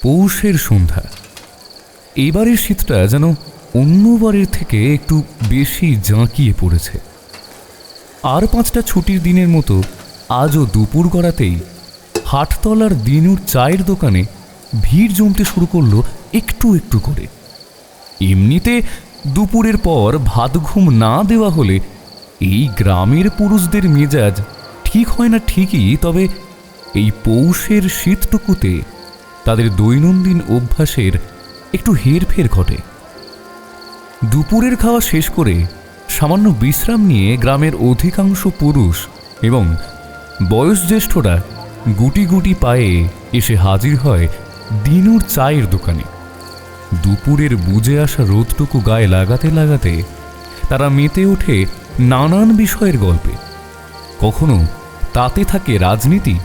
পৌষের সন্ধ্যা। এবারের শীতটা যেন অন্যবারের থেকে একটু বেশি জাঁকিয়ে পড়েছে। আর 5টা ছুটির দিনের মতো আজও দুপুর গড়াতেই হাটতলার দিনুর চায়ের দোকানে ভিড় জমতে শুরু করলো একটু একটু করে। এমনিতে দুপুরের পর ভাত ঘুম না দেওয়া হলে এই গ্রামের পুরুষদের মেজাজ ঠিক হয় না ঠিকই, তবে এই পৌষের শীতটুকুতে তাদের দৈনন্দিন অভ্যাসের একটু হেরফের ঘটে। দুপুরের খাওয়া শেষ করে সামান্য বিশ্রাম নিয়ে গ্রামের অধিকাংশ পুরুষ এবং বয়োজ্যেষ্ঠরা গুটি গুটি পায়ে এসে হাজির হয় দিনুর চায়ের দোকানে। দুপুরের বুঝে আসা রোদটুকু গায়ে লাগাতে লাগাতে তারা মেতে ওঠে নানান বিষয়ের গল্পে। কখনো তাতে থাকে রাজনীতি,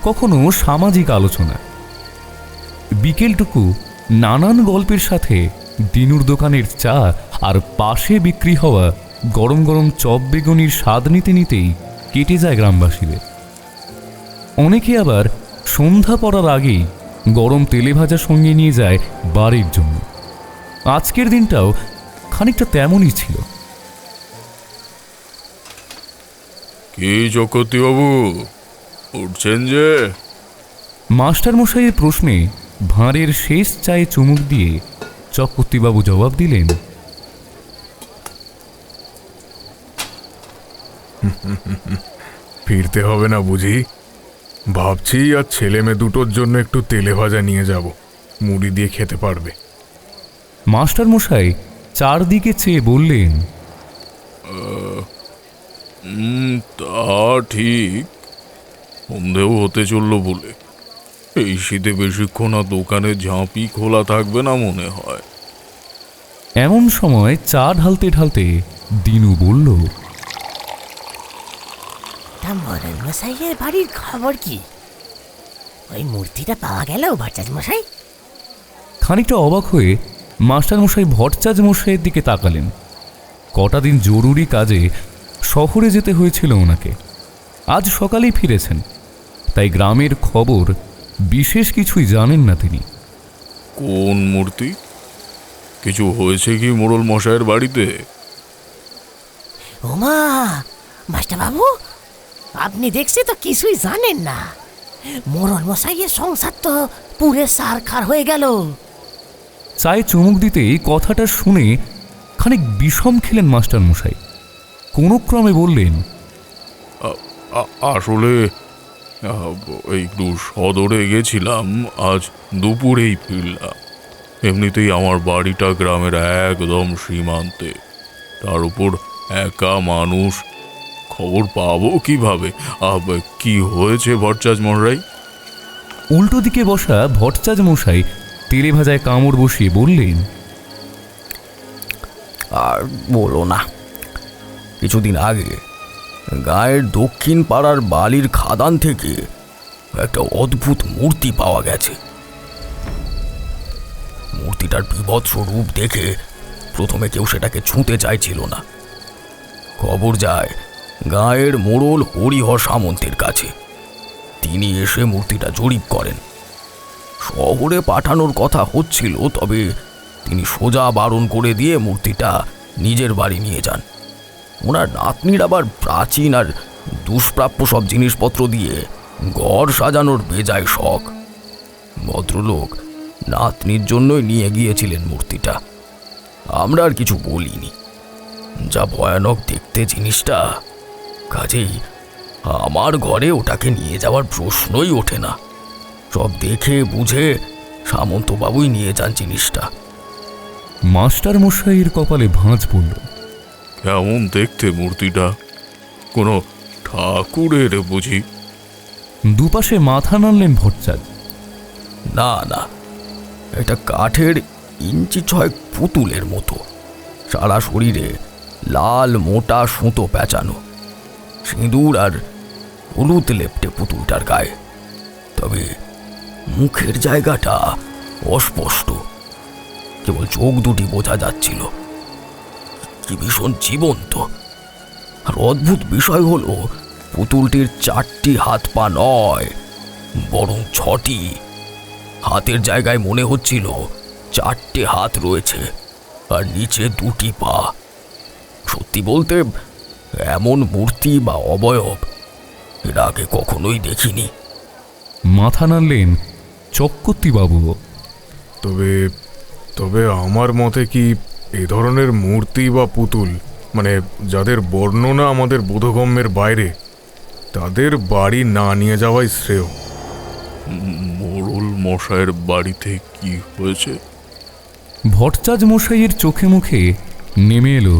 কখনো সামাজিক আলোচনা। বিকেলটুকু নানান গল্পের সাথে দিনুর দোকানের চা আর পাশে বিক্রি হওয়া গরম গরম চপ বেগুনির স্বাদ নিতে নিতেই কেটে যায় গ্রামবাসীদের। অনেকে আবার সন্ধ্যা পড়ার আগেই গরম তেলে ভাজা সঙ্গে নিয়ে যায় বাড়ির জন্য। আজকের দিনটাও খানিকটা তেমনই ছিল। কি চক্রবর্তীবাবু, উঠছেন যে? মাস্টার মশাইয়ের প্রশ্নে ভাঁড়ের শেষ চায়ে চুমুক দিয়ে চক্রবর্তীবাবু জবাব দিলেন, ফিরতে হবে না বুঝি? ভাবছি আর ছেলে মেয়ে দুটোর জন্য একটু তেলে ভাজা নিয়ে যাব, মুড়ি দিয়ে খেতে পারবে। মাস্টার মশাই চারদিকে চেয়ে বললেন, তা ঠিক, সন্ধেও হতে চলল বলে এই শীতে বেশিক্ষণ আর দোকানে ঝাঁপি খোলা থাকবে না মনে হয়। এমন সময় চা ঢালতে ঢালতে দিনু বলল, মদন মশাইয়ের বাড়ির খবর কি? ওই মূর্তিটা পাওয়া গেল ভট্টাচার্য মশাই? খানিকটা অবাক হয়ে মাস্টার মশাই ভট্টাচার্য মশাইয়ের দিকে তাকালেন। কটা দিন জরুরি কাজে শহরে যেতে হয়েছিল ওনাকে। আজ সকালেই ফিরেছেন, তাই গ্রামের খবর বিশেষ কিছুই জানেন না তিনি। কোন মূর্তি? কিছু হয়েছে কি মোড়ল মশাইয়ের বাড়িতে? ওমা মাস্টারবাবু, আপনি দেখছি তো কিছুই জানেন না। মোড়ল মশাইয়ের সংসার তো পুরে সারখার হয়ে গেল। চায়ে চুমুক দিতেই কথাটা শুনে খানিক বিষম খেলেন মাস্টার মশাই। কোনো ক্রমে বললেন, আসলে একটু সদরে গেছিলাম, আজ দুপুরেই ফিরলাম। এমনিতেই আমার বাড়িটা গ্রামের একদম সীমান্তে, তার উপর একা মানুষ, খবর পাবো কিভাবে? কি হয়েছে ভট্টাচার্য মশাই? উল্টো দিকে বসা ভট্টাচার্য মশাই তেলে ভাজায় কামড় বসিয়ে বললেন, আর বলো না, কিছুদিন আগে গায়ের দক্ষিণ পাড়ার বালির খাদান থেকে একটা অদ্ভুত মূর্তি পাওয়া গেছে। মূর্তিটার বিভৎস রূপ দেখে প্রথমে কেউ সেটাকে ছুঁতে চাইছিল না। খবর যায় গায়ের মোড়ল হরিহর সামন্তের কাছে। তিনি এসে মূর্তিটা জরিপ করেন। শহরে পাঠানোর কথা হচ্ছিল, তবে তিনি সোজা বারণ করে দিয়ে মূর্তিটা নিজের বাড়ি নিয়ে যান। ওনার নাতনির আবার প্রাচীন আর দুষ্প্রাপ্য সব জিনিসপত্র দিয়ে ঘর সাজানোর বেজায় শখ। ভদ্রলোক নাতনির জন্যই নিয়ে গিয়েছিলেন মূর্তিটা। আমরা আর কিছু বলিনি। যা ভয়ানক দেখতে জিনিসটা, কাজেই আমার ঘরে ওটাকে নিয়ে যাওয়ার প্রশ্নই ওঠে না। সব দেখে বুঝে সামন্তবাবুই নিয়ে যান জিনিসটা। মাস্টার মশাইয়ের কপালে ভাঁজ পড়ল। কেমন দেখতে মূর্তিটা? কোনো ঠাকুরের বুঝি? দুপাশে মাথা নাড়লেন ভট্টাচার্য। না না, একটা কাঠের ইঞ্চি 6 পুতুলের মতো, সারা শরীরে লাল মোটা সুতো পেঁচানো, সিঁদুর আর হলুদ লেপটে পুতুলটার গায়ে। তবে মুখের জায়গাটা অস্পষ্ট, কেবল চোখ দুটি বোঝা যাচ্ছিল। কি ভীষণ জীবন্ত। আর অদ্ভুত বিষয় হলো, পুতুলটির 4টি হাত পা নয়, বরং 6টি। হাতের জায়গায় মনে হচ্ছিল 4টে হাত রয়েছে আর নিচে 2টি পা। সত্যি বলতে এমন মূর্তি বা অবয়ব এর আগে কখনোই দেখিনি। মাথা নাড়লেন চক্রবর্তীবাবুও। তবে তবে আমার মতে কি এ ধরনের মূর্তি বা পুতুল, মানে যাদের বর্ণনা আমাদের বোধগম্যের বাইরে, তাদের বাড়ি না নিয়ে যাওয়াই শ্রেয়। মোড়ল মশাইয়ের বাড়িতে কি হয়েছে? ভট্টাচার্য মশাইয়ের চোখে মুখে নেমে এলো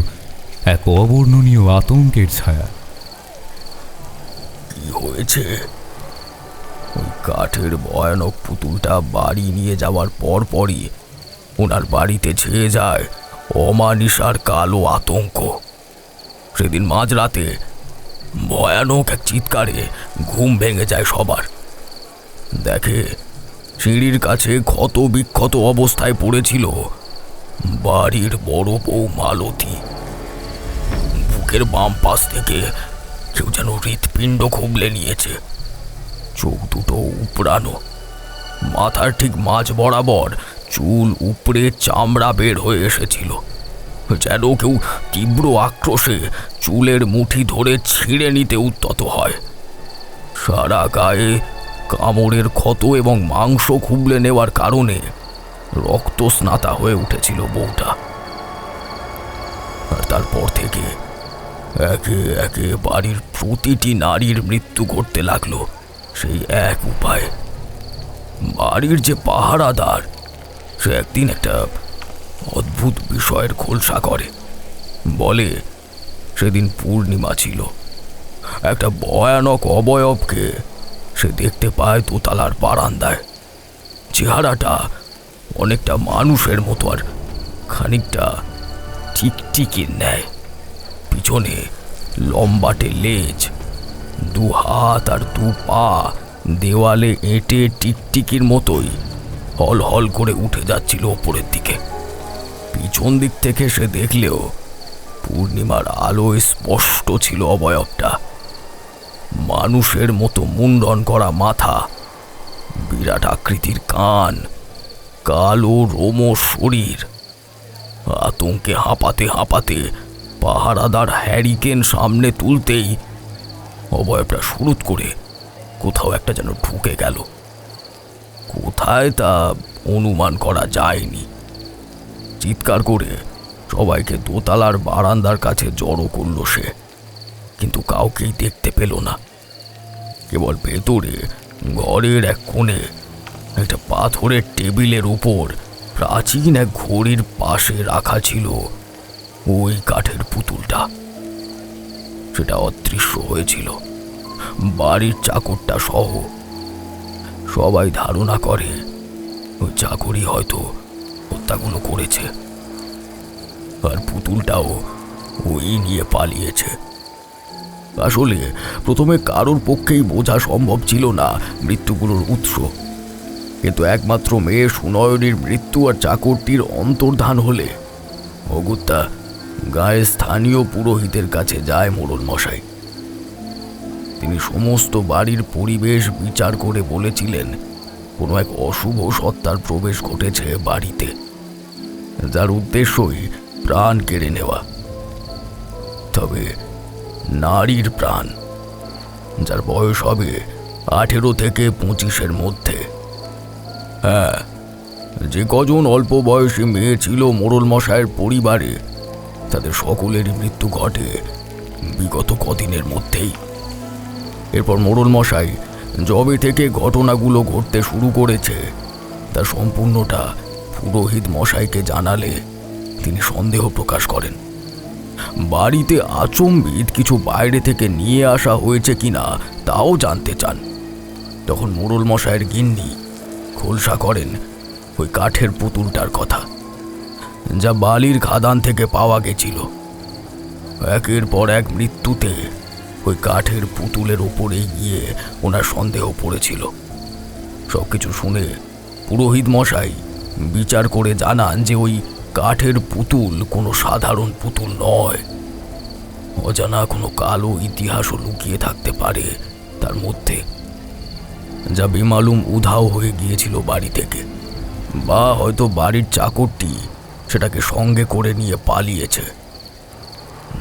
এক অবর্ণনীয় আতঙ্কের ছায়া। কি হয়েছে? ওই কাঠের ভয়ানক পুতুলটা বাড়ি নিয়ে যাওয়ার পরপরই ওনার বাড়িতে ছেয়ে যায় অমানিসার কালো আতঙ্ক। সেদিন মাঝরাতে ভয়ানক এক চিৎকারে ঘুম ভেঙে যায় সবার। দেখে সিঁড়ির কাছে ক্ষত বিক্ষত অবস্থায় পড়েছিল বাড়ির বড় বউ মালতী। বুকের বাম পাশ থেকে কেউ যেন হৃৎপিণ্ড খুবলে নিয়েছে। চোখ দুটো উপড়ানো, মাথার ঠিক মাঝ বরাবর চুল উপড়ে চামড়া বের হয়ে এসেছিল, যেন কেউ তীব্র আক্রোশে চুলের মুঠি ধরে ছিঁড়ে নিতে উদ্যত হয়। সারা গায়ে কামড়ের ক্ষত এবং মাংস খুবলে নেওয়ার কারণে রক্তস্নাতা হয়ে উঠেছিল বউটা। আর তারপর থেকে একে একে বাড়ির প্রতিটি নারীর মৃত্যু ঘটতে লাগলো সেই এক উপায়। বাড়ির যে পাহারাদার, সে একদিন একটা অদ্ভুত বিষয়ের খোলসা করে। বলে সেদিন পূর্ণিমা ছিল। একটা ভয়ানক অবয়বকে সে দেখতে পায় দোতলার বারান্দায়। চেহারাটা অনেকটা মানুষের মতো আর খানিকটা টিকটিকির ন্যায়। পিছনে লম্বাটে লেজ, 2 হাত আর 2 পা দেওয়ালে এঁটে টিকটিকির মতোই হল হল করে উঠে যাচ্ছিল ওপরের দিকে। পিছন দিক থেকে সে দেখলেও পূর্ণিমার আলোয় স্পষ্ট ছিল অবয়বটা। মানুষের মতো মুন্ডন করা মাথা, বিরাট আকৃতির কান, কালো রোমো শরীর। আতঙ্কে হাঁপাতে হাঁপাতে পাহারাদার হ্যারিকেন সামনে তুলতেই অবয়বটা শুরুত করে কোথাও একটা যেন ঢুকে গেল। কোথায় তা অনুমান করা যায়নি। চিৎকার করে সবাইকে দোতলার বারান্দার কাছে জড়ো করল সে, কিন্তু কাউকেই দেখতে পেল না। কেবল ভেতরে ঘরের এক কোণে একটা পাথরের টেবিলের উপর প্রাচীন এক ঘড়ির পাশে রাখা ছিল ওই কাঠের পুতুলটা। সেটা অদৃশ্য হয়েছিল, বাড়ির চাকরটা সহ। সবাই ধারণা করে ওই চাকরই হয়তো হত্যাগুলো করেছে, আর পুতুলটাও ওই নিয়ে পালিয়েছে। আসলে প্রথমে কারোর পক্ষেই বোঝা সম্ভব ছিল না মৃত্যুগুলোর উৎস, কিন্তু একমাত্র মেয়ে সুনয়নীর মৃত্যু আর চাকরটির অন্তর্ধান হলে অগত্যা গায়ে স্থানীয় পুরোহিতের কাছে যায় মোড়ল মশাই। তিনি সমস্ত বাড়ির পরিবেশ বিচার করে বলেছিলেন কোনো এক অশুভ সত্তার প্রবেশ ঘটেছে বাড়িতে, যার উদ্দেশ্যই প্রাণ কেড়ে নেওয়া। তবে নারীর প্রাণ, যার বয়স হবে 18 থেকে 25-এর মধ্যে। হ্যাঁ, যে কজন অল্প বয়সী মেয়ে ছিল মোড়ল মশাইয়ের পরিবারে, তাদের সকলেরই মৃত্যু ঘটে বিগত কদিনের মধ্যেই। এরপর মোড়ল মশাই যবে থেকে ঘটনাগুলো ঘটতে শুরু করেছে তা সম্পূর্ণটা পুরোহিত মশাইকে জানালে তিনি সন্দেহ প্রকাশ করেন। বাড়িতে আচম্বিত কিছু বাইরে থেকে নিয়ে আসা হয়েছে কিনা তাও জানতে চান। তখন মোড়ল মশাইয়ের গিন্নি খোলসা করেন ওই কাঠের পুতুলটার কথা, যা বালির খাদান থেকে পাওয়া গেছিল। একের পর এক মৃত্যুতে ওই কাঠের পুতুলের ওপরেই গিয়ে ওনার সন্দেহ পড়েছিল। সবকিছু শুনে পুরোহিত মশাই বিচার করে জানান যে ওই কাঠের পুতুল কোনো সাধারণ পুতুল নয়, অজানা কোনো কালো ইতিহাসও লুকিয়ে থাকতে পারে তার মধ্যে। যা বেমালুম উধাও হয়ে গিয়েছিল বাড়ি থেকে, বা হয়তো বাড়ির চাকরটি সেটাকে সঙ্গে করে নিয়ে পালিয়েছে।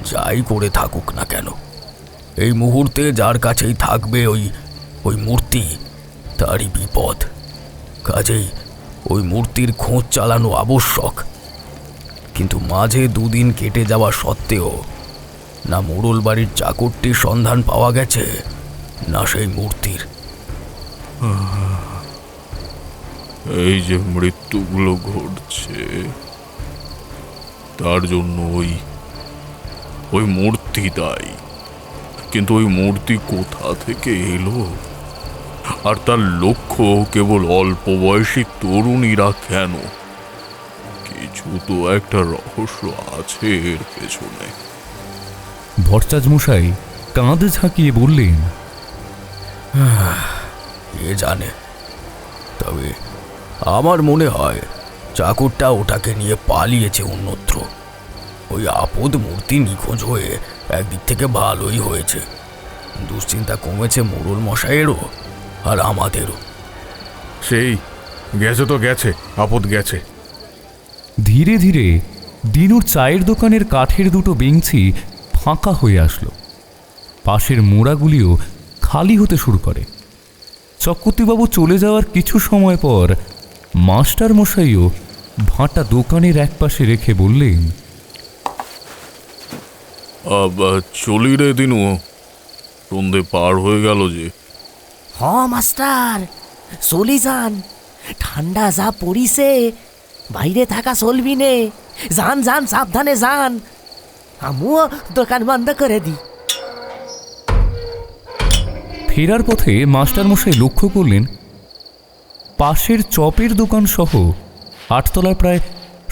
যাই করে থাকুক না কেন, এই মুহূর্তে যার কাছেই থাকবে ওই মূর্তি, তারই বিপদ। কাজেই ওই মূর্তির খোঁজ চালানো আবশ্যক। কিন্তু মাঝে দুদিন কেটে যাওয়া সত্ত্বেও না মোড়ল বাড়ির চাকরটির সন্ধান পাওয়া গেছে, না সেই মূর্তির। এই যে মৃত্যুগুলো ঘটছে, তার জন্য ওই মূর্তি দায়ী। কিন্তু ওই মূর্তি কোথা থেকে এলো, আর তার লক্ষ্য কেবল অল্প বয়সী তরুণীরা কেন? কিছু তো একটা রহস্য আছে এর পেছনে। ভট্টাচ মশাই কাঁধে ঝাঁকিয়ে বললেন, কে জানে, তবে আমার মনে হয় চাকরটা ওটাকে নিয়ে পালিয়েছে অন্যত্র। ওই আপদ মূর্তি নিখোঁজ হয়ে একদিক থেকে ভালোই হয়েছে। দুশ্চিন্তা কমেছে মোড়ল মশাইয়েরও আর আমাদেরও। সেই গেছে তো গেছে, আপদ গেছে। ধীরে ধীরে দিনুর চায়ের দোকানের কাঠের দুটো বেঞ্চি ফাঁকা হয়ে আসলো। পাশের মোড়াগুলিও খালি হতে শুরু করে। চক্রবর্তীবাবু চলে যাওয়ার কিছু সময় পর মাস্টার মশাইও ভাঁটা দোকানের একপাশে রেখে বললেন, চলি রে দিনু, সন্ধে পার হয়ে গেল যে। হ মাস্টার, চলি যান। ঠান্ডা যা পড়িছে, বাইরে থাকা চলবি নে। যান যান, সাবধানে যান। আমিও দোকান বন্ধ করে দিই। ফেরার পথে মাস্টার মশাই লক্ষ্য করলেন পাশের চপের দোকান সহ আটতলার প্রায়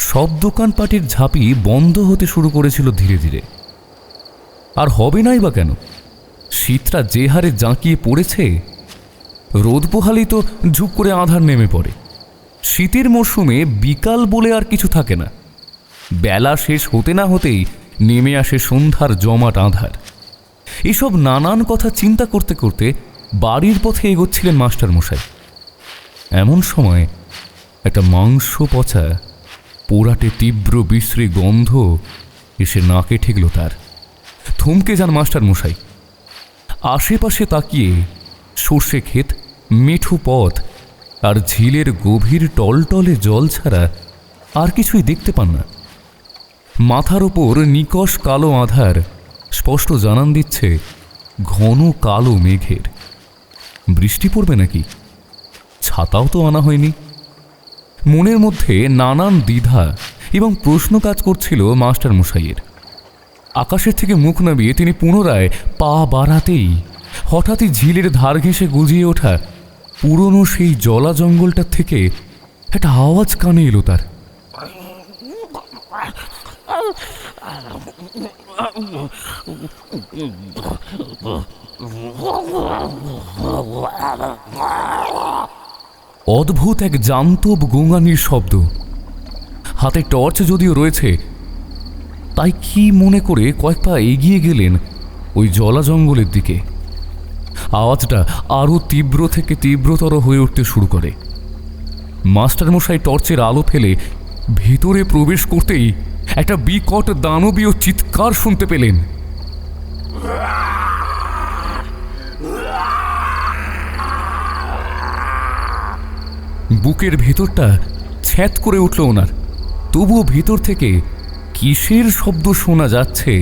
সব দোকানপাটের ঝাঁপি বন্ধ হতে শুরু করেছিল ধীরে ধীরে। আর হবে নাই বা কেন, শীতটা যে হারে জাঁকিয়ে পড়েছে, রোদ পোহালেই তো ঝুপ করে আঁধার নেমে পড়ে। শীতের মরশুমে বিকাল বলে আর কিছু থাকে না। বেলা শেষ হতে না হতেই নেমে আসে সন্ধ্যার জমাট আঁধার। এসব নানান কথা চিন্তা করতে করতে বাড়ির পথে এগোচ্ছিলেন মাস্টার মশাই। এমন সময় একটা মাংস পচা পোড়াটে তীব্র বিশ্রী গন্ধ এসে নাকে ঠেকল তার। থমকে যান মাস্টার মশাই। আশেপাশে তাকিয়ে সর্ষে ক্ষেত, মেঠো পথ আর ঝিলের গভীর টলটলে জল ছাড়া আর কিছুই দেখতে পান না। মাথার ওপর নিকষ কালো আঁধার স্পষ্ট জানান দিচ্ছে ঘন কালো মেঘের। বৃষ্টি পড়বে নাকি? ছাতাও তো আনা হয়নি। মনের মধ্যে নানান দ্বিধা এবং প্রশ্ন কাজ করছিল মাস্টার মশাইয়ের। আকাশের থেকে মুখ নামিয়ে তিনি পুনরায় পা বাড়াতেই হঠাৎই ঝিলের ধার ঘেঁষে গজিয়ে ওঠা পুরনো সেই জলা জঙ্গলটার থেকে একটা আওয়াজ কানে এলো তার। অদ্ভুত এক জান্তব গোঙানির শব্দ। হাতে টর্চ যদিও রয়েছে, তাই কি মনে করে কয়েক পা এগিয়ে গেলেন ওই জলা জঙ্গলের দিকে। আওয়াজটা আরও তীব্র থেকে তীব্রতর হয়ে উঠতে শুরু করে। মাস্টারমশাই টর্চের আলো ফেলে ভেতরে প্রবেশ করতেই একটা বিকট দানবীয় চিৎকার শুনতে পেলেন। বুকের ভেতরটা ছ্যাঁত করে উঠল ওনার। তবুও ভেতর থেকে কিসের শব্দ শোনা যাচ্ছে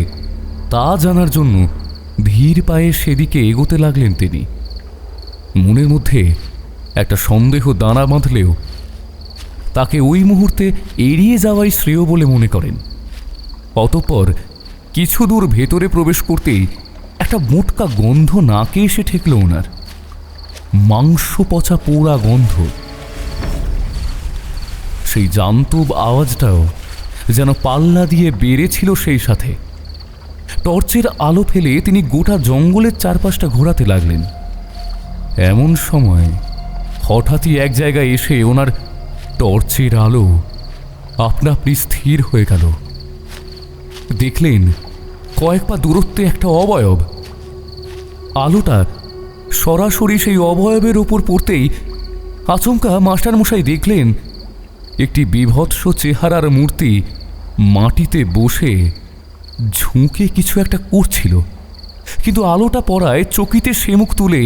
তা জানার জন্য ধীর পায়ে সেদিকে এগোতে লাগলেন তিনি। মনের মধ্যে একটা সন্দেহ দানা বাঁধলেও তাকে ওই মুহূর্তে এড়িয়ে যাওয়াই শ্রেয় বলে মনে করেন। অতঃপর কিছু দূর ভেতরে প্রবেশ করতেই একটা মোটকা গন্ধ নাকে এসে ঠেকল ওনার। মাংস পচা পোড়া গন্ধ। সেই জান্তব আওয়াজটাও যেন পাল্লা দিয়ে বেড়েছিল সেই সাথে। টর্চের আলো ফেলে তিনি গোটা জঙ্গলের চারপাশটা ঘোরাতে লাগলেন। এমন সময় হঠাৎই এক জায়গায় এসে ওনার টর্চের আলো আপনা আপনি স্থির হয়ে গেল। দেখলেন কয়েক পা দূরত্বে একটা অবয়ব। আলোটা সরাসরি সেই অবয়বের ওপর পড়তেই আচমকা মাস্টারমশাই দেখলেন একটি বীভৎস চেহারার মূর্তি মাটিতে বসে ঝুঁকে কিছু একটা করছিল, কিন্তু আলোটা পড়ায় চকিতে সে মুখ তুলে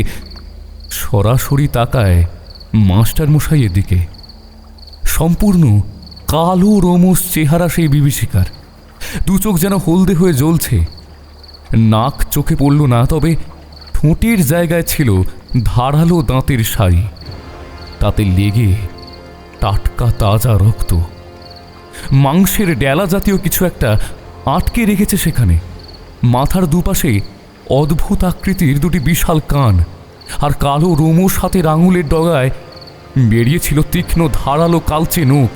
সরাসরি তাকায় মাস্টারমশাইয়ের দিকে। সম্পূর্ণ কালো রোমস চেহারা সেই বিভীষিকার, দু চোখ যেন হলদে হয়ে জ্বলছে। নাক চোখে পড়ল না, তবে ঠোঁটের জায়গায় ছিল ধারালো দাঁতের সারি, তাতে লেগে টাটকা তাজা রক্ত। মাংসের ডেলা জাতীয় কিছু একটা আটকে রেখেছে সেখানে। মাথার দুপাশে অদ্ভুত আকৃতির দুটি বিশাল কান, আর কালো রোমস হাতের আঙুলের ডগায় বেরিয়েছিল তীক্ষ্ণ ধারালো কালচে নখ।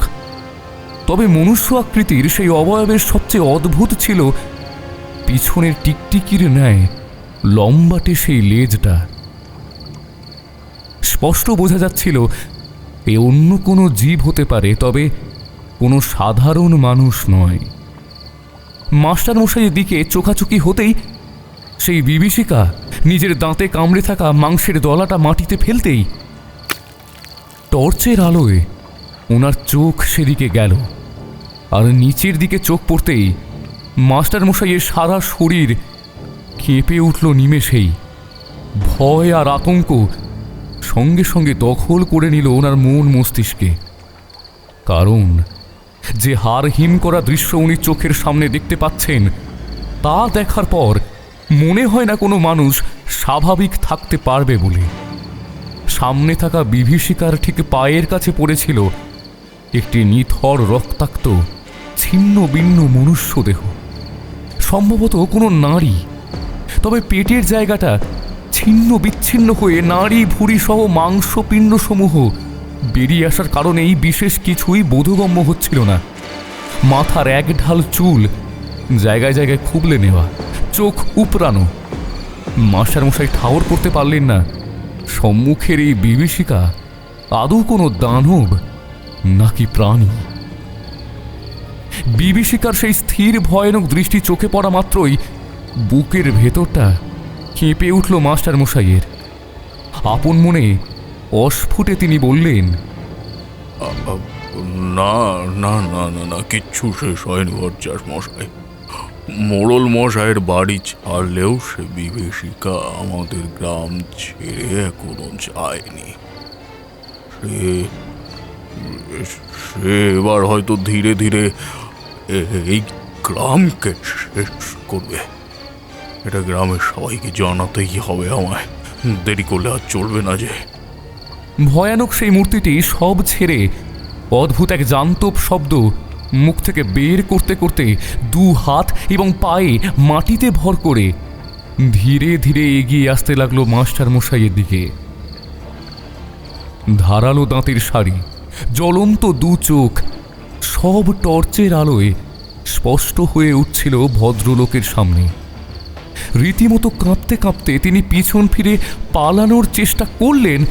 তবে মনুষ্য আকৃতির সেই অবয়বের সবচেয়ে অদ্ভুত ছিল পিছনের টিকটিকির ন্যায় লম্বাটে সেই লেজটা। স্পষ্ট বোঝা যাচ্ছিল এ অন্য কোনো জীব হতে পারে, তবে কোনো সাধারণ মানুষ নয়। মাস্টারমশাইয়ের দিকে চোখাচোখি হতেই সেই বিভীষিকা নিজের দাঁতে কামড়ে থাকা মাংসের দলাটা মাটিতে ফেলতেই টর্চের আলোয় ওনার চোখ সেদিকে গেল, আর নিচের দিকে চোখ পড়তেই মাস্টারমশাইয়ের সারা শরীর কেঁপে উঠল নিমেষেই। ভয় আর আতঙ্ক সঙ্গে সঙ্গে দখল করে নিল ওনার মন মস্তিষ্কে। কারণ যে হাড় হিম করা দৃশ্য উনি চোখের সামনে দেখতে পাচ্ছেন, তা দেখার পর মনে হয় না কোনো মানুষ স্বাভাবিক থাকতে পারবে বলে। সামনে থাকা বিভীষিকার ঠিক পায়ের কাছে পড়েছিল একটি নিথর রক্তাক্ত ছিন্ন ভিন্ন মনুষ্য দেহ, সম্ভবত কোনো নারী। তবে পেটের জায়গাটা ছিন্ন বিচ্ছিন্ন হয়ে নাড়ি ভুঁড়ি সহ মাংসপিণ্ড সমূহ বেরিয়ে আসার কারণেই বিশেষ কিছুই বোধগম্য হচ্ছিল না। মাথার এক ঢাল চুল জায়গায় জায়গায় খুবলে নেওয়া, চোখ উপড়ানো। মাস্টারমশাই ঠাউর করতে পারলেন না সম্মুখের এই বিভীষিকা আদৌ কোনো দানব নাকি প্রাণী। বিভীষিকার সেই স্থির ভয়ানক দৃষ্টি চোখে পড়া মাত্রই বুকের ভেতরটা কেঁপে উঠল মাস্টারমশাইয়ের। আপন মনে অস্ফুটে তিনি বললেন, না না না না না, কিচ্ছু শেষ হয়নি বরজাস মশাই। মোড়ল মশাইয়ের বাড়ি ছাড়লেও সে বিভীষিকা আমাদের গ্রাম ছেড়ে এখনো যায়নি। সে এবার হয়তো ধীরে ধীরে এই গ্রামকে শেষ করবে। এটা গ্রামের সবাইকে জানাতেই হবে আমায়, দেরি করলে আর চলবে না যে। ভয়ানক সেই মূর্তিটি সব ছেড়ে অদ্ভুত এক জান্তব শব্দ মুখ থেকে বের করতে করতে দু হাত এবং পায়ে মাটিতে ভর করে ধীরে ধীরে এগিয়ে আসতে লাগলো মাস্টারমশাইয়ের দিকে। ধারালো দাঁতের শাড়ি, জ্বলন্ত দু চোখ, সব টর্চের আলোয় স্পষ্ট হয়ে উঠছিল ভদ্রলোকের সামনে। রীতিমতো কাঁপতে কাঁপতে তিনি পিছন ফিরে পালানোর চেষ্টা করলেন।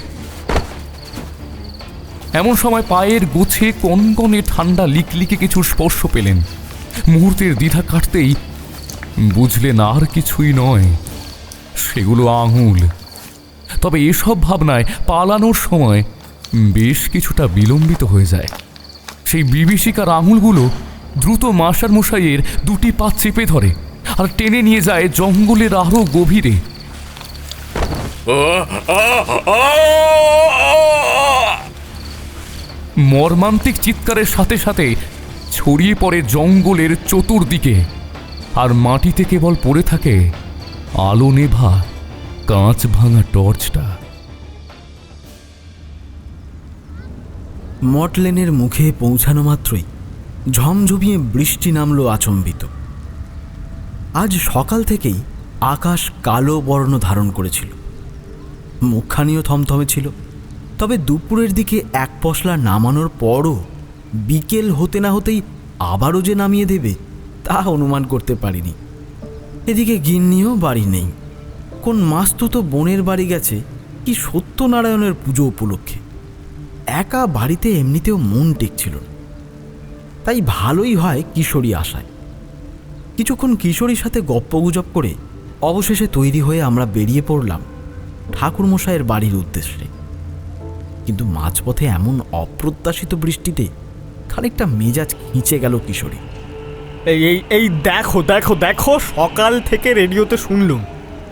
এমন সময় পায়ের গোছে কনকনে ঠান্ডা লিকলিকে কিছু স্পর্শ পেলেন। মুহূর্তের দ্বিধা কাটতেই বুঝলেন আর কিছুই নয়, সেগুলো আঙুল। তবে এসব ভাবনায় পালানোর সময় বেশ কিছুটা বিলম্বিত হয়ে যায়। সেই বিভীষিকার আঙুলগুলো দ্রুত মাস্টারমশাইয়ের দুটি পা চেপে ধরে আর টেনে নিয়ে যায় জঙ্গলের আরো গভীরে। মর্মান্তিক চিৎকারের সাথে সাথে ছড়িয়ে পড়ে জঙ্গলের চতুর্দিকে, আর মাটিতে কেবল পড়ে থাকে আলো নেভা কাঁচ ভাঙা টর্চটা। মটলেনের মুখে পৌঁছানো মাত্রই ঝমঝমিয়ে বৃষ্টি নামল আচম্বিত। আজ সকাল থেকেই আকাশ কালো বর্ণ ধারণ করেছিল, মুখখানিও থমথমে ছিল। তবে দুপুরের দিকে এক পশলা নামানোর পরও বিকেল হতে না হতেই আবারও যে নামিয়ে দেবে তা অনুমান করতে পারিনি। এদিকে গিন্নিও বাড়ি নেই, কোন মাস্তুতো বোনের বাড়ি গেছে কি সত্যনারায়ণের পুজো উপলক্ষে। একা বাড়িতে এমনিতেও মন টেকছিল না, তাই ভালোই হয় কিশোরী আসায়। কিছুক্ষণ কিশোরীর সাথে গপ্পগুজব করে অবশেষে তৈরি হয়ে আমরা বেরিয়ে পড়লাম ঠাকুরমশাইয়ের বাড়ির উদ্দেশ্যে। কিন্তু মাঝপথে এমন অপ্রত্যাশিত বৃষ্টিতে খানিকটা মেজাজ খিঁচে গেল কিশোরী। এই এই এই দেখো দেখো দেখো, সকাল থেকে রেডিওতে শুনলুম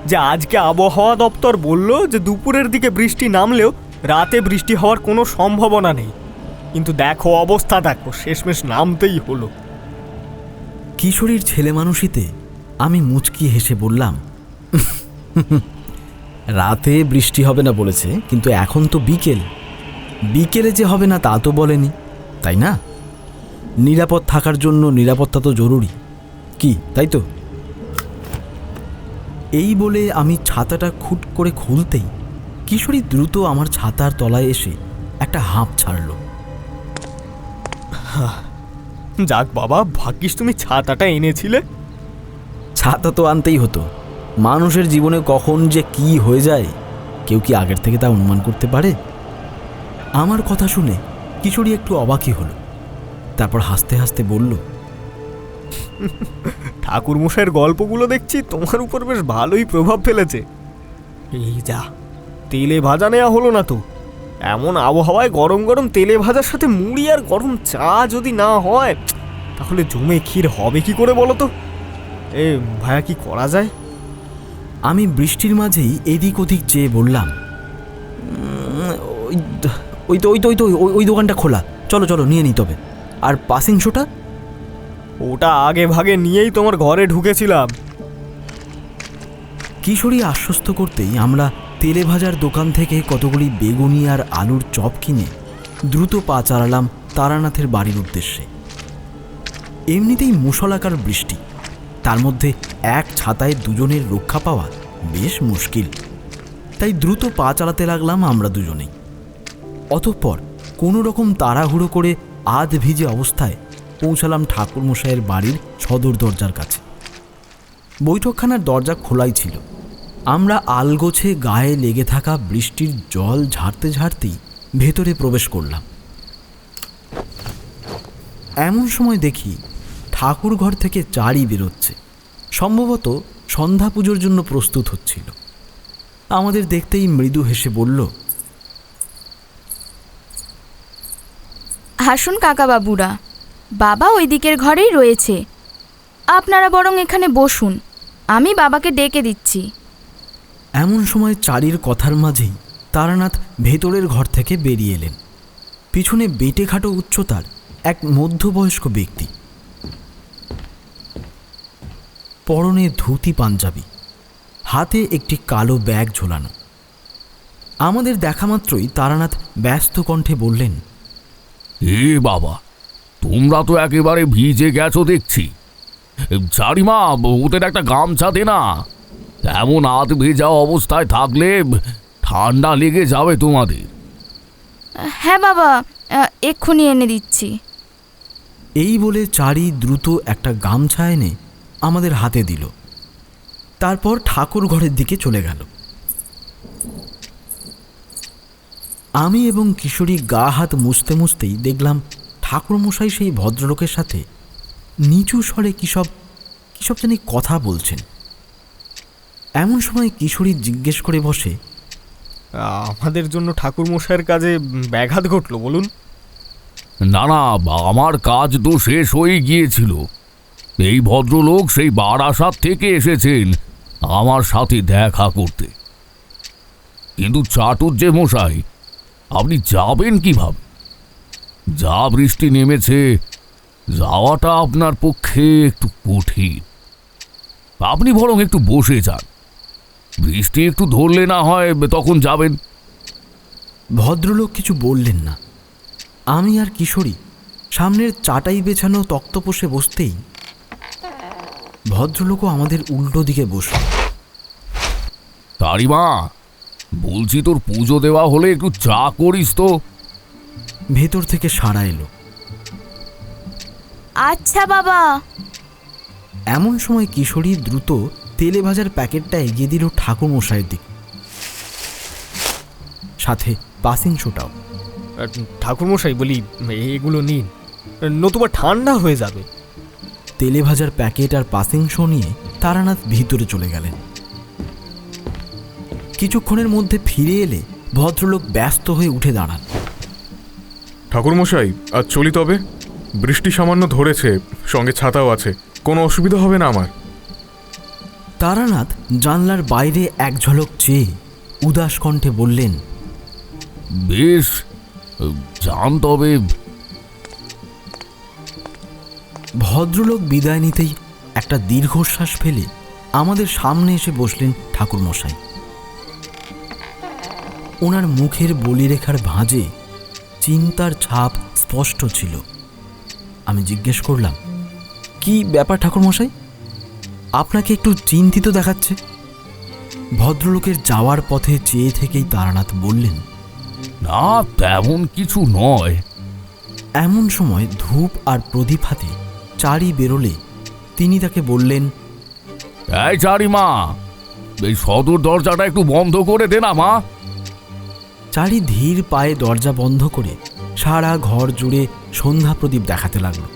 যে আজকে আবহাওয়া দপ্তর বলল যে দুপুরের দিকে বৃষ্টি নামলেও রাতে বৃষ্টি হওয়ার কোনো সম্ভাবনা নেই। কিন্তু দেখো অবস্থা, দেখো শেষমেশ নামতেই হলো। কিশোরীর ছেলে মানুষিতে আমি মুচকি হেসে বললাম, রাতে বৃষ্টি হবে না বলেছে, কিন্তু এখন তো বিকেল, বিকেলে যে হবে না তা তো বলেনি, তাই না? নিরাপদ থাকার জন্য নিরাপত্তা তো জরুরি, কি তাই তো? এই বলে আমি ছাতাটা খুট করে খুলতেই কিশোরী দ্রুত আমার ছাতার তলায় এসে একটা হাঁপ ছাড়ল। যাক বাবা, ভাগ্যিস তুমি ছাতাটা এনেছিলে। ছাতা তো আনতেই হতো, মানুষের জীবনে কখন যে কি হয়ে যায় কেউ কি আগের থেকে তা অনুমান করতে পারে? আমার কথা শুনে কিশোরী একটু অবাকই হলো, তারপর হাসতে হাসতে বলল, ঠাকুরমশাইয়ের গল্পগুলো দেখছি তোমার উপর বেশ ভালোই প্রভাব ফেলেছে। এই যা, তেলে ভাজা নেওয়া হলো না তো। এমন আবহাওয়ায় গরম গরম তেলে ভাজার সাথে মুড়ি আর গরম চা যদি না হয় তাহলে জমে ক্ষীর হবে কি করে বলো তো? ভাইয়া, কি করা যায়? আমি বৃষ্টির মাঝেই এদিক ওদিক চেয়ে বললাম, ওই দোকানটা খোলা, চলো চলো নিয়ে নিই তবে। আর পাসিং শোটা? ওটা আগে ভাগে নিয়েই তোমার ঘরে ঢুকেছিলাম। কিশোরী আশ্বস্ত করতেই আমরা তেলে ভাজার দোকান থেকে কতগুলি বেগুনি আর আলুর চপ কিনে দ্রুত পা চালালাম তারানাথের বাড়ির উদ্দেশ্যে। এমনিতেই মুষলাকার বৃষ্টি, তার মধ্যে এক ছাতায় দুজনের রক্ষা পাওয়া বেশ মুশকিল, তাই দ্রুত পা চালাতে লাগলাম আমরা দুজনেই। অতঃপর কোনো রকম তাড়াহুড়ো করে আধ ভিজে অবস্থায় পৌঁছালাম ঠাকুরমশাইয়ের বাড়ির সদর দরজার কাছে। বৈঠকখানার দরজা খোলাই ছিল। আমরা আলগোছে গায়ে লেগে থাকা বৃষ্টির জল ঝাড়তে ঝাড়তেই ভেতরে প্রবেশ করলাম। এমন সময় দেখি ঠাকুর ঘর থেকে চারি বেরোচ্ছে, সম্ভবত সন্ধ্যা পুজোর জন্য প্রস্তুত হচ্ছিল। আমাদের দেখতেই মৃদু হেসে বলল, হাসুন কাকাবাবুরা, বাবা ওই দিকের ঘরেই রয়েছে, আপনারা বরং এখানে বসুন, আমি বাবাকে ডেকে দিচ্ছি। এমন সময় চারির কথার মাঝেই তারানাথ ভেতরের ঘর থেকে বেরিয়ে এলেন। পিছনে বেটেখাটো উচ্চতার এক মধ্যবয়স্ক ব্যক্তি, পরনে ধুতি পাঞ্জাবি, হাতে একটি কালো ব্যাগ ঝোলানো। আমাদের দেখা মাত্রই তারানাথ ব্যস্ত কণ্ঠে বললেন, এ বাবা, তোমরা তো একেবারে ভিজে গেছো দেখছি। চারিমা, ওদের একটা গামছা দে না। এমন আধ ভেজা অবস্থায় থাকলে ঠান্ডা লেগে যাবে তোমাদের। হ্যাঁ বাবা, এক্ষুনি এনে দিচ্ছি। এই বলে চারি দ্রুত একটা গামছা এনে আমাদের হাতে দিল, তারপর ঠাকুর ঘরের দিকে চলে গেল। আমি এবং কিশোরী গা হাত মুছতে মুছতেই দেখলাম ঠাকুরমশাই সেই ভদ্রলোকের সাথে নিচু স্বরে কিসব জানি কথা বলছেন। এমন সময় কিশোরী জিজ্ঞেস করে বসে, আমাদের জন্য ঠাকুরমশাইয়ের কাজে ব্যাঘাত ঘটলো বলুন? না না, আমার কাজ তো শেষ হয়ে গিয়েছিল। এই ভদ্রলোক সেই বারাসাত থেকে এসেছেন আমার সাথে দেখা করতে। কিন্তু চাটুর্যে মশাই, আপনি যাবেন কিভাবে? যা বৃষ্টি নেমেছে, যাওয়াটা আপনার পক্ষে একটু কঠিন। আপনি বরং একটু বসে যান, বৃষ্টি একটু ধরলে না হয় তখন যাবেন। ভদ্রলোক কিছু বললেন না। আমি আর কিশোরী সামনের চাটাই বেছানো তক্তপোষে বসতেই ভদ্রলোকও আমাদের উল্টো দিকে বসল। তারিমা, বলছি তোর পুজো দেওয়া হলে একটু চা করিস তো। ভেতর থেকে সাড়া এলো, আচ্ছা বাবা। এমন সময় কিশোরী দ্রুত তেলে ভাজার প্যাকেটটা এগিয়ে দিল ঠাকুরমশাইয়ের দিকে, সাথে পাসিং শোটাও। ঠাকুরমশাই, বলি এগুলো নিন, নতুবা ঠান্ডা হয়ে যাবে। তেলে ভাজার প্যাকেট আর পাসিং শো নিয়ে তারানাথ ভিতরে চলে গেলেন। কিছুক্ষণের মধ্যে ফিরে এলে ভদ্রলোক ব্যস্ত হয়ে উঠে দাঁড়ান। ঠাকুরমশাই, আজ চলি তবে। বৃষ্টি সামান্য ধরেছে, সঙ্গে ছাতাও আছে, কোনো অসুবিধা হবে না আমার। তারানাথ জানলার বাইরে এক ঝলক চেয়ে উদাস কণ্ঠে বললেন, বেশ, যান তবে। ভদ্রলোক বিদায় নিতেই একটা দীর্ঘশ্বাস ফেলে আমাদের সামনে এসে বসলেন ঠাকুরমশাই। ওনার মুখের বলিরেখার ভাঁজে চিন্তার ছাপ স্পষ্ট ছিল। আমি জিজ্ঞেস করলাম, কি ব্যাপার ঠাকুরমশাই, আপনাকে একটু চিন্তিত দেখাচ্ছে? ভদ্রলোকের যাওয়ার পথে চেয়ে থেকেই তারানাথ বললেন, না, তেমন কিছু নয়। এমন সময় ধূপ আর প্রদীপ হাতে চারি বেরোলে তিনি তাকে বললেন, এই চারিমা, এই সদর দরজাটা একটু বন্ধ করে দে না মা। চারি ধীর পায়ে দরজা বন্ধ করে সারা ঘর জুড়ে সন্ধ্যা প্রদীপ দেখাতে লাগলো।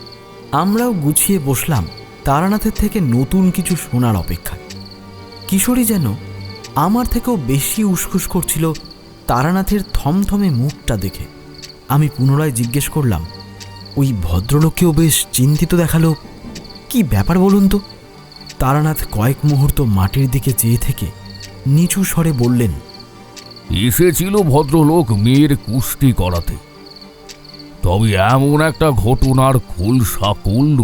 আমরাও গুছিয়ে বসলাম তারানাথের থেকে নতুন কিছু শোনার অপেক্ষা। কিশোরী যেন আমার থেকেও বেশি উসখুস করছিল তারানাথের থমথমে মুখটা দেখে। আমি পুনরায় জিজ্ঞেস করলাম, ওই ভদ্রলোককেও বেশ চিন্তিত দেখালো, কি ব্যাপার বলুন তো? তারানাথ কয়েক মুহূর্ত মাটির দিকে চেয়ে থেকে নিচু স্বরে বললেন, এসেছিল ভদ্রলোক মেয়ের কুষ্টি করাতে, তবে এমন একটা ঘটনার খোলসা করল।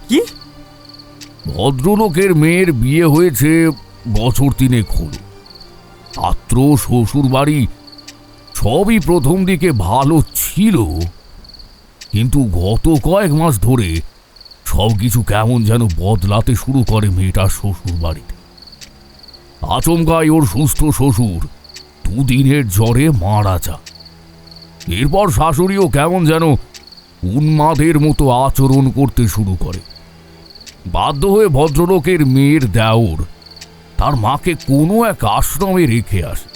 কি? ভদ্রলোকের মেয়ের বিয়ে হয়েছে বছর 3 হলো। পাত্র, শ্বশুর বাড়ি সবই প্রথম দিকে ভালো ছিল, কিন্তু গত কয়েক মাস ধরে সবকিছু কেমন যেন বদলাতে শুরু করে মেয়েটার শ্বশুর বাড়িতে। আচমকাই ওর সুস্থ শ্বশুর 2 দিনের জ্বরে মারা যায়। এরপর শাশুড়িও কেমন যেন উন্মাদের মতো আচরণ করতে শুরু করে। বাধ্য হয়ে ভদ্রলোকের মেয়ের দেওর তার মাকে কোনো এক আশ্রমে রেখে আসে।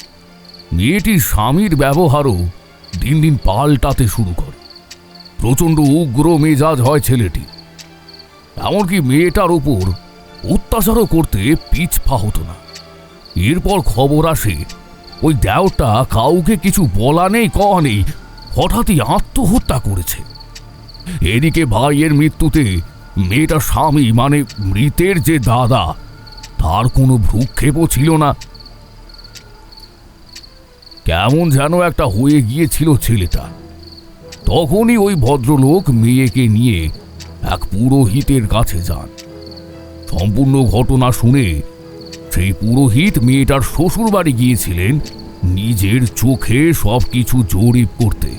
মেয়েটির স্বামীর ব্যবহারও দিন দিন পাল্টাতে শুরু করে। প্রচণ্ড উগ্র মেজাজ হয় ছেলেটি, এমনকি মেয়েটার উপর অত্যাচারও করতে পিছপা হতো না। এরপর খবর আসে ওই দেওরটা কাউকে কিছু বলা নেই কওয়া নেই হঠাৎই আত্মহত্যা করেছে। এদিকে ভাইয়ের মৃত্যুতে মেয়েটার স্বামী মানে মৃতের যে দাদা, তার কোনো ভ্রুক্ষেপও ছিল না। কেমন যেন একটা হয়ে গিয়েছিল ছেলেটা। তখনই ওই ভদ্রলোক মেয়েকে নিয়ে এক পুরোহিতের কাছে যান। সম্পূর্ণ ঘটনা শুনে সেই পুরোহিত মেয়েটার শ্বশুর বাড়ি গিয়েছিলেন নিজের চোখে সবকিছু জরিপ করতে,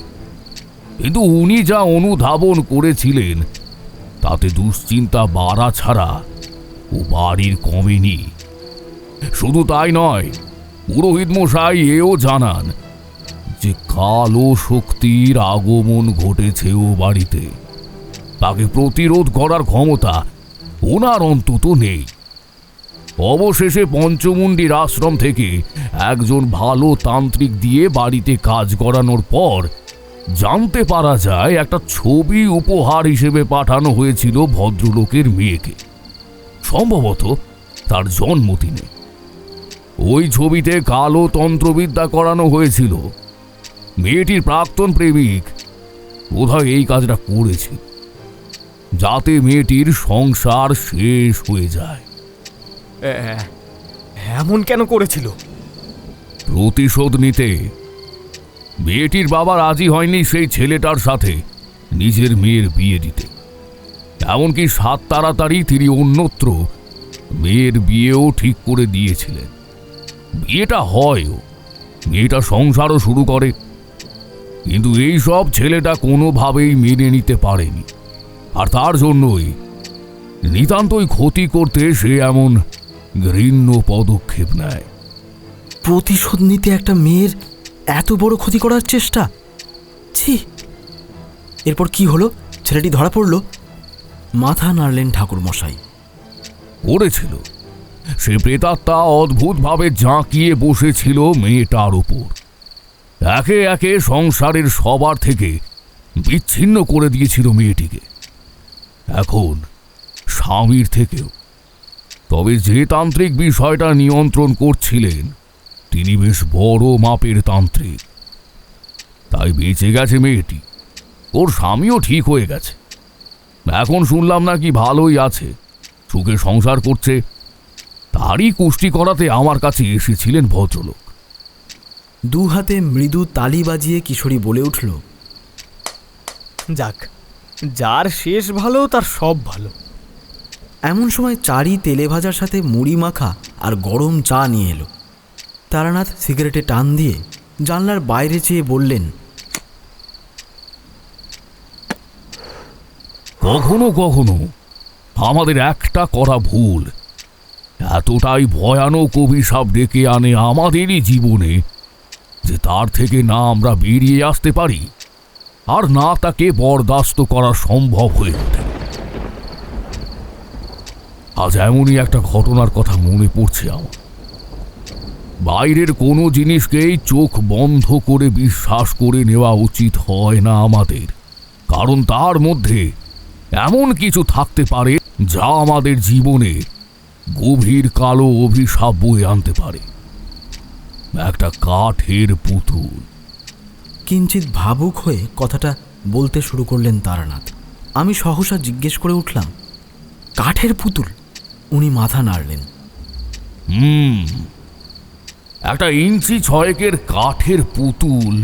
কিন্তু উনি যা অনুধাবন করেছিলেন তাতে দুশ্চিন্তা বাড়া ছাড়া ও বাড়ির কমেনি। শুধু তাই নয়, পুরোহিত মশাই এও জানান যে কালো শক্তির আগমন ঘটেছে ও বাড়িতে। তাকে প্রতিরোধ করার ক্ষমতা ওনার অন্তত নেই। অবশেষে পঞ্চমুণ্ডির আশ্রম থেকে একজন ভালো তান্ত্রিক দিয়ে বাড়িতে কাজ করানোর পর জানতে পারা যায় একটা ছবি উপহার হিসেবে পাঠানো হয়েছিল ভদ্রলোকের মেয়েকে, সম্ভবত তার জন্মদিনে। ওই ছবিতে কালো তন্ত্রবিদ্যা করানো হয়েছিল। মেয়েটির প্রাক্তন প্রেমিক বোধহয় এই কাজটা করেছে যাতে মেয়েটির সংসার শেষ হয়ে যায়। এমন কেন করেছিল? প্রতিশোধ নিতে। মেয়েটির বাবা রাজি হয়নি সেই ছেলেটার সাথে নিজের মেয়ের বিয়ে দিতে। এমনকি 7 তাড়াতাড়ি তিনি অন্যত্র মেয়ের বিয়েও ঠিক করে দিয়েছিলেন। বিয়েটা হয়ও, মেয়েটা সংসারও শুরু করে, কিন্তু এই সব ছেলেটা কোনোভাবেই মেনে নিতে পারেনি। আর তার জন্যই নিতান্তই ক্ষতি করতে সে এমন ঘৃণ্য পদক্ষেপ নেয়। প্রতিশোধ নিতে একটা মেয়ের এত বড় ক্ষতি করার চেষ্টা! ছি! এরপর কি হলো? ছেলেটি ধরা পড়ল? মাথা নাড়লেন ঠাকুরমশাই। পড়েছিল। সে প্রেতাত্মা অদ্ভুতভাবে জাঁকিয়ে বসেছিল মেয়েটার উপর। একে একে সংসারের সবার থেকে বিচ্ছিন্ন করে দিয়েছিল মেয়েটিকে, এখন স্বামীর থেকেও। তবে যে তান্ত্রিক বিষয়টা নিয়ন্ত্রণ করছিলেন তিনি বেশ বড় মাপের তান্ত্রিক, তাই বেঁচে গেছে মেয়েটি। ওর স্বামীও ঠিক হয়ে গেছে, এখন শুনলাম নাকি ভালোই আছে, সুখে সংসার করছে। তারই কুষ্টি করাতে আমার কাছে এসেছিলেন ভদ্রলোক। দু হাতে মৃদু তালি বাজিয়ে কিশোরী বলে উঠল, যাক, যার শেষ ভালো তার সব ভালো। এমন সময় চারি তেলে ভাজার সাথে মুড়ি মাখা আর গরম চা নিয়ে এলো। তারানাথ সিগারেটে টান দিয়ে জানলার বাইরে চেয়ে বললেন, কখনো কখনো আমাদের একটা করা ভুল এতটাই ভয়ানক অভিশাপ ডেকে আনে আমাদেরই জীবনে যে তার থেকে না আমরা বেরিয়ে আসতে পারি, আর না তাকে বরদাস্ত করা সম্ভব হয়ে ওঠে। আজ এমনই একটা ঘটনার কথা মনে পড়ছে আমার। বাইরের কোনো জিনিসকেই চোখ বন্ধ করে বিশ্বাস করে নেওয়া উচিত হয় না আমাদের, কারণ তার মধ্যে এমন কিছু থাকতে পারে যা আমাদের জীবনে গভীর কালো অভিশাপ বয়ে আনতে পারে। একটা কাঠের পুতুল। কিঞ্চিত ভাবুক হয়ে কথাটা বলতে শুরু করলেন তারানাথ। আমি সহসা জিজ্ঞেস করে উঠলাম, কাঠের পুতুল? উনি মাথা নাড়লেন। একটা ইঞ্চি 6 কাঠের পুতুল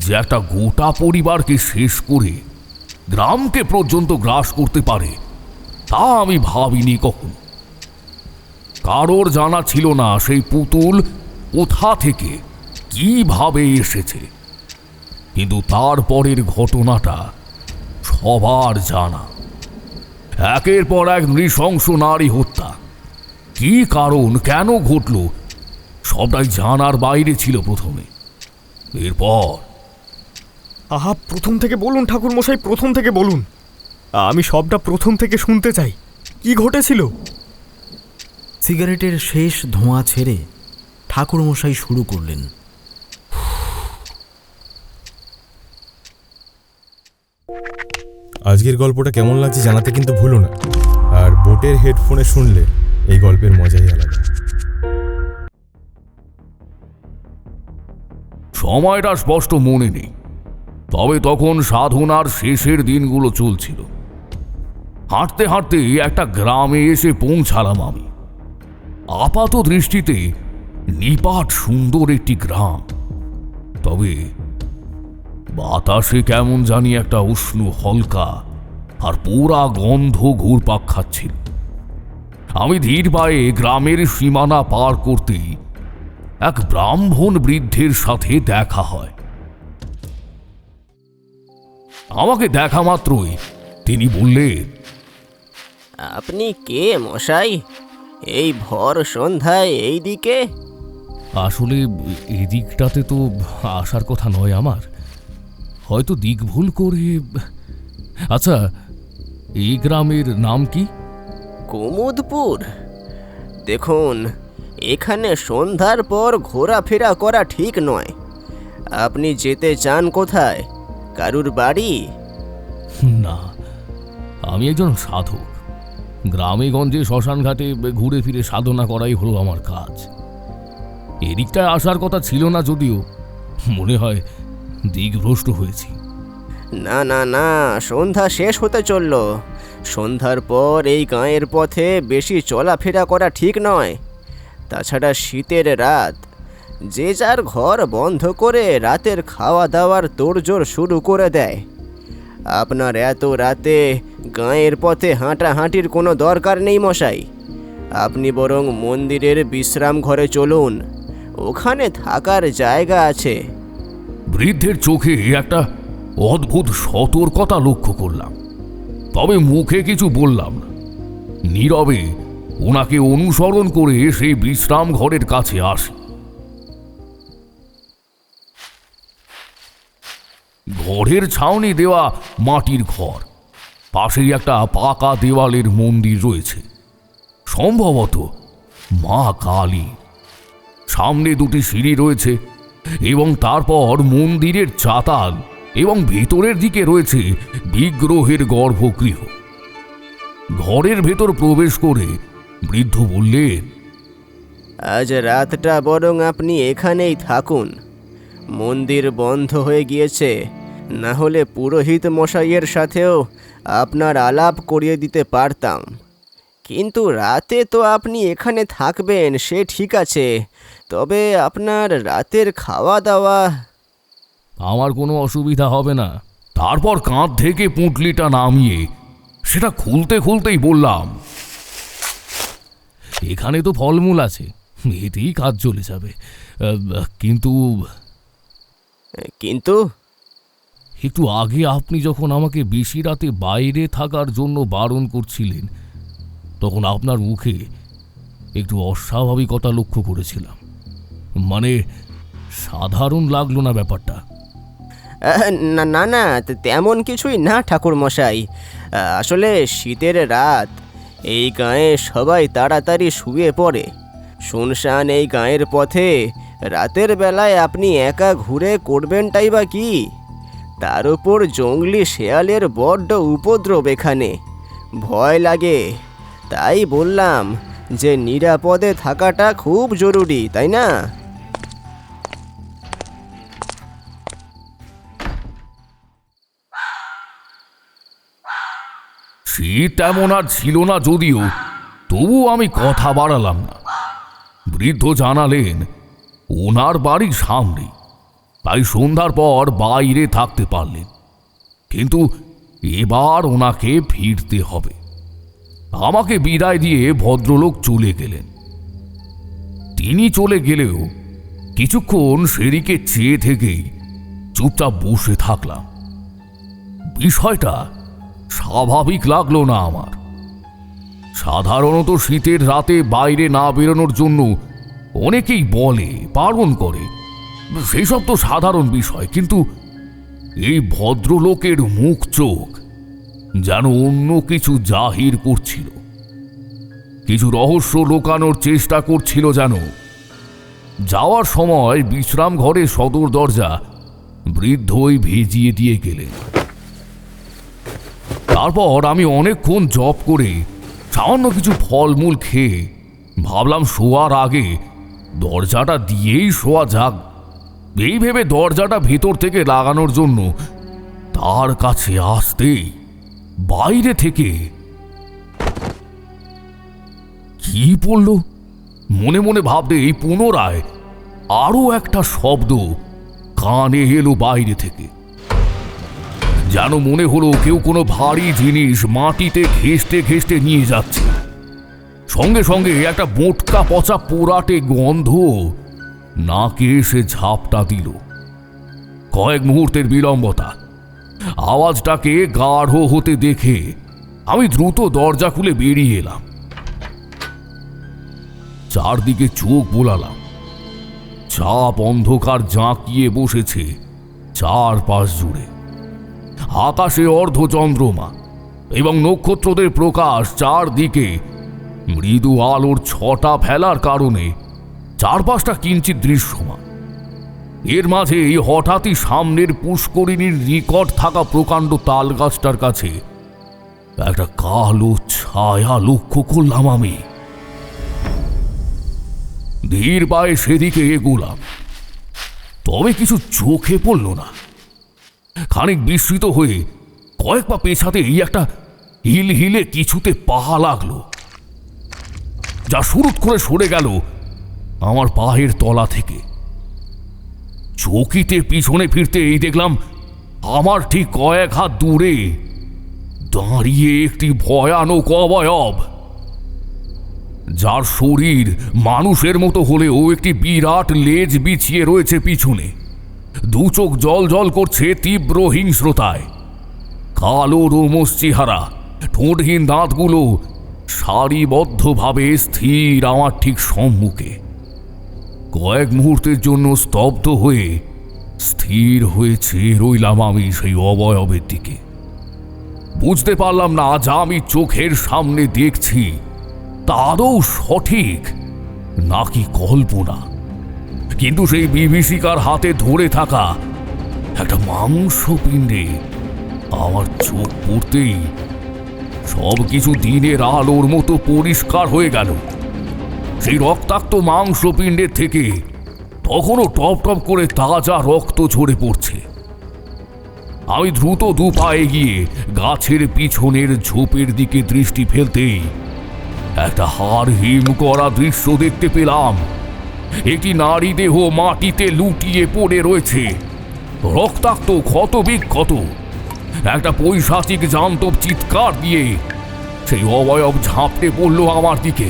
যে একটা গোটা পরিবারকে শেষ করে গ্রামকে পর্যন্ত গ্রাস করতে পারে তা আমি ভাবিনি কখনো। কারোর জানা ছিল না সেই পুতুল কোথা থেকে কিভাবে এসেছে, কিন্তু তারপরের ঘটনাটা সবার জানা। একের পর এক নৃশংস নারী হত্যা, কি কারণ, কেন ঘটল, সবটাই জানার বাইরে ছিল প্রথমে। এরপর আহা, প্রথম থেকে বলুন ঠাকুর মশাই, প্রথম থেকে বলুন। আমি সবটা প্রথম থেকে শুনতে চাই। কি ঘটেছিল? সিগারেটের শেষ ধোঁয়া ছেড়ে ঠাকুরমশাই শুরু করলেন। আজকের গল্পটা কেমন লাগছে জানাতে কিন্তু ভুলো না, আর বোটের হেডফোনে শুনলে এই গল্পের মজাই আলাদা। সময়টা স্পষ্ট মনে নেই, তবে তখন সাধনার শেষের দিনগুলো চলছিল। হাঁটতে হাঁটতে একটা গ্রামে এসে পৌঁছালাম আমি। আপাত দৃষ্টিতে নিপাট সুন্দর একটি গ্রাম, তবে বাতাসে কেমন জানি একটা উষ্ণ হলকা আর পোড়া গন্ধ ঘুরপাক খাচ্ছিল। আমি ধীর পায়ে গ্রামের সীমানা পার করতেই এক ব্রাহ্মণ বৃদ্ধের সাথে দেখা হয়। আমাকে দেখা মাত্রই তিনি বললেন, আপনি কে মশাই, এই ভর সন্ধ্যায় এই দিকে? আসলে এই দিকটাতে তো আসার কথা নয় আমার, হয়তো দিক ভুল করে। আচ্ছা, এই গ্রামের নাম কি? কুমুদপুর। দেখুন, এখানে সন্ধ্যার পর ঘোরাফেরা করা ঠিক নয়। আপনি যেতে চান কোথায়? কারুর বাড়ি? না, আমি একজন সাধক। গ্রামে গঞ্জে শ্মশানঘাটে ঘুরে ফিরে সাধনা করাই হলো আমার কাজ। এদিকটায় আসার কথা ছিল না, যদিও মনে হয় দিকভ্রষ্ট হয়েছি। না না না, সন্ধ্যা শেষ হতে চলল। সন্ধ্যার পর এই গাঁয়ের পথে বেশি চলাফেরা করা ঠিক নয়। তাছাড়া শীতের রাত, যে যার ঘর বন্ধ করে রাতের খাওয়া দাওয়ার তোড়জোড় শুরু করে দেয়। আপনার এত রাতে গাঁয়ের পথে হাঁটাহাঁটির কোনো দরকার নেই মশাই। আপনি বরং মন্দিরের বিশ্রাম ঘরে চলুন, ওখানে থাকার জায়গা আছে। বৃদ্ধের চোখে একটা অদ্ভুত সতর্কতা লক্ষ্য করলাম, তবে মুখে কিছু বললাম না। নীরবে ওনাকে অনুসরণ করে সেই বিশ্রাম ঘরের কাছে আসি। ঘরের ছাউনি দেওয়া মাটির ঘর, পাশেই একটা পাকা দেওয়ালের মন্দির রয়েছে, সম্ভবত মা কালী। সামনে দুটি সিঁড়ি রয়েছে এবং তারপর মন্দিরের চাতাল এবং ভেতরের দিকে রয়েছে বিগ্রহের গর্ভগৃহ। ঘরের ভেতর প্রবেশ করে বৃদ্ধ বললেন, আজ রাতটা বরং আপনি এখানেই থাকুন। মন্দির বন্ধ হয়ে গিয়েছে, না হলে পুরোহিত মশাইয়ের সাথেও আপনার আলাপ করিয়ে দিতে পারতাম। কিন্তু রাতে তো আপনি এখানে থাকবেন, সে ঠিক আছে, তবে আপনার রাতের খাওয়া দাওয়া। আমার কোনো অসুবিধা হবে না। তারপর কাঁধ থেকে পুঁটলিটা নামিয়ে সেটা খুলতে খুলতেই বললাম, এখানে তো ফলমূল আছে, এতেই কাজ চলে যাবে। কিন্তু কিন্তু একটু আগে আপনি যখন আমাকে বেশি রাতে বাইরে থাকার জন্য বারণ করছিলেন, তখন আপনার মুখে একটু অস্বাভাবিকতা লক্ষ্য করেছিলাম। মানে সাধারণ লাগলো না ব্যাপারটা। না না না, তেমন কিছুই না ঠাকুর মশাই। আসলে শীতের রাত, এই গাঁয়ে সবাই তাড়াতাড়ি শুয়ে পড়ে। শুনশান এই গাঁয়ের পথে রাতের বেলায় আপনি একা ঘুরে করবেনটাই বা কি? তার উপর জঙ্গলি শেয়ালের বড্ড উপদ্রব এখানে, ভয় লাগে। তাই বললাম যে নিরাপদে থাকাটা খুব জরুরি, তাই না? শীত এমন আর ছিল না যদিও, তবু আমি কথা বাড়ালাম না। বৃদ্ধ জানালেন ওনার বাড়ির সামনে, তাই সন্ধ্যার পর বাইরে থাকতে পারলেন। কিন্তু এবার ওনাকে ফিরতে হবে। আমাকে বিদায় দিয়ে ভদ্রলোক চলে গেলেন। তিনি চলে গেলেও কিছুক্ষণ সেদিকে চেয়ে থেকেই চুপচাপ বসে থাকলাম। বিষয়টা স্বাভাবিক লাগলো না আমার। সাধারণত শীতের রাতে বাইরে না বেরোনোর জন্য অনেকেই বলে, বারণ করে, সেসব তো সাধারণ বিষয়। কিন্তু এই ভদ্রলোকের মুখ চোখ যেন অন্য কিছু জাহির করছিল, কিছু রহস্য লুকানোর চেষ্টা করছিল যেন। যাওয়ার সময় বিশ্রাম ঘরে সদর দরজা বৃদ্ধই ভিজিয়ে দিয়ে গেলেন। তারপর আমি অনেকক্ষণ জপ করে সামান্য কিছু ফলমূল খেয়ে ভাবলাম শোয়ার আগে দরজাটা দিয়েই শোয়া যাক। এই ভেবে দরজাটা ভেতর থেকে লাগানোর জন্য তার কাছে আসতেই বাইরে থেকে কি পড়ল মনে মনে ভাবতেই পুনরায় আরো একটা শব্দ কানে এলো বাইরে থেকে। যেন মনে হলো কেউ কোনো ভারী জিনিস মাটিতে ঘেঁষতে ঘেঁষতে নিয়ে যাচ্ছে। সঙ্গে সঙ্গে একটা মোটকা পচা পোড়াটে গন্ধ নাকে এসে ঝাপটা দিল। কয়েক মুহূর্তের বিলম্বতা। আওয়াজটাকে গাঢ় হতে দেখে আমি দ্রুত দরজা খুলে বেরিয়ে এলাম। চারদিকে চোখ বোলালাম। চাপ অন্ধকার জাঁকিয়ে বসেছে চারপাশ জুড়ে। আকাশে অর্ধচন্দ্রমা এবং নক্ষত্রদের প্রকাশ চারদিকে মৃদু আলোর ছটা ফেলার কারণে চারপাশটা কিঞ্চিৎ দৃশ্যমান। এর মাঝেই হঠাৎই সামনের পুষ্করিণীর নিকট থাকা প্রকাণ্ড তাল গাছটার কাছে একটা কালো ছায়া লক্ষ্য করলাম আমি। ধীর পায়ে সেদিকে এগোলাম, তবে কিছু চোখে পড়ল না। খানিক বিস্মিত হয়ে কয়েক পা পেছাতেই একটা হিলহিলে কিছুতে পাহা লাগলো, যা শুরুত করে সরে গেল আমার পায়ের তলা থেকে। চকিতে পিছনে ফিরতেই দেখলাম আমার ঠিক কয়েক হাত দূরে দাঁড়িয়ে একটি ভয়ানক অবয়ব, যার শরীর মানুষের মতো হলেও একটি বিরাট লেজ বিছিয়ে রয়েছে পিছনে। দু চোখ জল জল করছে তীব্র হিংস্রতায়। কালো রোমস চেহারা, ঠোঁটহীন দাঁতগুলো সারিবদ্ধভাবে স্থির আমার ঠিক সম্মুখে। কয়েক মুহূর্তের জন্য স্তব্ধ হয়ে স্থির হয়েছে রইলাম আমি সেই অবয়বের দিকে। বুঝতে পারলাম না যা আমি চোখের সামনে দেখছি তা আদৌ সঠিক নাকি কল্পনা। কিন্তু সেই বিভীষিকার হাতে ধরে থাকা একটা মাংসপিণ্ডে আমার চোখ পড়তেই সবকিছু দিনের আলোর মতো পরিষ্কার হয়ে গেল। সেই রক্তাক্ত মাংসপিণ্ডের থেকে তখনও টপ টপ করে তাজা রক্ত ঝরে পড়ছে। আমি দ্রুত দু পায়ে গিয়ে গাছের পিছনের ঝোপের দিকে দৃষ্টি ফেলতেই একটা হাড় হিম করা দৃশ্য দেখতে পেলাম। একটি নারী দেহ মাটিতে লুটিয়ে পড়ে রয়েছে, রক্তাক্ত ক্ষত বিক্ষত। একটা পৈশাচিক জান্তব চিৎকার দিয়ে সেই অবয়ব ঝাঁপটে পড়ল আমার দিকে।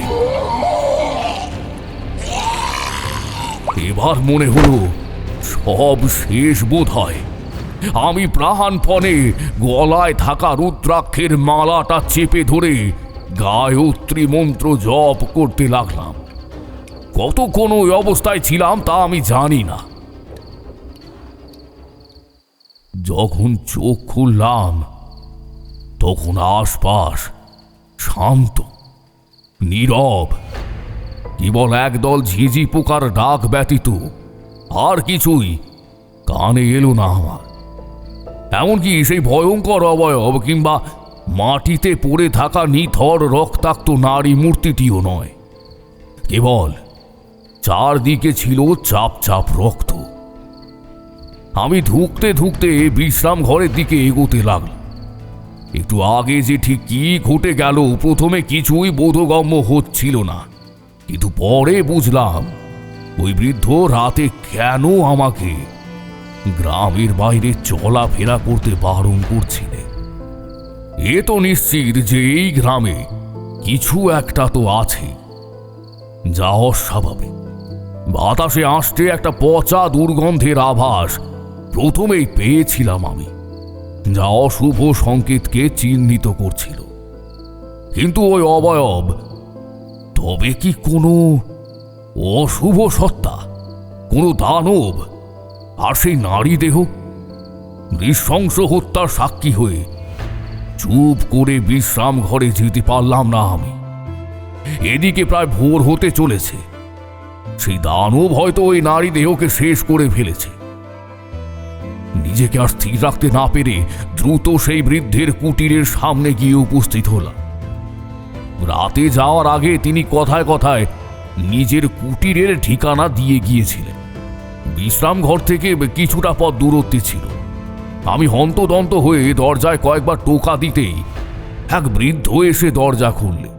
এবার মনে হলো সব শেষ বোধ হয়। আমি প্রাণপণে গলায় থাকা রুদ্রাক্ষের মালাটা চেপে ধরে গায়ত্রী মন্ত্র জপ করতে লাগলাম। কতক্ষণ ওই অবস্থায় ছিলাম তা আমি জানি না। যখন চোখ খুললাম তখন আশপাশ শান্ত, নীরব। কেবল একদল ঝিঝি পোকার ডাক ব্যতীত আর কিছুই কানে এলো না আমার। এমনকি সেই ভয়ঙ্কর অবয়ব কিংবা মাটিতে পড়ে থাকা নিথর রক্তাক্ত নারী মূর্তিটিও নয়। কেবল চারদিকে ছিল চাপ চাপ রক্ত। আমি ধুঁকতে ধুঁকতে বিশ্রাম ঘরের দিকে এগোতে লাগলাম। একটু আগে যে ঠিক কি ঘটে গেল প্রথমে কিছুই বোধগম্য হচ্ছিল না, কিন্তু পরে বুঝলাম ওই বৃদ্ধ রাতে কেন আমাকে গ্রামের বাইরে চলাফেরা করতে বারণ করছিলেন। এ তো নিশ্চিত যে এই গ্রামে কিছু একটা তো আছে যা অস্বাভাবিক। বাতাসে আসতে একটা পচা দুর্গন্ধের আভাস প্রথমেই পেয়েছিলাম আমি, যা অশুভ সংকেতকে চিহ্নিত করছিল। কিন্তু ওই অবয়ব তবে কি কোনো অশুভ সত্তা, কোনো দানব? আর সেই নারী দেহ? নৃশংস হত্যার সাক্ষী হয়ে চুপ করে বিশ্রাম ঘরে যেতে পারলাম না আমি। এদিকে প্রায় ভোর হতে চলেছে। সেই দানব হয়তো ওই নারী দেহকে শেষ করে ফেলেছে। নিজেকে আর স্থির রাখতে না পেরে দ্রুত সেই বৃদ্ধের কুটিরের সামনে গিয়ে উপস্থিত হলাম। রাতে যাওয়ার আগে তিনি কথায় কথায় নিজের কুটিরের ঠিকানা দিয়ে গিয়েছিলেন। বিশ্রাম ঘর থেকে কিছুটা পথ দূরত্বে ছিল। আমি হন্তদন্ত হয়ে দরজায় কয়েকবার টোকা দিতেই এক বৃদ্ধ এসে দরজা খুললেন।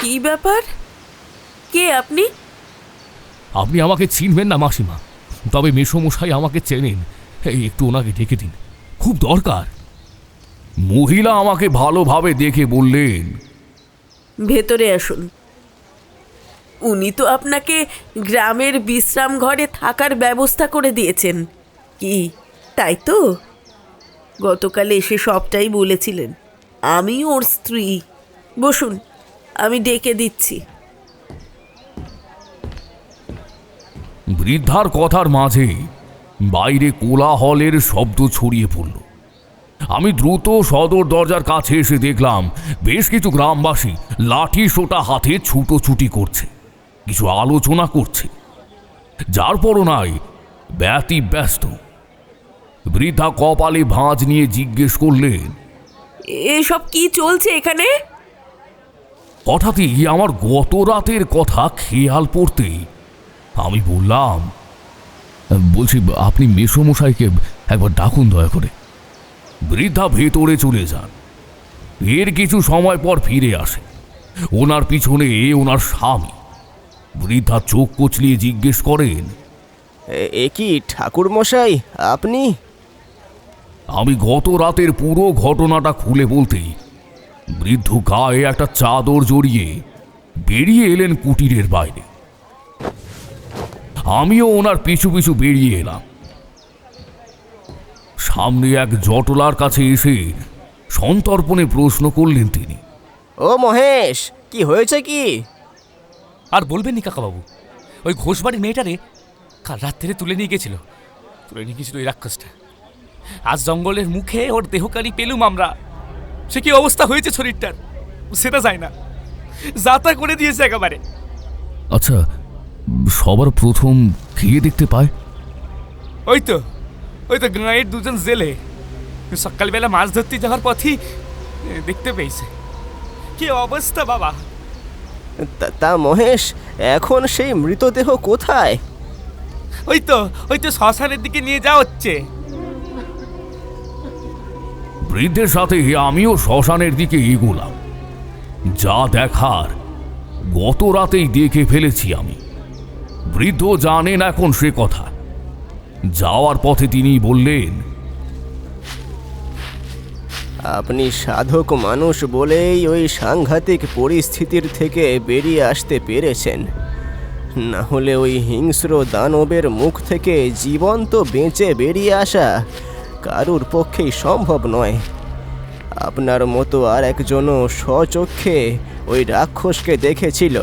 কি ব্যাপার? কে আপনি? আপনি আমাকে চিনবেন না মাসিমা, তবে মেসমশাই আমাকে চেনেন। এই একটু ওনাকে ডেকে দিন, খুব দরকার। মহিলা আমাকে ভালোভাবে দেখে বললেন, ভেতরে আসুন। উনি তো আপনাকে গ্রামের বিশ্রাম ঘরে থাকার ব্যবস্থা করে দিয়েছেন, কি তাই তো? গতকাল এসে সবটাই বলেছিলেন। আমি ওর স্ত্রী। বসুন, আমি ডেকে দিচ্ছি। বৃদ্ধার কথার মাঝে বাইরে কোলাহলের শব্দ ছড়িয়ে পড়ল। আমি দ্রুত সদর দরজার কাছে এসে দেখলাম বেশ কিছু গ্রামবাসী লাঠি সোটা হাতে ছুটোছুটি করছে, কিছু আলোচনা করছে। যার পরনায় ব্যতি ব্যস্ত। বৃদ্ধা কপালে ভাঁজ নিয়ে জিজ্ঞেস করলেন, এসব কি চলছে এখানে? হঠাৎই আমার গত রাতের কথা খেয়াল পড়তেই আমি বললাম, বলছি আপনি মেসমশাইকে একবার ডাকুন দয়া করে। বৃদ্ধা ভেতরে চলে যান। এর কিছু সময় পর ফিরে আসে। ওনার পিছনে ওনার স্বামী। বৃদ্ধা চোখ কচলিয়ে জিজ্ঞেস করেন, এ কি ঠাকুর মশাই আপনি? আমি গত রাতের পুরো ঘটনাটা খুলে বলতেই বৃদ্ধ গায়ে একটা চাদর জড়িয়ে বেরিয়ে এলেন কুটিরের বাইরে। আমিও ওনার পিছু পিছু বেরিয়ে এলাম। সামনে এক জটলার কাছে এসে সন্তর্পণে প্রশ্ন করলেন তিনি, ও মহেশ, কি হয়েছে কি? আর বলবেন নি কাকাবাবু, ওই ঘোষবাড়ির মেয়েটারে কাল রাত্রে তুলে নিয়ে গেছিল এই রাক্ষসটা। আজ জঙ্গলের মুখে ওর দেহকারি পেলুম আমরা। সে কি অবস্থা হয়েছে শরীরটার সেটা যায় না, যাতা করে দিয়েছে একেবারে। আচ্ছা, সবার প্রথম খেয়ে দেখতে পায়? ওই তো গাঁয়ের দুজন জেলে, সকালবেলা মাছ ধরতে যাওয়ার পথই দেখতে পেয়েছে। কি অবস্থা বাবা! তা মহেশ, এখন সেই মৃতদেহ কোথায়? ওই তো শ্মশানের দিকে নিয়ে যাওয়া হচ্ছে। বৃদ্ধের সাথে আমিও শ্মশানের দিকে এগোলাম। যা দেখার গত রাতেই দেখে ফেলেছি আমি। বৃদ্ধ জানেন এখন সে কথা। যাওয়ার পথে তিনি বললেন, আপনি সাধক মানুষ বলেই ওই সাংঘাতিক পরিস্থিতির থেকে বেরিয়ে আসতে পেরেছেন, না হলে ওই হিংস্র দানবের মুখ থেকে জীবন্ত বেঁচে বেরিয়ে আসা কারুর পক্ষেই সম্ভব নয়। আপনার মতো আর একজনও স্বচক্ষে ওই রাক্ষসকে দেখেছিল,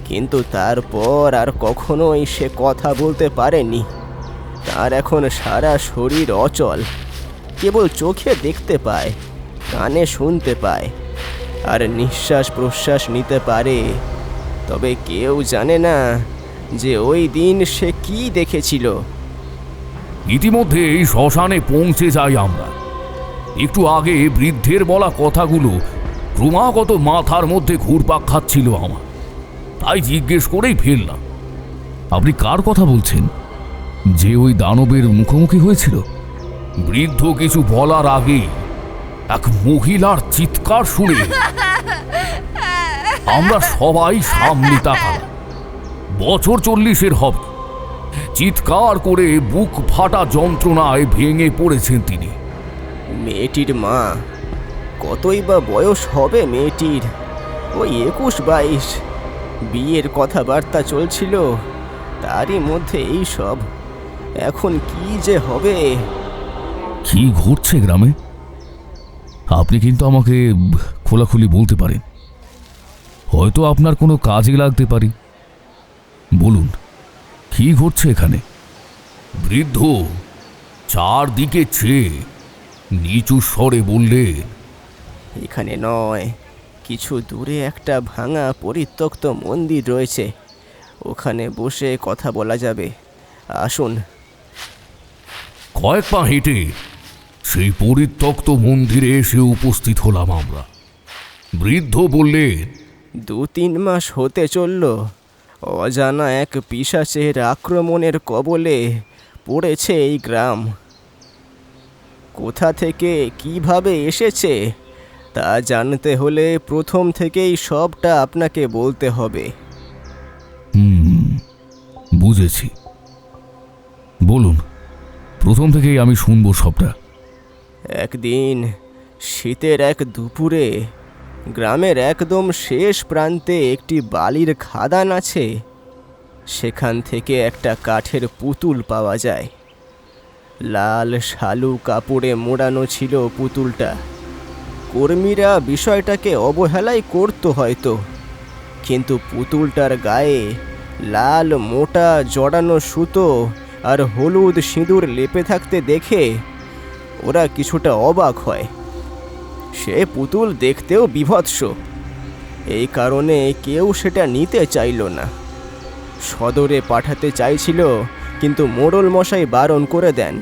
কিন্তু তারপর আর কখনোই সে কথা বলতে পারেনি। তার এখন সারা শরীর অচল, কেবল চোখে দেখতে পায়, কানে শুনতে পায়, আর নিঃশ্বাস প্রশ্বাস নিতে পারে। তবে কেউ জানে না যে ওই দিন সে কি দেখেছিল। ইতিমধ্যে এই শ্মশানে পৌঁছে যাই আমরা। একটু আগে বৃদ্ধের বলা কথাগুলো ক্রমাগত মাথার মধ্যে ঘুরপাক খাচ্ছিল আমার, তাই জিজ্ঞেস করেই ফেললাম, আপনি কার কথা বলছেন যে ওই দানবের মুখোমুখি হয়েছিল? বৃদ্ধ কিছু বলার আগে এক মহিলার চিৎকার শুনে আমরা সবাই সামনে তাকালাম। বছর 40-এর হবে। চিৎকার করে বুক ফাটা যন্ত্রণায় ভেঙে পড়েছেন তিনি। মেয়েটির মা, কতই বা বয়স হবে মেয়েটির? ওই 21-22। বিয়ের কথাবার্তা চলছিল, তারই মধ্যে এই সব। এখন কি যে হবে! কি ঘটছে গ্রামে? আপনি কিন্তু আমাকে খোলাখুলি বলতে পারেন, হয়তো আপনার কোনো কাজে লাগতে পারি। বলুন, কি ঘটছে এখানে? বৃদ্ধ চারদিকে চেয়ে নিচু স্বরে বললেন, এখানে নয়, কিছু দূরে একটা ভাঙা পরিত্যক্ত মন্দির রয়েছে, ওখানে বসে কথা বলা যাবে। আসুন। কয়েক পা হেঁটে সেই পরিত্যক্ত মন্দিরে এসে উপস্থিত হলাম আমরা। বৃদ্ধ বললেন, 2-3 মাস হতে চলল, অজানা এক পিশাচের আক্রমণের কবলে পড়েছে এই গ্রাম। কোথা থেকে কিভাবে এসেছে তা জানতে হলে প্রথম থেকেই সবটা আপনাকে বলতে হবে। বুঝেছি, বলুন, প্রথম থেকেই আমি শুনবো সবটা। একদিন শীতের এক দুপুরে গ্রামের একদম শেষ প্রান্তে একটি বালির খাদান আছে, সেখান থেকে একটা কাঠের পুতুল পাওয়া যায়। লাল শালু কাপড়ে মোড়ানো ছিল পুতুলটা। কর্মীরা বিষয়টাকে অবহেলাই করতো হয়তো, কিন্তু পুতুলটার গায়ে লাল মোটা জড়ানো সুতো আর হলুদ সিঁদুর লেপে থাকতে দেখে ওরা কিছুটা অবাক হয়। সে পুতুল দেখতেও বীভৎস, এই কারণে কেউ সেটা নিতে চাইল না। সদরে পাঠাতে চাইছিল, কিন্তু মোড়ল মশাই বারণ করে দেন।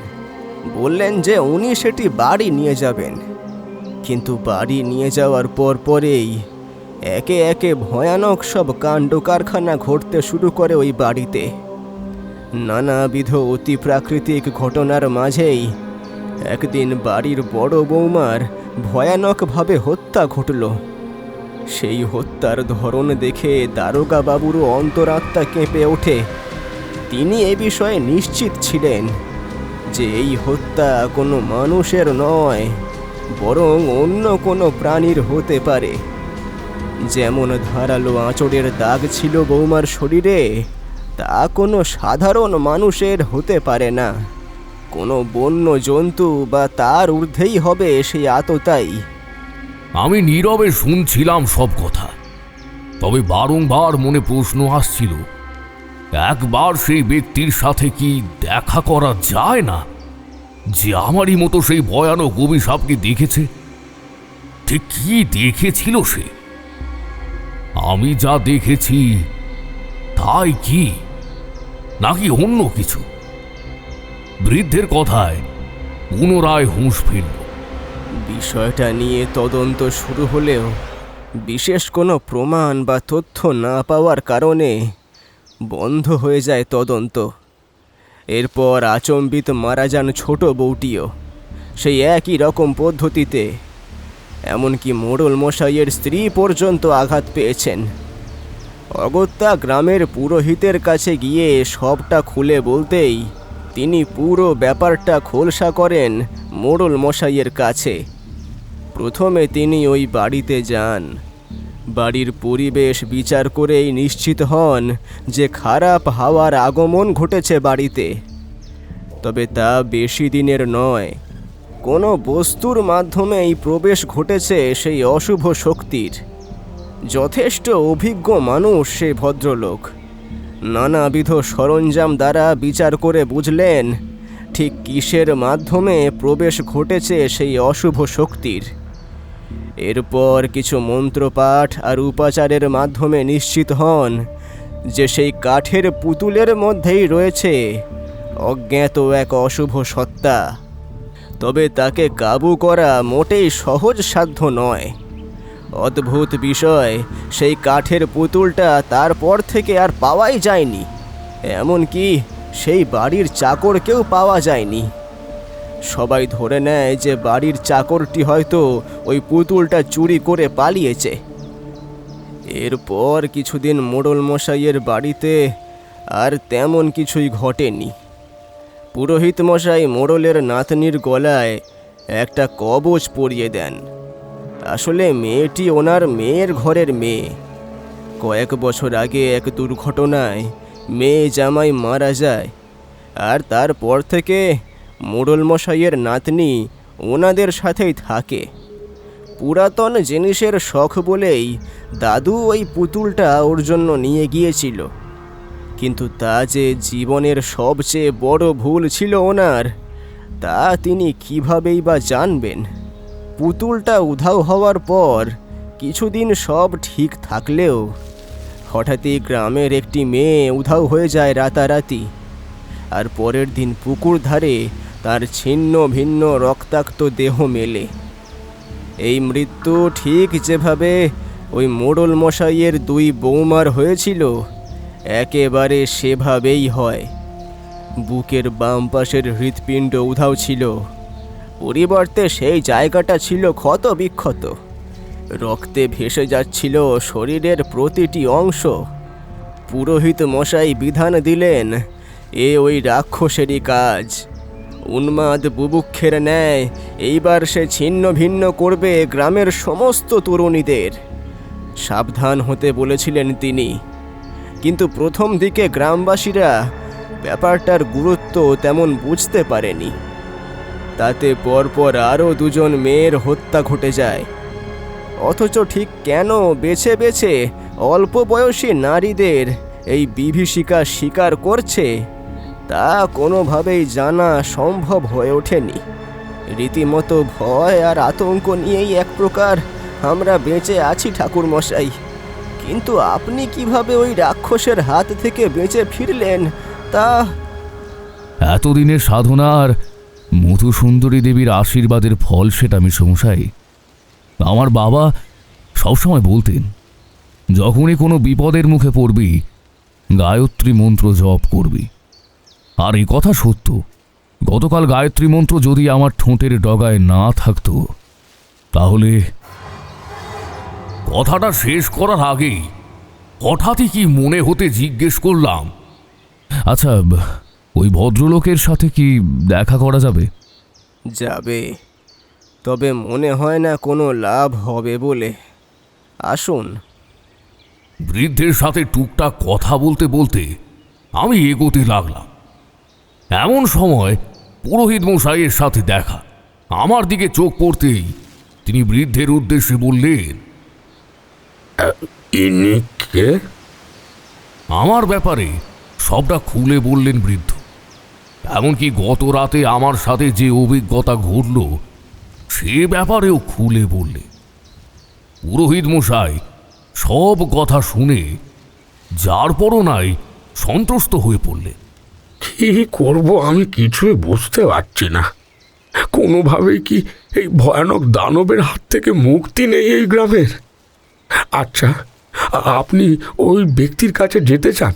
বললেন যে উনি সেটি বাড়ি নিয়ে যাবেন। কিন্তু বাড়ি নিয়ে যাওয়ার পরেই একে একে ভয়ানক সব কাণ্ড কারখানা ঘটতে শুরু করে ওই বাড়িতে। নানাবিধ অতি প্রাকৃতিক ঘটনার মাঝেই একদিন বাড়ির বড় বৌমার ভয়ানকভাবে হত্যা ঘটল। সেই হত্যার ধরন দেখে দারোগা বাবুরও অন্তরাত্মা কেঁপে ওঠে। তিনি এ বিষয়ে নিশ্চিত ছিলেন যে এই হত্যা কোনো মানুষের নয়, বরং অন্য কোনো প্রাণীর হতে পারে। যেমন ধারালো আঁচড়ের দাগ ছিল বৌমার শরীরে, তা কোনো সাধারণ মানুষের হতে পারে না। কোনো বন্য জন্তু বা তার ঊর্ধ্বেই হবে সেই আততাই। আমি নীরবে শুনছিলাম সব কথা, তবে বারংবার মনে প্রশ্ন আসছিল, একবার সেই ব্যক্তির সাথে কি দেখা করা যায় না যে আমারই মতো সেই ভয়ানক অভিশাপকে দেখেছে? ঠিক কি দেখেছিল সে? আমি যা দেখেছি তাই কি, নাকি অন্য কিছু? বৃদ্ধের কথায় পুনরায় হুঁশ ফিরল। বিষয়টা নিয়ে তদন্ত শুরু হলেও বিশেষ কোনো প্রমাণ বা তথ্য না পাওয়ার কারণে বন্ধ হয়ে যায় তদন্ত। এরপর আচম্বিত মারা যান ছোট বউটিও সেই একই রকম পদ্ধতিতে। এমনকি মোড়ল মশাইয়ের স্ত্রী পর্যন্ত আঘাত পেয়েছেন। অগত্যা গ্রামের পুরোহিতের কাছে গিয়ে সবটা খুলে বলতেই তিনি পুরো ব্যাপারটা খোলসা করেন মোড়ল মশাইয়ের কাছে। প্রথমে তিনি ওই বাড়িতে যান। বাড়ির পরিবেশ বিচার করেই নিশ্চিত হন যে খারাপ হাওয়ার আগমন ঘটেছে বাড়িতে। তবে তা বেশি দিনের নয়। কোনো বস্তুর মাধ্যমেই প্রবেশ ঘটেছে সেই অশুভ শক্তির। যথেষ্ট অভিজ্ঞ মানুষ সে ভদ্রলোক। নানাবিধ সরঞ্জাম দ্বারা বিচার করে বুঝলেন ঠিক কিসের মাধ্যমে প্রবেশ ঘটেছে সেই অশুভ শক্তির। এরপর কিছু মন্ত্রপাঠ আর উপাচারের মাধ্যমে নিশ্চিত হন যে সেই কাঠের পুতুলের মধ্যেই রয়েছে অজ্ঞাত এক অশুভ সত্তা। তবে তাকে কাবু করা মোটেই সহজ সাধ্য নয়। অদ্ভুত বিষয়, সেই কাঠের পুতুলটা তারপর থেকে আর পাওয়াই যায়নি। এমনকি সেই বাড়ির চাকরকেও পাওয়া যায়নি। সবাই ধরে নেয় যে বাড়ির চাকরটি হয়তো ওই পুতুলটা চুরি করে পালিয়েছে। এরপর কিছুদিন মোড়ল মশাইয়ের বাড়িতে আর তেমন কিছুই ঘটেনি। পুরোহিত মশাই মোড়লের নাতনির গলায় একটা কবচ পরিয়ে দেন। আসলে মেয়েটি ওনার মেয়ের ঘরের মেয়ে। কয়েক বছর আগে এক দুর্ঘটনায় মেয়ে জামাই মারা যায়, আর তারপর থেকে মোড়ল মশাইয়ের নাতনি ওনাদের সাথেই থাকে। পুরাতন জিনিসের শখ বলেই দাদু ওই পুতুলটা ওর জন্য নিয়ে গিয়েছিল। কিন্তু তা যে জীবনের সবচেয়ে বড় ভুল ছিল ওনার, তা তিনি কিভাবেই বা জানবেন। পুতুলটা উধাও হওয়ার পর কিছুদিন সব ঠিক থাকলেও হঠাৎই গ্রামের একটি মেয়ে উধাও হয়ে যায় রাতারাতি। আর পরের দিন পুকুর ধারে তার ছিন্ন ভিন্ন রক্তাক্ত দেহ মেলে। এই মৃত্যু ঠিক যেভাবে ওই মোড়ল মশাইয়ের দুই বৌমার হয়েছিল, একেবারে সেভাবেই হয়। বুকের বাম পাশের হৃৎপিণ্ড উধাও ছিল, পরিবর্তে সেই জায়গাটা ছিল ক্ষত বিক্ষত। রক্তে ভেসে যাচ্ছিল শরীরের প্রতিটি অংশ। পুরোহিত মশাই বিধান দিলেন, এ ওই রাক্ষসেরই কাজ। উন্মাদ বুভুক্ষের ন্যায় এইবার সে ছিন্ন ভিন্ন করবে গ্রামের সমস্ত তরুণীদের। সাবধান হতে বলেছিলেন তিনি। কিন্তু প্রথম দিকে গ্রামবাসীরা ব্যাপারটার গুরুত্ব তেমন বুঝতে পারেনি। তাতে পরপর আরও দুজন মেয়ের হত্যা ঘটে যায়। অথচ ঠিক কেন বেছে বেছে অল্প বয়সী নারীদের এই বিভীষিকা স্বীকার করছে, তা কোনোভাবেই জানা সম্ভব হয়ে ওঠেনি। রীতিমতো ভয় আর আতঙ্ক নিয়েই এক প্রকার আমরা বেঁচে আছি ঠাকুরমশাই। কিন্তু আপনি কিভাবে ওই রাক্ষসের হাত থেকে বেঁচে ফিরলেন, তা এতদিনের সাধনা আর মধুসুন্দরী দেবীর আশীর্বাদের ফল সেটা মেসোমশাই। আমার বাবা সবসময় বলতেন, যখনই কোনো বিপদের মুখে পড়বি গায়ত্রী মন্ত্র জপ করবি। আর এই কথা সত্য। গতকাল গায়ত্রী মন্ত্র যদি আমার ঠোঁটের ডগায় না থাকতো, তাহলে কথাটা শেষ করার আগেই হঠাৎই কি মনে হতে জিজ্ঞেস করলাম, আচ্ছা ওই ভদ্রলোকের সাথে কি দেখা করা যাবে? যাবে, তবে মনে হয় না কোনো লাভ হবে বলে। আসুন। বৃদ্ধের সাথে টুকটাক কথা বলতে বলতে আমি এগোতে লাগলাম। এমন সময় পুরোহিত মশাইয়ের সাথে দেখা। আমার দিকে চোখ পড়তেই তিনি বৃদ্ধের উদ্দেশ্যে বললেন, ইনি কে? আমার ব্যাপারে সবটা খুলে বললেন বৃদ্ধ। এমনকি গত রাতে আমার সাথে যে অভিজ্ঞতা ঘটল সে ব্যাপারেও খুলে বললেন। পুরোহিত মশাই সব কথা শুনে যার পরও নাই সন্তুষ্ট হয়ে পড়লেন। কি করব আমি কিছুই বুঝতে পারছি না। কোনোভাবেই কি এই ভয়ানক দানবের হাত থেকে মুক্তি নেই এই গ্রামের? আচ্ছা, আপনি ওই ব্যক্তির কাছে যেতে চান?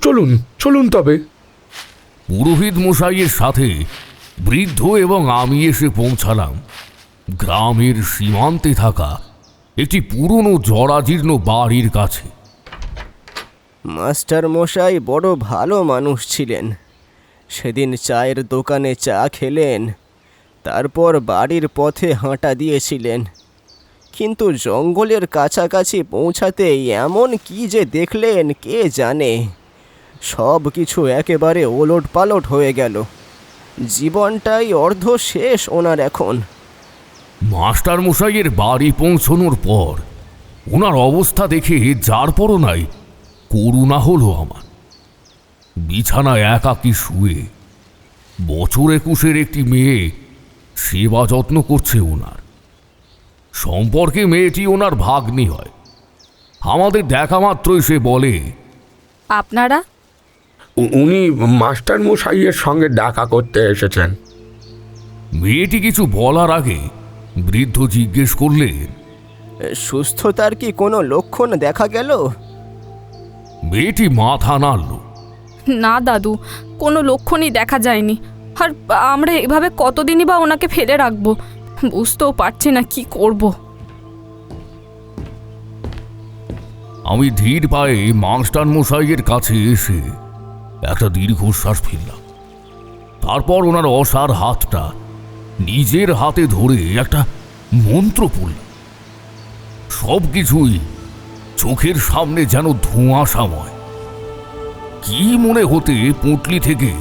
চলুন চলুন তবে। পুরোহিত মশাইয়ের সাথে বৃদ্ধ এবং আমি এসে পৌঁছালাম গ্রামের সীমান্তে থাকা একটি পুরনো জরাজীর্ণ বাড়ির কাছে। মাস্টার মশাই বড় ভালো মানুষ ছিলেন। সেদিন চায়ের দোকানে চা খেলেন, তারপর বাড়ির পথে হাঁটা দিয়েছিলেন। কিন্তু জঙ্গলের কাছাকাছি পৌঁছাতেই এমন কি যে দেখলেন কে জানে। সব কিছু একেবারে ওলটপালট হয়ে গেল। জীবনটাই অর্ধ শেষ ওনার এখন। মাস্টার মশাইয়ের বাড়ি পৌঁছানোর পর ওনার অবস্থা দেখে যার পরও নাই করুণা হলো আমার। বিছানায় একাকী শুয়ে বছর 21-এর একটি মেয়ে সেবা যত্ন করছে ওনার। সম্পর্কে মেয়েটি ওনার ভাগ্নি হয়। আমাদের দেখা মাত্রই সে বলে, আপনারা? উনি মাস্টার মশাইয়ের সঙ্গে দেখা করতে এসেছেন। মেয়েটি কিছু বলার আগে বৃদ্ধ জিজ্ঞেস করলেন, সুস্থতার কি কোনো লক্ষণ দেখা গেল? মেয়েটি মাথা নাড়ল। না দাদু, কোনো লক্ষণই দেখা যায়নি। আর আমরা এভাবে কতদিনই বা ওনাকে ফেলে রাখবো, বুঝতেও পারছি না কি করব। আমি ধীর পায়ে মাস্টার মশাইয়ের কাছে এসে একটা দীর্ঘশ্বাস ফেললাম। তারপর ওনার অসার হাতটা নিজের হাতে ধরে একটা মন্ত্র পড়লাম। সব কিছুই চোখের সামনে যেন ধোঁয়াশাময়। কি মনে হতে পুঁটলি থেকে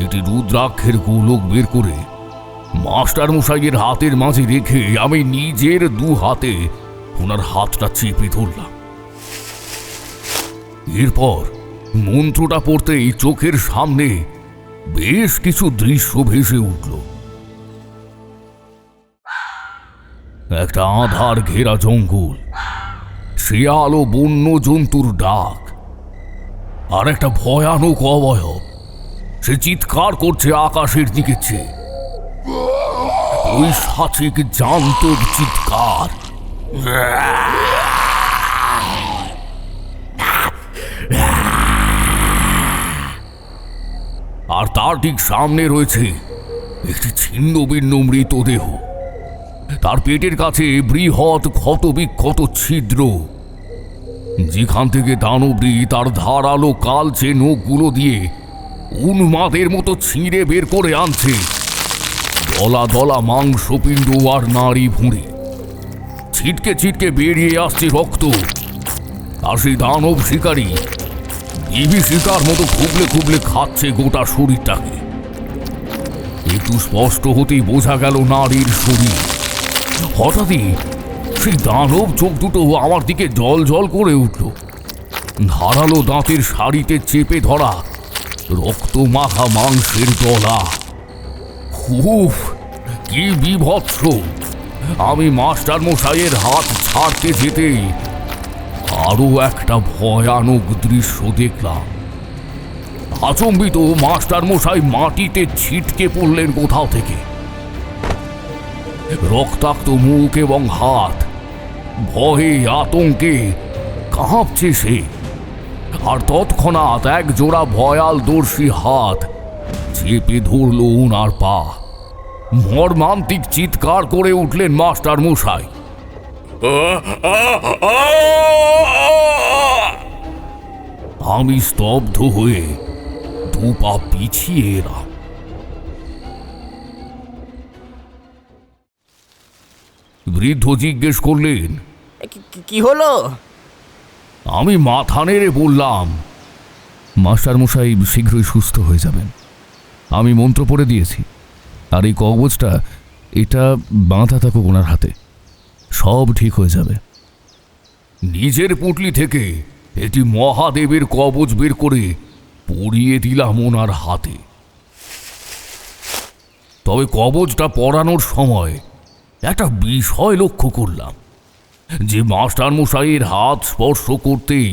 একটি রুদ্রাক্ষের গোলক বের করে মাস্টার মশাইয়ের হাতের মাঝে রেখে আমি নিজের 2 হাতে ওনার হাতটা চেপে ধরলাম। এরপর মন্ত্রটা পড়তেই চোখের সামনে বেশ কিছু দৃশ্য ভেসে উঠল। একটা আঁধার ঘেরা জঙ্গল, শিয়াল ও বন্য জন্তুর ডাক, আর একটা ভয়ানক অবয়ব। সে চিৎকার করছে আকাশের দিকে চেয়ে। ওই সাচিক জান্তব চিৎকার। আর তার ঠিক সামনে রয়েছে একটি ছিন্ন ভিন্ন মৃতদেহ। তার পেটের কাছে বৃহৎ ক্ষতবিক্ষত ছিদ্র, যেখান থেকে দানবটি তার ধারালো কালচে নখগুলো দিয়ে উন্মাদের মতো ছিঁড়ে বের করে আনছে দলা দলা মাংসপিণ্ড আর নাড়ি ভুঁড়ি। ছিটকে ছিটকে বেরিয়ে আসছে রক্ত। আর সেই দানব শিকারী বিভীষিকার মতো খুবলে খুবলে খাচ্ছে গোটা শরীরটাকে। একটু স্পষ্ট হতেই বোঝা গেল নারীর শরীর। হঠাৎই সেই দানব চোখ দুটো আমার দিকে জল জল করে উঠল। ধারালো দাঁতের শাড়িতে চেপে ধরা রক্ত মাখা মাংসের দলা। উফ, কি বিভৎস! আমি মাস্টার মশাইয়ের হাত ছাড়তে যেতেই আরো একটা ভয়ানক দৃশ্য দেখলাম। আচম্বিত মাস্টার মশাই মাটিতে ছিটকে পড়লেন কোথাও থেকে। রক্তাক্ত মুখ এবং হাত, ভয়ে আতঙ্কে কাঁপছে সে। আর তৎক্ষণাৎ এক জোড়া ভয়ালদর্শী হাত চেপে ধরল ওনার পা। মর্মান্তিক চিৎকার করে উঠলেন মাস্টার মশাই। আমি স্তব্ধ হয়ে 2 পা পিছিয়ে এলাম। বৃদ্ধ জিজ্ঞেস করলেন, কি হলো? আমি মাথা নেড়ে বললাম, মাস্টার মশাই শীঘ্রই সুস্থ হয়ে যাবেন। আমি মন্ত্র পড়ে দিয়েছি। আর এই কবচটা, এটা বাঁধা থাকুক ওনার হাতে, সব ঠিক হয়ে যাবে। নিজের পুঁটলি থেকে একটি মহাদেবের কবচ বের করে পরিয়ে দিলাম ওনার হাতে। তবে কবচটা পরানোর সময় একটা বিষয় লক্ষ্য করলাম, যে মাস্টার মশাইয়ের হাত স্পর্শ করতেই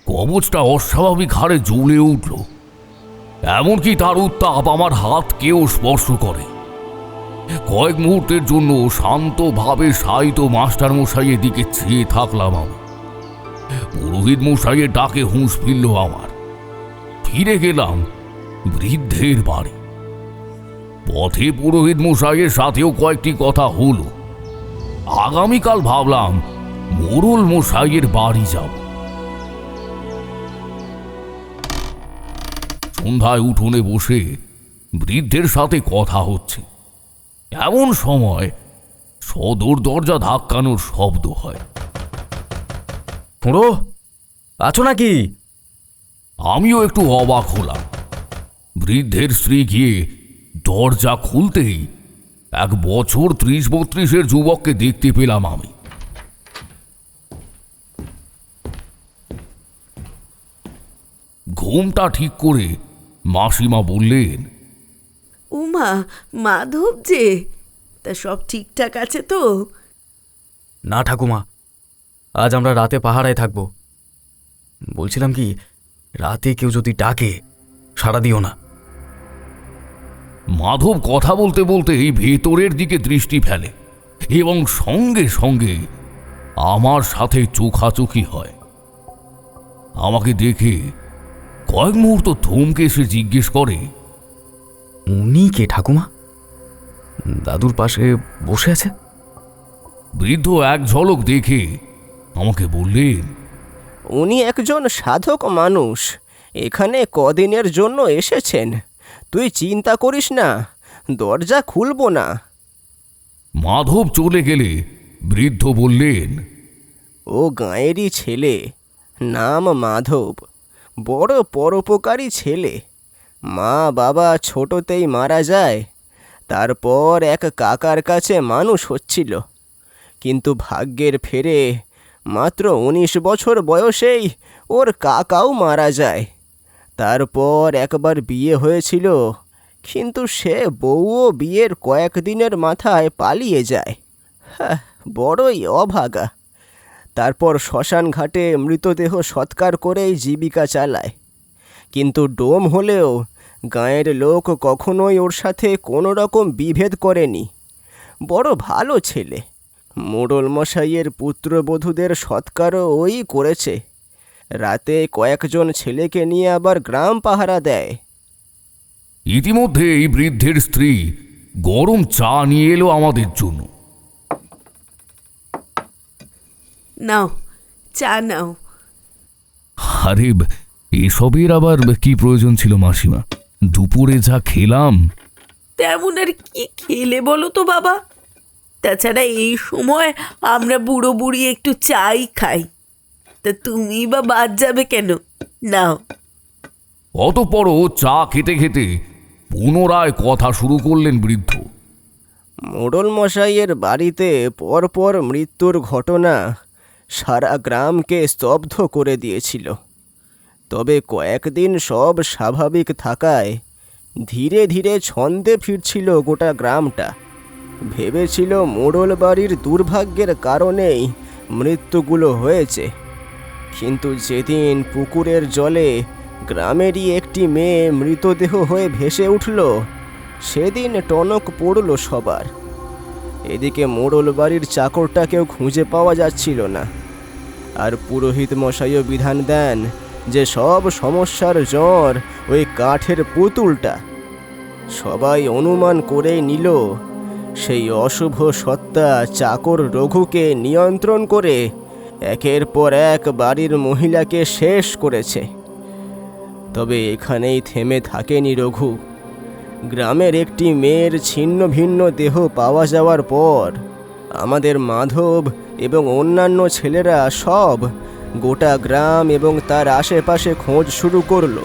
কবচটা অস্বাভাবিক হারে জ্বলে উঠল। এমনকি তার উত্তাপ আমার হাতকেও স্পর্শ করে। কয়েক মুহূর্তের জন্য শান্তভাবে শায়িত মাস্টার মশাইয়ের দিকে চেয়ে থাকলাম আমি। পুরোহিত মশাইয়ের ডাকে হুঁশ ফিরল আমার। ফিরে গেলাম বৃদ্ধের বাড়ি। পথে পুরোহিত মশাইয়ের সাথেও কয়েকটি কথা হলো। আগামীকাল ভাবলাম মোড়ল মশাইয়ের বাড়ি যাব। সন্ধ্যায় উঠোনে বসে বৃদ্ধের সাথে কথা হচ্ছে, এমন সময় সদর দরজা ধাক্কানোর শব্দ হয়। খুড়ো, আছো নাকি? আমিও একটু অবাক হলাম। বৃদ্ধের স্ত্রী গিয়ে দরজা খুলতেই এক বছর 30-32-এর যুবককে দেখতে পেলাম আমি। ঘুমটা ঠিক করে মাসিমা বললেন, উমা, মাধব যে, তা সব ঠিকঠাক আছে তো? না ঠাকুমা, আজ আমরা রাতে পাহারায় থাকবো। বলছিলাম কি, রাতে কেউ যদি ডাকে সাড়া দিও না। মাধব কথা বলতে বলতে এই ভেতরের দিকে দৃষ্টি ফেলে এবং সঙ্গে সঙ্গে আমার সাথে চোখাচোখি হয়। আমাকে দেখে কয়েক মুহূর্ত থমকে এসে জিজ্ঞেস করে, উনি কে ঠাকুমা? দাদুর পাশে বসে আছে। বৃদ্ধ এক ঝলক দেখে আমাকে বললেন, উনি একজন সাধক মানুষ, এখানে কদিনের জন্য এসেছেন। তুই চিন্তা করিস না, দরজা খুলব না। মাধব চলে গেলে বৃদ্ধ বললেন, ও গাঁয়েরই ছেলে, নাম মাধব, বড় পরোপকারী ছেলে। মা বাবা ছোটতেই মারা যায়, তারপর এক কাকার কাছে মানুষ হচ্ছিল। কিন্তু ভাগ্যের ফেরে মাত্র 19 বছর বয়সেই ওর কাকাও মারা যায়। তারপর একবার বিয়ে হয়েছিল, কিন্তু সে বউও বিয়ের কয়েকদিনের মাথায় পালিয়ে যায়। বড়ই অভাগা। তারপর শ্মশান ঘাটে মৃতদেহ সৎকার করেই জীবিকা চালায়। কিন্তু ডোম হলেও গাঁয়ের লোক কখনোই ওর সাথে কোনো রকম বিভেদ করেনি। বড় ভালো ছেলে। মোড়ল মশাইয়ের পুত্রবধূদের সৎকারও ওই করেছে। রাতে কয়েকজন ছেলেকে নিয়ে আবার গ্রাম পাহারা দেয়। ইতিমধ্যে এই বৃদ্ধের স্ত্রী গরম চা নিয়ে এলো আমাদের জন্য। নাও, চা নাও। আরে এসবের আবার কি প্রয়োজন ছিল মাসিমা? দুপুরে যা খেলাম। তেমন আর কি খেলে বলো তো বাবা? তাছাড়া এই সময় আমরা বুড়ো বুড়ি একটু চাই খাই, তা তুমি বা বাদ যাবে কেন? নাও। অতঃপরও চা খেতে খেতে পুনরায় কথা শুরু করলেন বৃদ্ধ। মোড়ল মশাইয়ের বাড়িতে পরপর মৃত্যুর ঘটনা সারা গ্রামকে স্তব্ধ করে দিয়েছিল। তবে কয়েকদিন সব স্বাভাবিক থাকায় ধীরে ধীরে ছন্দে ফিরছিল গোটা গ্রামটা। ভেবেছিল মোড়ল বাড়ির দুর্ভাগ্যের কারণেই মৃত্যুগুলো হয়েছে। কিন্তু যেদিন পুকুরের জলে গ্রামেরই একটি মেয়ে মৃতদেহ হয়ে ভেসে উঠল, সেদিন টনক পড়ল সবার। এদিকে মোড়ল বাড়ির চাকরটাকেও খুঁজে পাওয়া যাচ্ছিল না। আর পুরোহিত মশাইও বিধান দেন যে সব সমস্যার জড় ওই কাঠের পুতুলটা। সবাই অনুমান করেই নিল সেই অশুভ সত্তা চাকর রঘুকে নিয়ন্ত্রণ করে একের পর এক বাড়ির মহিলাকে শেষ করেছে। তবে এখানেই থেমে থাকেনি রঘু। গ্রামের একটি মেয়ের ছিন্ন ভিন্ন দেহ পাওয়া যাওয়ার পর আমাদের মাধব এবং অন্যান্য ছেলেরা সব গোটা গ্রাম এবং তার আশেপাশে খোঁজ শুরু করলো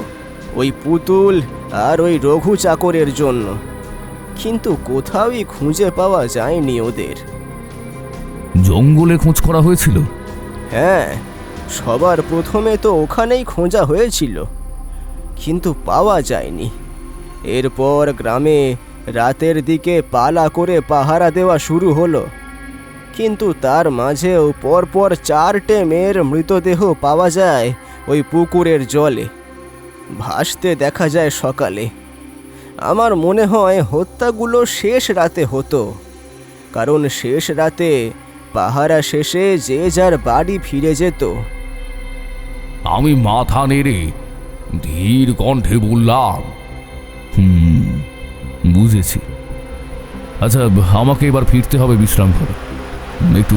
ওই পুতুল আর ওই রঘু চাকরের জন্য। কিন্তু কোথাওই খুঁজে পাওয়া যায়নি ওদের। জঙ্গলে খোঁজ করা হয়েছিল? হ্যাঁ, সবার প্রথমে তো ওখানেই খোঁজা হয়েছিল, কিন্তু পাওয়া যায়নি। এরপর গ্রামে রাতের দিকে পালা করে পাহারা দেওয়া শুরু হলো। কিন্তু তার মাঝেও পরপর 4টে মেয়ের মৃতদেহ পাওয়া যায় ওই পুকুরের জলে। ভাসতে দেখা যায় সকালে। আমার মনে হয় হত্যাগুলো শেষ রাতে হতো, কারণ শেষ রাতে পাহারা শেষে যে যার বাড়ি ফিরে যেত। আমি মাথা নেড়ে ধীর কণ্ঠে বললাম, বুঝেছি। আচ্ছা, আমাকে এবার ফিরতে হবে বিশ্রাম ঘরে, একটু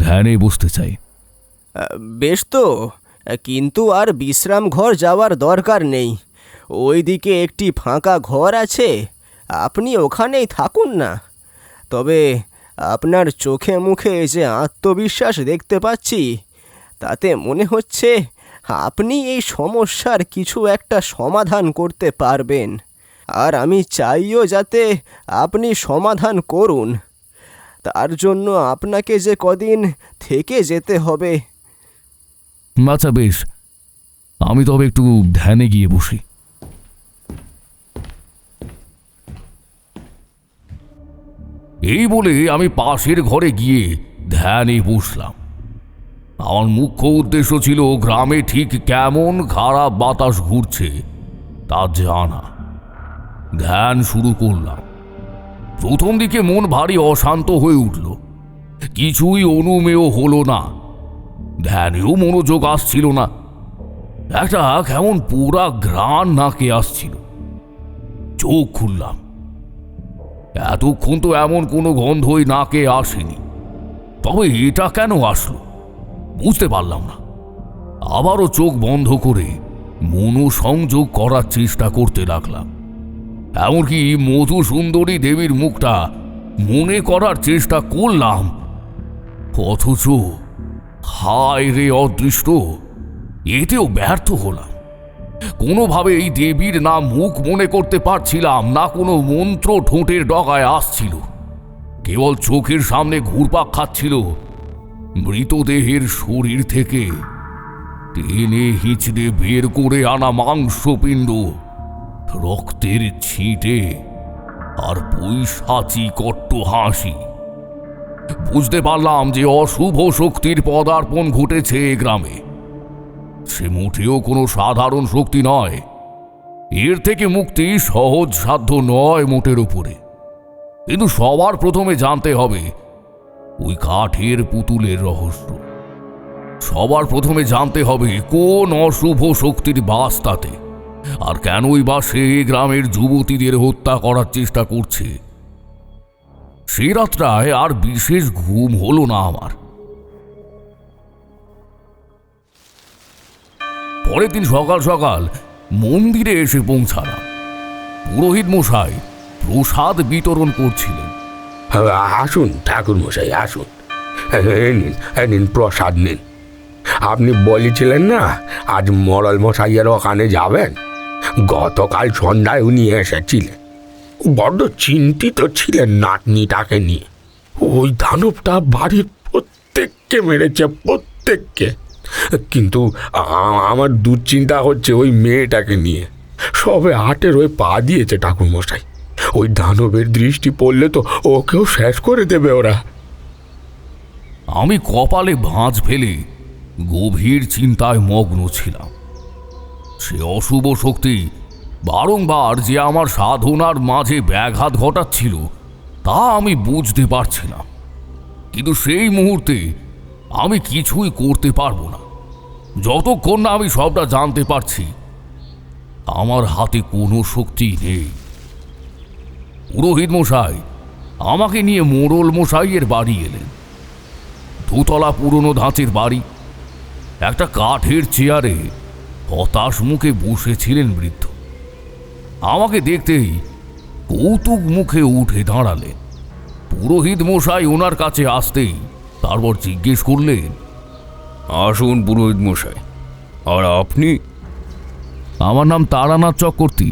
ধ্যানে বসতে চাই। বেশ তো, কিন্তু আর বিশ্রাম ঘর যাওয়ার দরকার নেই। ওইদিকে একটি ফাঁকা ঘর আছে, আপনি ওখানেই থাকুন না। তবে আপনার চোখে মুখে যে আত্মবিশ্বাস দেখতে পাচ্ছি, তাতে মনে হচ্ছে আপনি এই সমস্যার কিছু একটা সমাধান করতে পারবেন। আর আমি চাইও যাতে আপনি সমাধান করুন। তার জন্য আপনাকে যে কদিন থেকে যেতে হবে। আচ্ছা বেশ, আমি তবে একটু ধ্যানে গিয়ে বসি। এই বলে আমি পাশের ঘরে গিয়ে ধ্যানে বসলাম। আমার মুখ্য উদ্দেশ্য ছিল গ্রামে ঠিক কেমন খারাপ বাতাস ঘুরছে তা জানা। ধ্যান শুরু করলাম। প্রথম দিকে মন ভারী অশান্ত হয়ে উঠল, কিছুই অনুমেয় হলো না, ধ্যানেও মনোযোগ আসছিল না। একটা কেমন পোড়া ঘ্রাণ নাকে আসছিল। চোখ খুললাম, এতক্ষণ তো এমন কোনো গন্ধই নাকে আসেনি, তবে এটা কেন আসলো বুঝতে পারলাম না। আবারও চোখ বন্ধ করে মনোসংযোগ করার চেষ্টা করতে লাগলাম। এমনকি মধুসুন্দরী দেবীর মুখটা মনে করার চেষ্টা করলাম, অথচ হায় রে অদৃষ্ট, এতেও ব্যর্থ হলাম। কোনোভাবে এই দেবীর নাম মুখ মনে করতে পারছিলাম না, কোনো মন্ত্র ঠোঁটের ডগায় আসছিল। কেবল চোখের সামনে ঘুরপাক খাচ্ছিল মৃতদেহের শরীর থেকে টেনে হিঁচড়ে বের করে আনা মাংসপিণ্ড, রক্তের ছিটে আর পৈশাচি কট্ট হাসি। বুঝতে পারলাম যে অশুভ শক্তির পদার্পণ ঘটেছে এ গ্রামে। সে মোটেও কোনো সাধারণ শক্তি নয়, এর থেকে মুক্তি সহজ সাধ্য নয় মোটের উপরে। কিন্তু সবার প্রথমে জানতে হবে ওই কাঠের পুতুলের রহস্য। সবার প্রথমে জানতে হবে কোন অশুভ শক্তির বাস তাতে, আর কেনই বা সে গ্রামের যুবতীদের হত্যা করার চেষ্টা করছে। সেই রাতটায় আর বিশেষ ঘুম হলো না আমার। পরের দিন সকাল সকাল মন্দিরে এসে পৌঁছালাম। পুরোহিত মশাই প্রসাদ বিতরণ করছিলেন। আসুন ঠাকুর মশাই, আসুন, নিন প্রসাদ নিন। আপনি বলেছিলেন না আজ মরল মশাইয়ের ওখানে যাবেন? গতকাল সন্ধ্যায় উনি এসেছিলেন, বড্ড চিন্তিত ছিলেন নাতনিটাকে নিয়ে। ওই দানবটা বাড়ির প্রত্যেককে মেরেছে, প্রত্যেককে। কিন্তু আমার দুশ্চিন্তা হচ্ছে ওই মেয়েটাকে নিয়ে। সবে 8 পা দিয়েছে ঠাকুর মশাই। ওই দানবের দৃষ্টি পড়লে তো ওকেও শেষ করে দেবে ওরা। আমি কপালে ভাঁজ ফেলে গভীর চিন্তায় মগ্ন ছিলাম। সে অশুভ শক্তি বারংবার যে আমার সাধনার মাঝে ব্যাঘাত ঘটাচ্ছিল তা আমি বুঝতে পারছিলাম, কিন্তু সেই মুহূর্তে আমি কিছুই করতে পারবো না যতক্ষণ না আমি সবটা জানতে পারছি আমার হাতে কোনো শক্তি নেই। পুরোহিত মশাই আমাকে নিয়ে মোড়ল মশাইয়ের বাড়ি এলেন। দোতলা পুরনো ধাঁচের বাড়ি। একটা কাঠের চেয়ারে হতাশ মুখে বসেছিলেন বৃদ্ধ। আমাকে দেখতেই কৌতুক মুখে উঠে দাঁড়ালেন। পুরোহিত মশাই ওনার কাছে আসতেই তারপর জিজ্ঞেস করলেন, আসুন পুরোহিত মশাই, আর আপনি? আমার নাম তারানাথ চক্রবর্তী।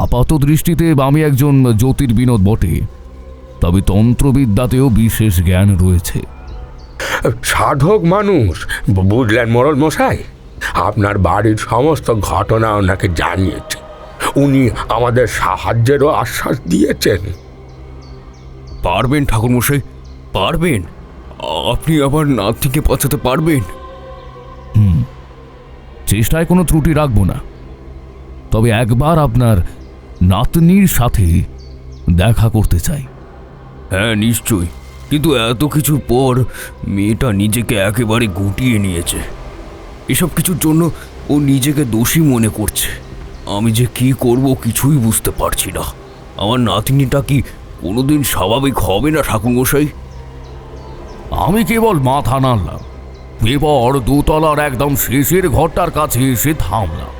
আপাত দৃষ্টিতে আমি একজন জ্যোতির্বিনোদ বটে, তবে তন্ত্রবিদ্যাতেও বিশেষ জ্ঞান রয়েছে। সাধক মানুষ, বুঝলেন মোড়ল মশাই? আপনার বাড়ির সমস্ত ঘটনা ওনাকে জানিয়েছে। উনি আমাদের সাহায্যেরও আশ্বাস দিয়েছেন। পারবেন ঠাকুরমশাই, পারবেন? আপনি আবার নাতনিকে বাঁচাতে পারবেন? চেষ্টায় কোনো ত্রুটি রাখবো না, তবে একবার আপনার নাতনির সাথে দেখা করতে চাই। হ্যাঁ নিশ্চয়ই, কিন্তু এত কিছুর পর মেয়েটা নিজেকে একেবারে গুটিয়ে নিয়েছে। এসব কিছুর জন্য ও নিজেকে দোষী মনে করছে। আমি যে কি করব কিছুই বুঝতে পারছি না। আমার নাতনিটা কি কোনোদিন স্বাভাবিক হবে না ঠাকুরমশাই? আমি কেবল মাথা নাড়লাম, এবার দোতলার একদম শেষের ঘরটার কাছে এসে থামলাম।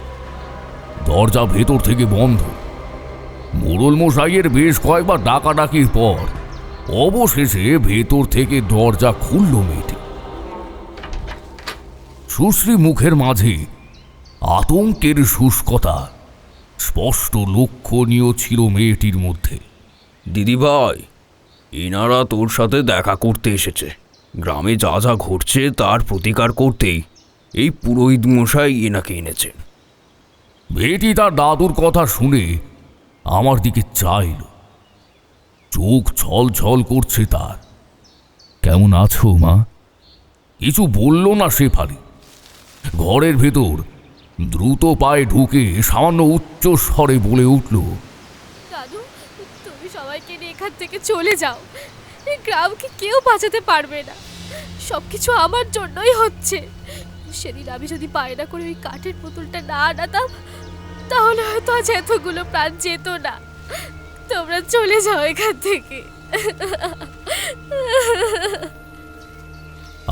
দরজা ভেতর থেকে বন্ধ। মোড়ল মশাইয়ের বেশ কয়েকবার ডাকাডাকির পর অবশেষে ভেতর থেকে দরজা খুলল মেয়েটি। সুশ্রী মুখের মাঝে আতঙ্কের শুষ্কতা স্পষ্ট লক্ষণীয় ছিল মেয়েটির মধ্যে। দিদিভাই, এনারা তোর সাথে দেখা করতে এসেছে। গ্রামে যা যা ঘটছে তার প্রতিকার করতেই এই পুরোহিত মশাই এনাকে এনেছেন। মেয়েটি তার দাদুর কথা শুনে আমার দিকে চাইল। চোখ ছল ছল করছে তার। কেমন আছো মা? কিছু বলল না শেফালি। ঘরের ভেতর দ্রুত পায়ে ঢুকে সামান্য উচ্চ স্বরে বলে উঠল, দাদু, তুমি সবাইকে নিয়ে এখান থেকে চলে যাও। এই গ্রামকে কেউ বাঁচাতে পারবে না। সবকিছু আমার জন্যই হচ্ছে। সেদিন আমি যদি বায়না করে ওই কাঠের পুতুলটা না আনাতাম, তাহলে হয়তো আজ এতগুলো প্রাণ যেত না। তোমরা চলে যাও এখান থেকে।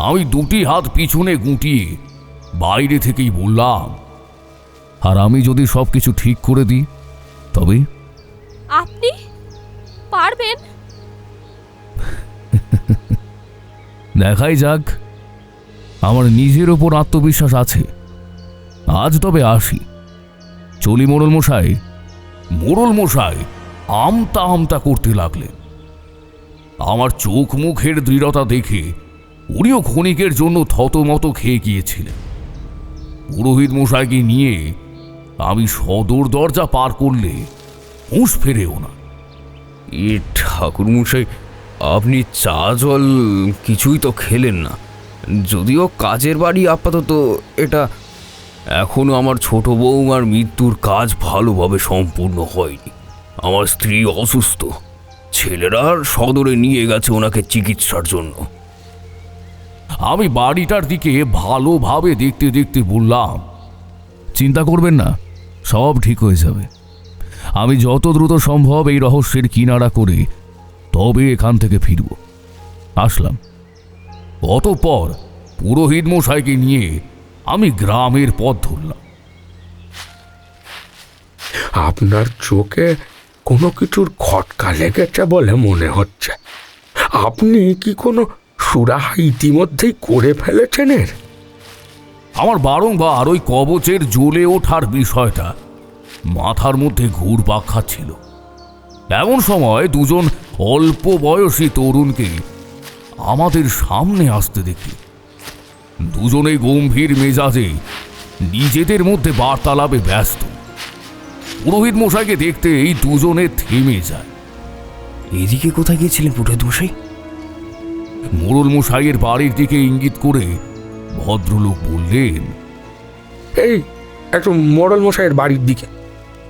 আমি দুটি হাত পিছনে গুটিয়ে বাইরে থেকেই বললাম, আর আমি যদি সবকিছু ঠিক করে দিই তবে? আপনি পারবেন? দেখাই যাক। আমার নিজের ওপর আত্মবিশ্বাস আছে। আজ তবে আসি। চলি মোড়ল মশাই। মোড়ল মশাই আমতা আমতা করতে লাগলেন। আমার চোখ মুখের দৃঢ়তা দেখে উনিও ক্ষণিকের জন্য থতমত খেয়ে গিয়েছিলেন। পুরোহিত মশাইকে নিয়ে আমি সদর দরজা পার করলে হুঁশ ফেরেও না। এ ঠাকুরমশাই, আপনি চা জল কিছুই তো খেলেন না। যদিও কাজের বাড়ি আপাতত এটা, এখনো আমার ছোট বৌমার মৃত্যুর কাজ ভালোভাবে সম্পূর্ণ হয়নি। আমার স্ত্রী অসুস্থ। ছেলেরা সদরে নিয়ে গেছে ওনাকে চিকিৎসার জন্য। আমি বাড়িটার দিকে ভালোভাবে দেখতে দেখতে বললাম, চিন্তা করবেন না, সব ঠিক হয়ে যাবে। আমি যত দ্রুত সম্ভব এই রহস্যের কিনারা করে তবে এখান থেকে ফিরব। আসলাম। অতঃপর পুরোহিত মশাইকে নিয়ে আমি গ্রামের পথ ধরলাম। আপনার চোখে কোনো কিছুর খটকা লেগেছে বলে মনে হচ্ছে। আপনি কি কোনো সুরাহা ইতিমধ্যেই করে ফেলেছেন এর? আমার বারংবার ওই কবচের জ্বলে ওঠার বিষয়টা মাথার মধ্যে ঘুরপাক খাচ্ছিল। এমন সময় দুজন অল্প বয়সী তরুণকে আমাদের সামনে আসতে দেখি। দুজনে গম্ভীর মেজাজে নিজেদের মধ্যে বার্তালাপে ব্যস্ত। পুরোহিত মশাইকে দেখতে এই দুজনে থেমে যায়। এদিকে কোথায় গিয়েছিলেন পুরোহিত মশাই? মোড়ল মশাইয়ের বাড়ির দিকে ইঙ্গিত করে ভদ্রলোক বললেন, এই একটু মোড়ল মশাইয়ের বাড়ির দিকে।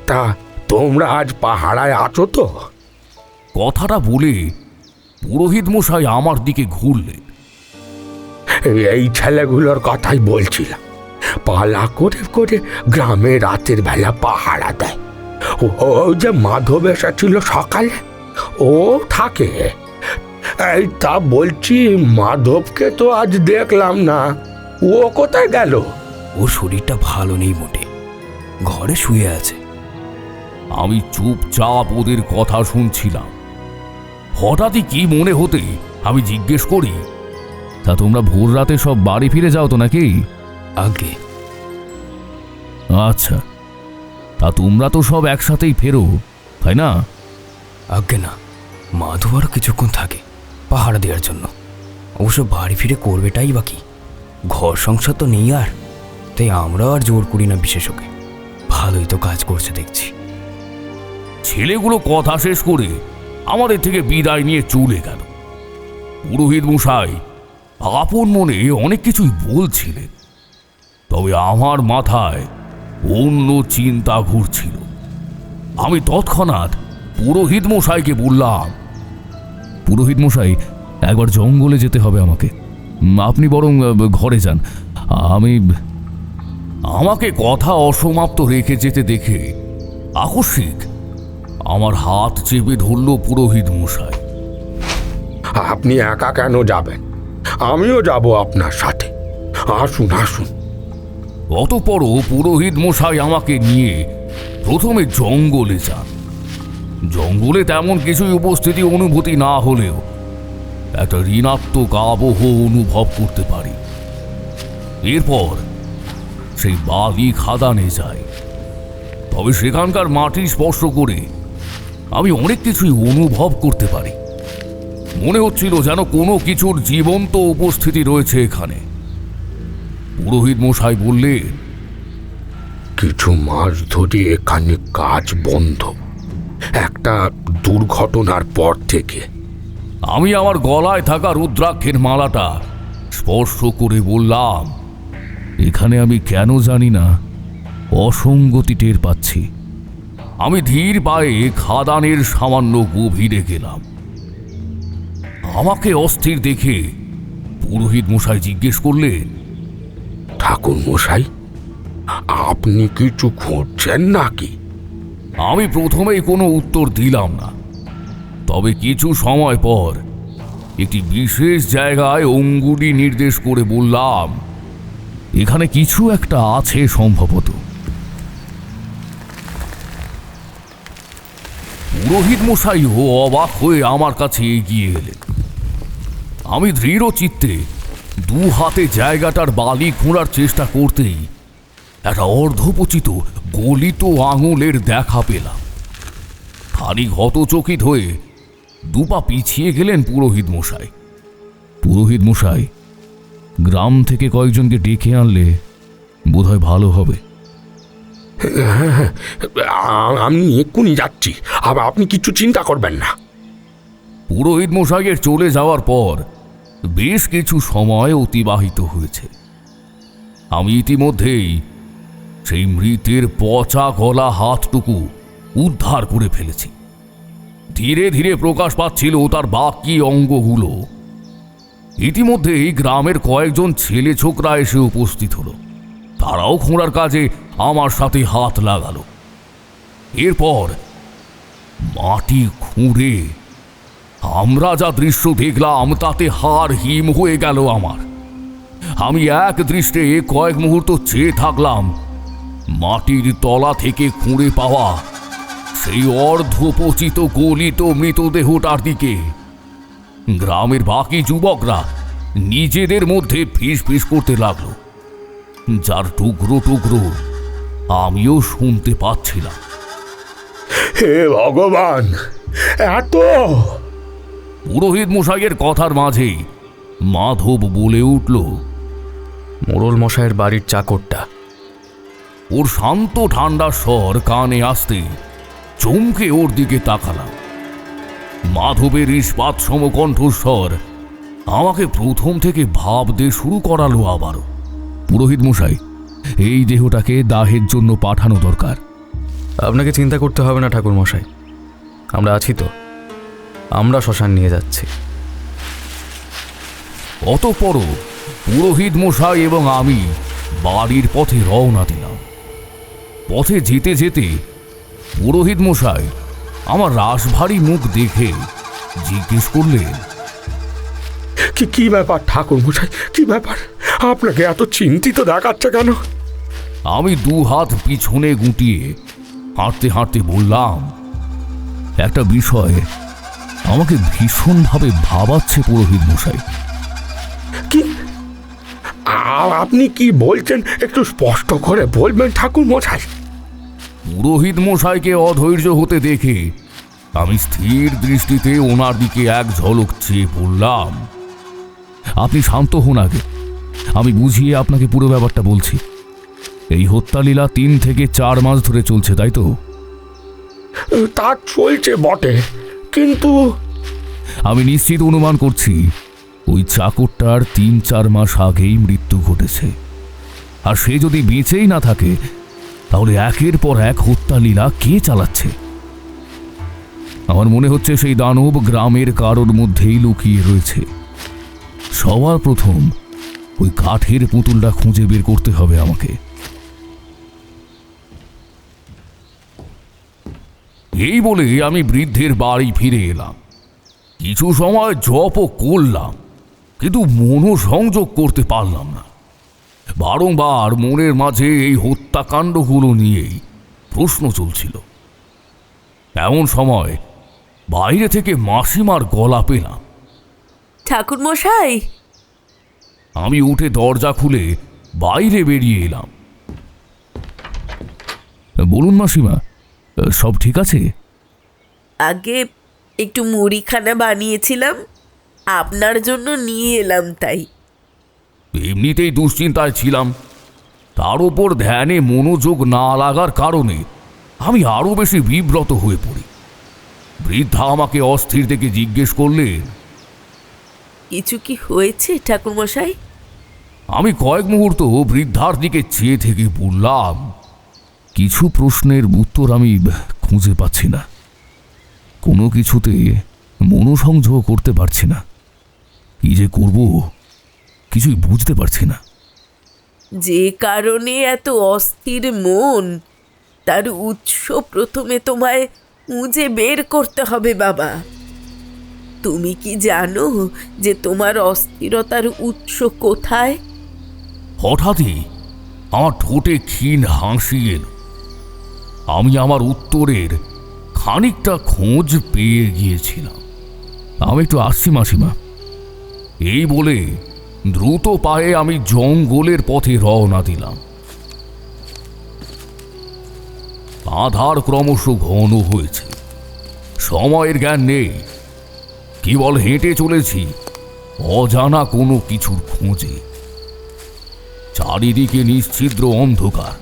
তা তোমরা আজ পাহাড়ায় আছো তো? কথাটা বলে পুরোহিত মশাই আমার দিকে ঘুরলেন। এই ছেলেগুলোর কথাই বলছিলাম। পালা করে করে গ্রামে রাতের বেলা পাহারা দেয়। ও যে মাধব এসেছিল সকালে, ও থাকে। এই তা বলছি, মাধবকে তো আজ দেখলাম না। ও কোথায় গেল? ওর শরীরটা ভালো নেই মোটে, ঘরে শুয়ে আছে। আমি চুপচাপ ওদের কথা শুনছিলাম। হঠাৎই কি মনে হতে আমি জিজ্ঞেস করি, তা তোমরা ভোর রাতে সব বাড়ি ফিরে যাও তো নাকি? আগে আচ্ছা, তা তোমরা তো সব একসাথেই ফেরো, তাই না? আগে না, মাধব আরও কিছুক্ষণ থাকে পাহারা দেওয়ার জন্য। অবশ্য বাড়ি ফিরে করবেটাই বা কি, ঘর সংসার তো নেই আর, তাই আমরাও আর জোর করি না বিশেষ ওকে। ভালোই তো কাজ করছে দেখছি। ছেলেগুলো কথা শেষ করে আমাদের থেকে বিদায় নিয়ে চলে গেল। পুরোহিত মশাই আপন মনে অনেক কিছুই বলছিলেন, তবে আমার মাথায় অন্য চিন্তা ঘুরছিল। আমি তৎক্ষণাৎ পুরোহিত মশাইকে বললাম, পুরোহিত মশাই, একবার জঙ্গলে যেতে হবে আমাকে, আপনি বরং ঘরে যান। আমাকে কথা অসমাপ্ত রেখে যেতে দেখে আকস্মিক আমার হাত চেপে ধরল পুরোহিত মশাই। আপনি একা কেন যাবেন? আমিও যাব আপনার সাথে। আসুন আসুন। অতঃপরও পুরোহিত মশাই আমাকে নিয়ে প্রথমে জঙ্গলে যান। জঙ্গলে তেমন কিছুই উপস্থিতি অনুভূতি না হলেও একটা ঋণাত্মক আবহ অনুভব করতে পারি। এরপর সেই বালি খাদানে যায়। তবে সেখানকার মাটি স্পর্শ করে আমি অনেক কিছুই অনুভব করতে পারি। মনে হচ্ছিল যেন কোনো কিছুর জীবন্ত উপস্থিতি রয়েছে এখানে। পুরোহিত মশাই বললেন, কিছু মাস ধরে এখানে কাজ বন্ধ, একটা দুর্ঘটনার পর থেকে। আমি আমার গলায় থাকা রুদ্রাক্ষের মালাটা স্পর্শ করে বললাম, এখানে আমি কেন জানি না অসঙ্গতি টের পাচ্ছি। আমি ধীর পায়ে খাদানের সামান্য গভীরে গেলাম। আমাকে অস্থির দেখে পুরোহিত মশাই জিজ্ঞেস করলেন, ঠাকুর মশাই, আপনি কিছু খুঁজছেন নাকি? আমি প্রথমেই কোনো উত্তর দিলাম না। তবে কিছু সময় পর একটি বিশেষ জায়গায় অঙ্গুলি নির্দেশ করে বললাম, এখানে কিছু একটা আছে সম্ভবত। পুরোহিত মশাইও অবাক হয়ে আমার কাছে এগিয়ে এলেন। আমি দৃঢ় চিত্তে দু হাতে জায়গাটার বালি খোঁড়ার চেষ্টা করতেই একটা অর্ধপচিত গলিত আঙুলের দেখা পেলাম। খানিক হতচকিত হয়ে দুপা পিছিয়ে গেলেন পুরোহিত মশাই। পুরোহিত মশাই, গ্রাম থেকে কয়েকজনকে ডেকে আনলে বোধহয় ভালো হবে। আমি এক্ষুনি যাচ্ছি, আবার আপনি কিছু চিন্তা করবেন না। পুরোহিত মশাইয়ের চলে যাওয়ার পর বেশ কিছু সময় অতিবাহিত হয়েছে। আমি ইতিমধ্যেই সেই মৃতের পচা গলা হাতটুকু উদ্ধার করে ফেলেছি। ধীরে ধীরে প্রকাশ পাচ্ছিল তার বাকি অঙ্গগুলো। ইতিমধ্যেই গ্রামের কয়েকজন ছেলে ছোকরা এসে উপস্থিত হলো। তারাও খোঁড়ার কাজে আমার সাথে হাত লাগালো। এরপর মাটি খুঁড়ে আমরা যা দৃশ্য দেখলাম তাতে হাড় হিম হয়ে গেল আমার। আমি এক দৃষ্টে কয়েক মুহূর্ত চেয়ে থাকলাম মাটির তলা থেকে খুঁড়ে পাওয়া সেই অর্ধপচিত গলিত মৃতদেহটার দিকে। গ্রামের বাকি যুবকরা নিজেদের মধ্যে ফিস ফিস করতে লাগলো, যার টুকরো টুকরো আমিও শুনতে পাচ্ছিলাম। হে ভগবান, এত! পুরোহিত মশাইয়ের কথার মাঝেই মাধব বলে উঠল, মোড়ল মশাইয়ের বাড়ির চাকরটা। ওর শান্ত ঠান্ডা স্বর কানে আসতে চমকে ওর দিকে তাকালাম। মাধবের ইস্পাত সমকণ্ঠস্বর আমাকে প্রথম থেকে ভাবতে শুরু করালো আবারও। পুরোহিত মশাই, এই দেহটাকে দাহের জন্য পাঠানো দরকার। আপনাকে চিন্তা করতে হবে না ঠাকুর মশাই, আমরা আছি তো, আমরা শ্মশান নিয়ে যাচ্ছি। অতঃপরও পুরোহিত মশাই এবং আমি বাড়ির পথে রওনা দিলাম। পথে যেতে যেতে পুরোহিত মশাই আমার রাশভারী মুখ দেখে জিজ্ঞেস করলেন, কি ব্যাপার ঠাকুর মশাই, কি ব্যাপার? আপনাকে এত চিন্তিত দেখাচ্ছে কেন? আমি দু হাত পিছনে গুটিয়ে হাঁটতে হাঁটতে বললাম, একটা বিষয় আমাকে ভীষণভাবে ভাবাচ্ছে পুরোহিত মশাই। কি? আপনি কি বলছেন একটু স্পষ্ট করে বলবেন ঠাকুর মশাই? পুরোহিত মশাইকে অধৈর্য হতে দেখে আমি স্থির দৃষ্টিতে ওনার দিকে এক ঝলক চেয়ে বললাম, আপনি শান্ত হন আগে, আমি বুঝিয়ে আপনাকে পুরো ব্যাপারটা বলছি। এই হত্যালীলা 3 থেকে 4 মাস ধরে চলছে, তাই তো? তা চলছে বটে, কিন্তু আমি নিশ্চিত অনুমান করছি ওই চাকরটার 3-4 মাস আগেই মৃত্যু ঘটেছে। আর সে যদি বেঁচেই না থাকে তাহলে একের পর এক হত্যালীলা কে চালাচ্ছে? আমার মনে হচ্ছে সেই দানব গ্রামের কারোর মধ্যেই লুকিয়ে রয়েছে। সবার প্রথম ওই কাঠের পুতুলটা খুঁজে বের করতে হবে আমাকে। এই বলে আমি বৃদ্ধের বাড়ি ফিরে এলাম। কিছু সময় জপও করলাম, কিন্তু মনোসংযোগ করতে পারলাম না। বারংবার মনের মাঝে এই হত্যাকাণ্ডগুলো নিয়েই প্রশ্ন চলছিল। এমন সময় বাইরে থেকে মাসিমার গলা পেলাম। ঠাকুর মশাই, আমি উঠে দরজা খুলে বাইরে বেরিয়ে এলাম। বলুন মাসিমা, সব ঠিক আছে? আগে একটু মুড়িখানা বানিয়েছিলাম, আপনার জন্য নিয়ে এলাম তাই। এমনিতেই দুশ্চিন্তায় ছিলাম, তার উপর ধ্যানে মনোযোগ না লাগার কারণে আমি আরো বেশি বিব্রত হয়ে পড়ি। বৃদ্ধা আমাকে অস্থির থেকে জিজ্ঞেস করলেন, কিছু কি হয়েছে ঠাকুর মশাই? আমি কয়েক মুহূর্ত বৃদ্ধার দিকে চেয়ে থেকে বললাম, কিছু প্রশ্নের উত্তর আমি খুঁজে পাচ্ছি না, কোনো কিছুতে মনোসংযোগ করতে পারছি না, কি যে করব কিছুই বুঝতে পারছি না। যে কারণে এত অস্থির মন, তার উৎস প্রথমে তোমায় খুঁজে বের করতে হবে বাবা। তুমি কি জানো যে তোমার অস্থিরতার উৎস কোথায়? হঠাৎই আমার ঠোঁটে ক্ষীণ হাসি এলো। আমি আমার উত্তরের খানিকটা খোঁজ পেয়ে গিয়েছিলাম। আমি একটু আসছি মাসিমা, এই বলে দ্রুত পায়ে আমি জঙ্গলের পথে রওনা দিলাম। আধার ক্রমশ ঘন হয়েছে, সময়ের জ্ঞান নেই, কেবল হেঁটে চলেছি অজানা কোনো কিছুর খোঁজে। চারিদিকে নিশ্ছিদ্র অন্ধকার,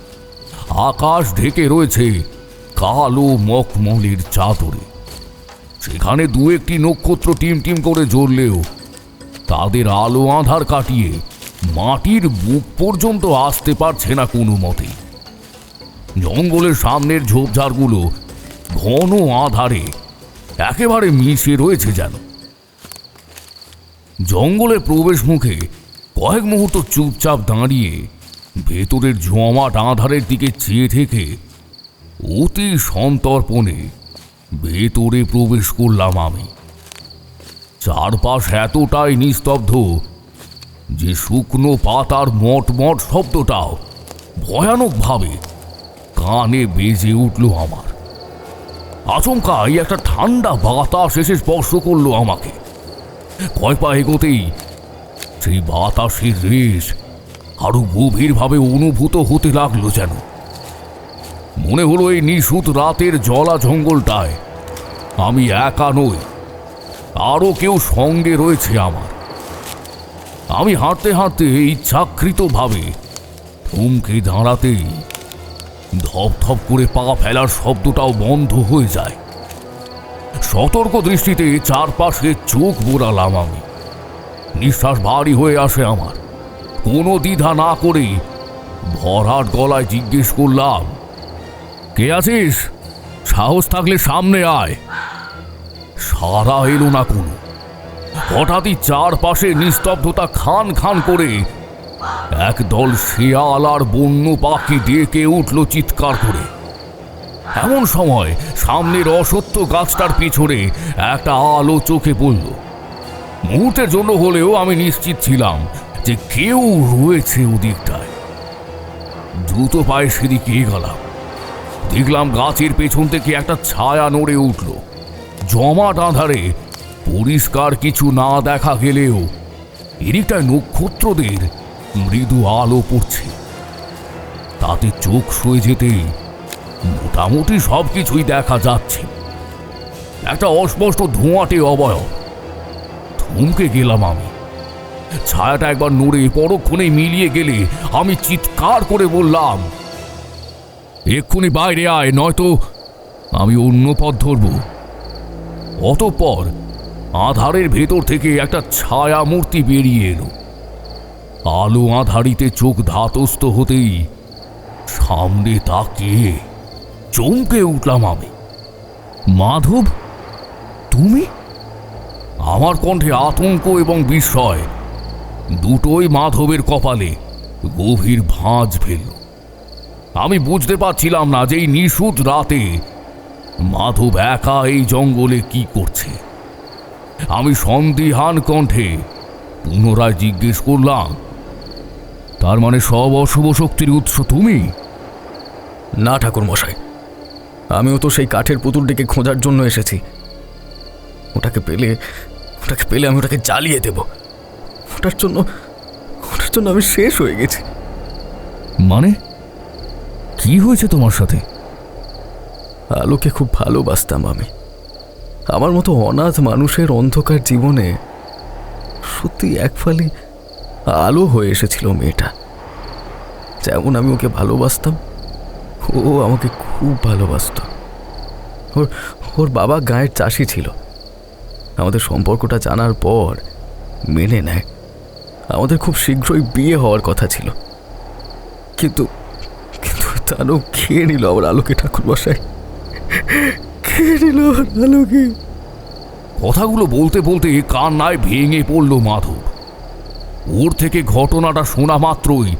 আকাশ ঢেকে রয়েছে কালো মখমলের চাদরে। সেখানে দু একটি নক্ষত্র টিম টিম করে জ্বললেও তাদের আলো আঁধার কাটিয়ে মাটির বুক পর্যন্ত আসতে পারছে না কোনো মতে। জঙ্গলের সামনের ঝোপঝাড়গুলো ঘন আঁধারে একেবারে মিশে রয়েছে যেন। জঙ্গলের প্রবেশ মুখে কয়েক মুহূর্ত চুপচাপ দাঁড়িয়ে ভেতরের জমাট আঁধারের দিকে চেয়ে থেকে অতি সন্তর্পণে ভেতরে প্রবেশ করলাম আমি। চারপাশ এতটাই নিস্তব্ধ যে শুকনো পাতার মটমট শব্দটাও ভয়ানকভাবে কানে বেজে উঠল আমার। আচমকাই একটা ঠান্ডা বাতাস এসে স্পর্শ করলো আমাকে। কয়েক পা এগোতেই সেই বাতাসের রেশ আরো গভীরভাবে অনুভূত হতে লাগলো যেন। মনে হলো এই নিশুত রাতের জলা জঙ্গলটায় আমি একা নই, আরো কেউ সঙ্গে রয়েছে আমার। আমি হাঁটতে হাঁটতে ইচ্ছাকৃতভাবে থমকে দাঁড়াতেই ধপ ধপ করে পা ফেলার শব্দটাও বন্ধ হয়ে যায়। সতর্ক দৃষ্টিতে চারপাশে চোখ বোড়ালাম আমি। নিঃশ্বাস ভারী হয়ে আসে আমার। কোনো দ্বিধা না করেই ভরাট গলায় জিজ্ঞেস করলাম, কে আছিস? সাহস থাকলে সামনে আয়। সারা এলো না কোনো। হঠাৎই চারপাশে নিস্তব্ধতা খান খান করে একদল শেয়াল আর বন্য পাখি ডেকে উঠল চিৎকার করে। এমন সময় সামনের অসত্য গাছটার পিছনে একটা আলো চোখে পড়ল। মুহূর্তের জন্য হলেও আমি নিশ্চিত ছিলাম যে কেউ রয়েছে ওদিকটায়। দ্রুত পায়ে সেদিকে এগোলাম। দেখলাম গাছের পেছন থেকে একটা ছায়া নড়ে উঠল। জমাট আঁধারে পরিষ্কার কিছু না দেখা গেলেও এদিকটায় নক্ষত্রদের মৃদু আলো পড়ছে। তাতে চোখ সয়ে যেতেই মোটামুটি সবকিছুই দেখা যাচ্ছে। একটা অস্পষ্ট ধোঁয়াটে অবয়ব। থমকে গেলাম আমি। ছায়াটা একবার নড়ে পরক্ষণে মিলিয়ে গেলে আমি চিৎকার করে বললাম, এক্ষুনি বাইরে আয়, নয়তো আমি অন্য পথ ধরব। অতঃপর আধারের ভেতর থেকে একটা ছায়া মূর্তি বেরিয়ে এলো। আলো আধারিতে চোখ ধাতস্থ হতেই সামনে তাকিয়ে চমকে উঠলাম আমি। মাধব, তুমি? আমার কণ্ঠে আতঙ্ক এবং বিস্ময় দুটোই মাধবের কপালে গভীর ভাঁজ ফেলল। আমি বুঝতে পারছিলাম না যে এই নিশুত রাতে মাধব একা এই জঙ্গলে কি করছে। আমি সন্দিহান কণ্ঠে পুনরায় জিজ্ঞেস করলাম, তার মানে সব অশুভ শক্তির উৎস তুমি? না ঠাকুর মশাই, আমিও তো সেই কাঠের পুতুলটিকে খোঁজার জন্য এসেছি। ওটাকে পেলে আমি ওটাকে জ্বালিয়ে দেব। ওটার জন্য আমি শেষ হয়ে গেছি। মানে কি হয়েছে তোমার সাথে? আলোকে খুব ভালোবাসতাম আমি। আমার মতো অনাথ মানুষের অন্ধকার জীবনে সত্যি এক ফালি আলো হয়ে এসেছিল মেয়েটা। যেমন আমি ওকে ভালোবাসতাম, ও আমাকে খুব ভালোবাসত। ওর বাবা গাঁয়ের চাষি ছিল। আমাদের সম্পর্কটা জানার পর মেনে নেয়। আমাদের খুব শীঘ্রই বিয়ে হওয়ার কথা ছিল, কিন্তু দানব খেয়ে নিল আমার আলোকে ঠাকুরমশাই, খেয়ে নিল আমার আলোকে। কথাগুলো বলতে বলতে কান্নায় ভেঙে পড়ল মাধব। ওর থেকে ঘটনাটা শোনা মাত্রই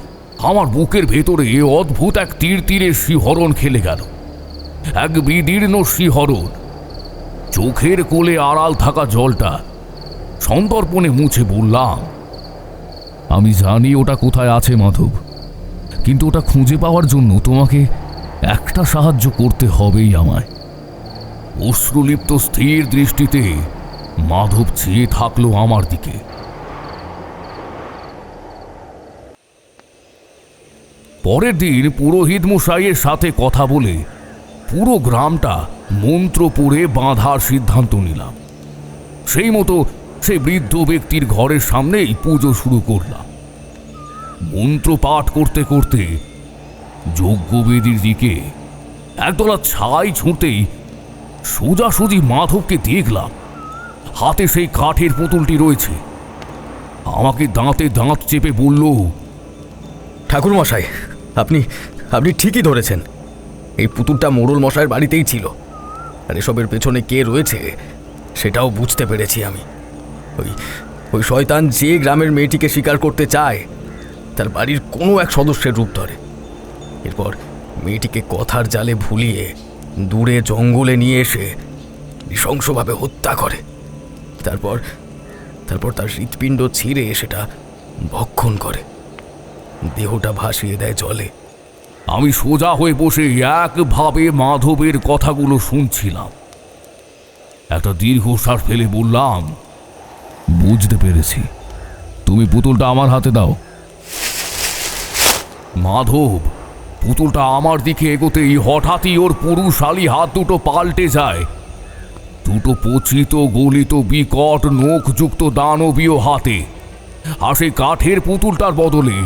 আমার বুকের ভেতরে অদ্ভুত এক তীরের শিহরণ খেলে গেল। এক বিদীর্ণ শিহরণ। চোখের কোলে আড়াল থাকা জলটা সন্তর্পণে মুছে বললাম, আমি জানি ওটা কোথায় আছে মাধব, কিন্তু ওটা খুঁজে পাওয়ার জন্য তোমাকে একটা সাহায্য করতে হবেই আমায়। অশ্রুলিপ্ত স্থির দৃষ্টিতে মাধব চেয়ে থাকলো আমার দিকে। পরের দিন পুরোহিত মশাইয়ের সাথে কথা বলে পুরো গ্রামটা মন্ত্র পড়ে বাঁধার সিদ্ধান্ত নিলাম। সেই মতো সেই বৃদ্ধ ব্যক্তির ঘরের সামনেই পুজো শুরু করলাম। মন্ত্র পাঠ করতে করতে যজ্ঞবেদীর দিকে একদলা ছাই ছুঁতেই সোজাসুজি মাধবকে দেখলাম। হাতে সেই কাঠের পুতুলটি রয়েছে। আমাকে দাঁতে দাঁত চেপে বলল, ঠাকুরমশাই, আপনি ঠিকই ধরেছেন। এই পুতুলটা মোড়ল মশাইয়ের বাড়িতেই ছিল। আর এসবের পেছনে কে রয়েছে সেটাও বুঝতে পেরেছি আমি। ওই শয়তান যে গ্রামের মেয়েটিকে শিকার করতে চায় তার বাড়ির কোনো এক সদস্যের রূপ ধরে। এরপর মেয়েটিকে কথার জালে ভুলিয়ে দূরে জঙ্গলে নিয়ে এসে নৃশংসভাবে হত্যা করে। তারপর তার হৃৎপিণ্ড ছিঁড়ে সেটা ভক্ষণ করে, দেহটা ভাসিয়ে দেয় জলে। আমি সোজা হয়ে বসে একভাবে মাধবের কথাগুলো শুনছিলাম। একটা দীর্ঘশ্বাস ফেলে বললাম, বুঝতে পেরেছি, তুমি পুতুলটা আমার হাতে দাও। মাধব পুতুলটা আমার দিকে এগোতেই হঠাৎই ওর পুরুষালী হাত দুটো পাল্টে যায়। দুটো পচিত গলিত বিকট নখযুক্ত দানবীয় হাতে। আর সেই কাঠের পুতুলটার বদলে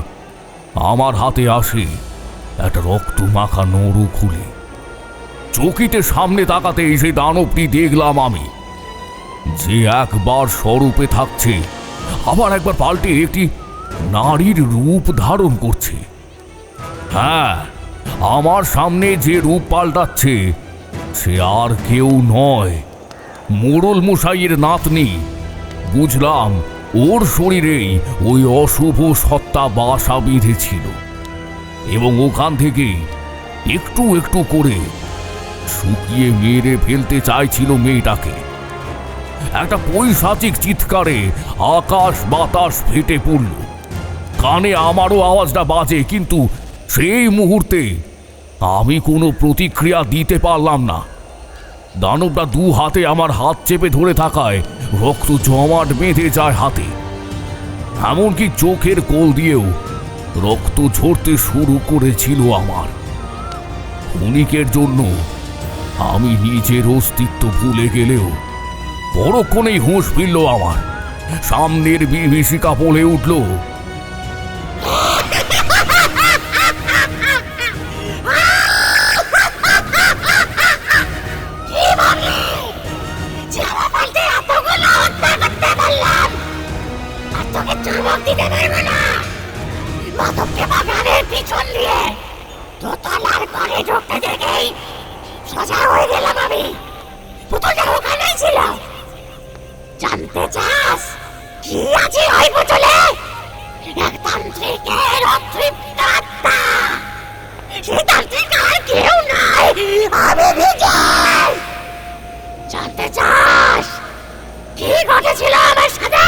আমার হাতে আসে একটা রক্ত মাখা নড়ু খুলে। চকিতে সামনে তাকাতে সেই দানবটি দেখলাম আমি, যে একবার স্বরূপে থাকছে আবার একবার পাল্টে একটি নারীর রূপ ধারণ করছে। হ্যাঁ, আমার সামনে যে রূপ পাল্টাচ্ছে সে আর কেউ নয়, মোড়ল মশাইয়ের নাতনি। বুঝলাম ওর শরীরেই ওই অশুভ সত্তা বাসা বেঁধেছিল এবং ওখান থেকে একটু একটু করে শুকিয়ে মেরে ফেলতে চাইছিল মেয়েটাকে। একটা পৈশাচিক চিৎকারে আকাশ বাতাস ফেটে পড়ল। কানে আমারও আওয়াজটা বাজে, কিন্তু সেই মুহূর্তে আমি কোনো প্রতিক্রিয়া দিতে পারলাম না। দানবটা দু হাতে আমার হাত চেপে ধরে থাকায় রক্ত জমাট বেঁধে যায় হাতে। এমনকি চোখের কোল দিয়েও রক্ত ঝরতে শুরু করেছিল আমার। ক্ষণিকের জন্য আমি নিজের অস্তিত্ব ভুলে গেলেও পরক্ষণেই হুঁশ ফিরল আমার। সামনের বিভীষিকা বলে উঠল, সোজা হয়ে গেলাম আমি। পুতুলটা ওখানেই ছিল। জানতে চাস কি আছে ওই বোতলে? এক তান্ত্রিকের অতৃপ্ত আত্মা। সেই তান্ত্রিক আর কেউ নাই, আমি নিজেই। জানতে চাস কি ঘটেছিল আমার সাথে?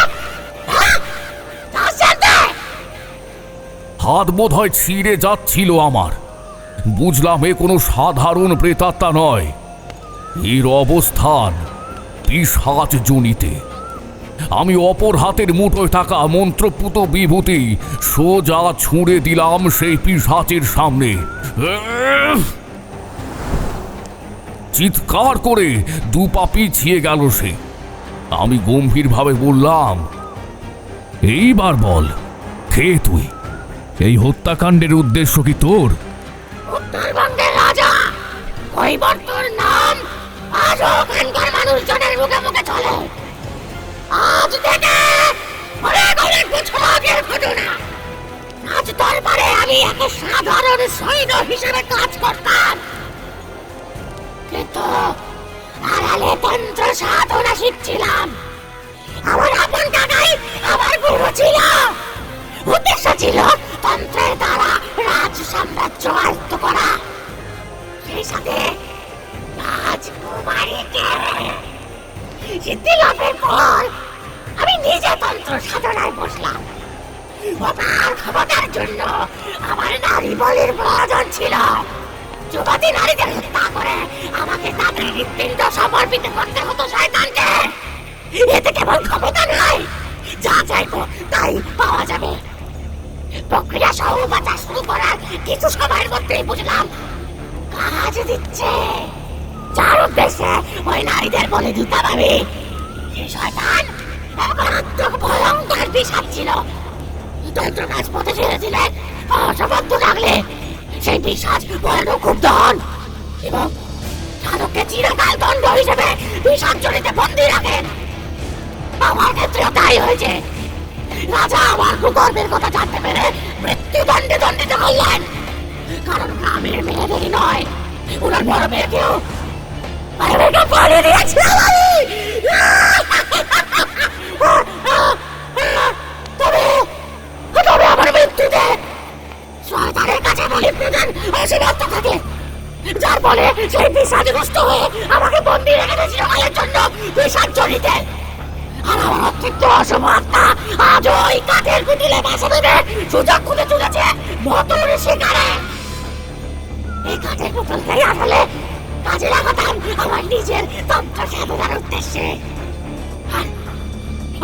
জানতে হাত বোধ হয় ছিঁড়ে যাচ্ছিল আমার। বুঝলাম এ কোনো সাধারণ প্রেতাত্মা নয়, এর অবস্থান পিশাচ জনিতে। আমি অপর হাতের মুঠোয় থাকা মন্ত্রপুত বিভূতি সোজা ছুঁড়ে দিলাম সেই পিশাচের সামনে। চিৎকার করে দু পা পিছিয়ে গেল সে। আমি গম্ভীরভাবে বললাম, এইবার বল, কে তুই? এই হত্যাকাণ্ডের উদ্দেশ্য কি তোর? উত্তরবঙ্গের রাজা কৈবর্তর নাম আজও ওখানকার মানুষজনের মুখে মুখে চলে। আজ থেকে অনেক অনেক বছর আগের ঘটনা। আজ দরবারে আমি এক সাধারণ সৈন্য হিসেবে কাজ করতাম, কিন্তু আড়ালে তন্ত্র সাধনা শিখছিলাম। আমার আপন কাকাই আমার গুরু ছিল। উদ্দেশ্য ছিল তন্ত্রের দ্বারা রাজ সাম্রাজ্য আয়ত্ত করা, সেই সাথে রাজকুমারীকে সিদ্ধি লাভের পর আমি নিজে তন্ত্র সাধনায় বসলাম। অপার ক্ষমতার জন্য আমার নারী বলের প্রয়োজন ছিল। যুবতী নারীদের হত্যা করে আমাকে তাদের হৃৎপিণ্ড সমর্পিত করতে হতো শয়তানকে। এতে কেবল ক্ষমতা নয়, যা চাইবো তাই পাওয়া যাবে। প্রক্রিয়া সহ বাঁচা শুরু করার কিছু সময়ের মধ্যেই বুঝলাম কাজ দিচ্ছে। যার উদ্দেশ্যে ওই নারীদের বলে দিতাম আমি। শয়তান মারাত্মক ভয়ঙ্কর বিষাদ ছিল। তন্ত্র কাজ পথে ছেড়ে দিলে অসমাপ্ত লাগলে সেই বিষাদ ক্ষুব্ধ হন এবং সাধককে চিরকাল দণ্ড হিসেবে বিষাদ জড়িতে বন্দী রাখেন। আমার ক্ষেত্রেও তাই হয়েছে। রাজা আমার কুকর্মের কথা জানতে পেরে মৃত্যুদণ্ডে দণ্ডিত করলেন। কারণ গ্রামের মেয়েদেরই নয়, ওনার বড় মেয়েকেও পালিয়ে দিয়েছিলাম আমি। তবে আমার মৃত্যুতে শয়তানের কাছে বলিপ্রদান অসীমাত্ত থাকে, যার ফলে সেই বিষাদগ্রস্ত হয়ে আমাকে বন্দী রেখে দিয়েছিল মায়ের জন্য বিষাদ জড়িতে। আর আমার অতৃপ্ত অশুভ আত্মা আজ ওই কাঠের পুতুলে বাসা বেঁধে সুযোগ খুলে চলেছে মতর শিকারে। এই কাঠের পুতুলকেই আসলে কাজে লাগাতাম আমার নিজের তন্ত্র সাধনার উদ্দেশ্যে।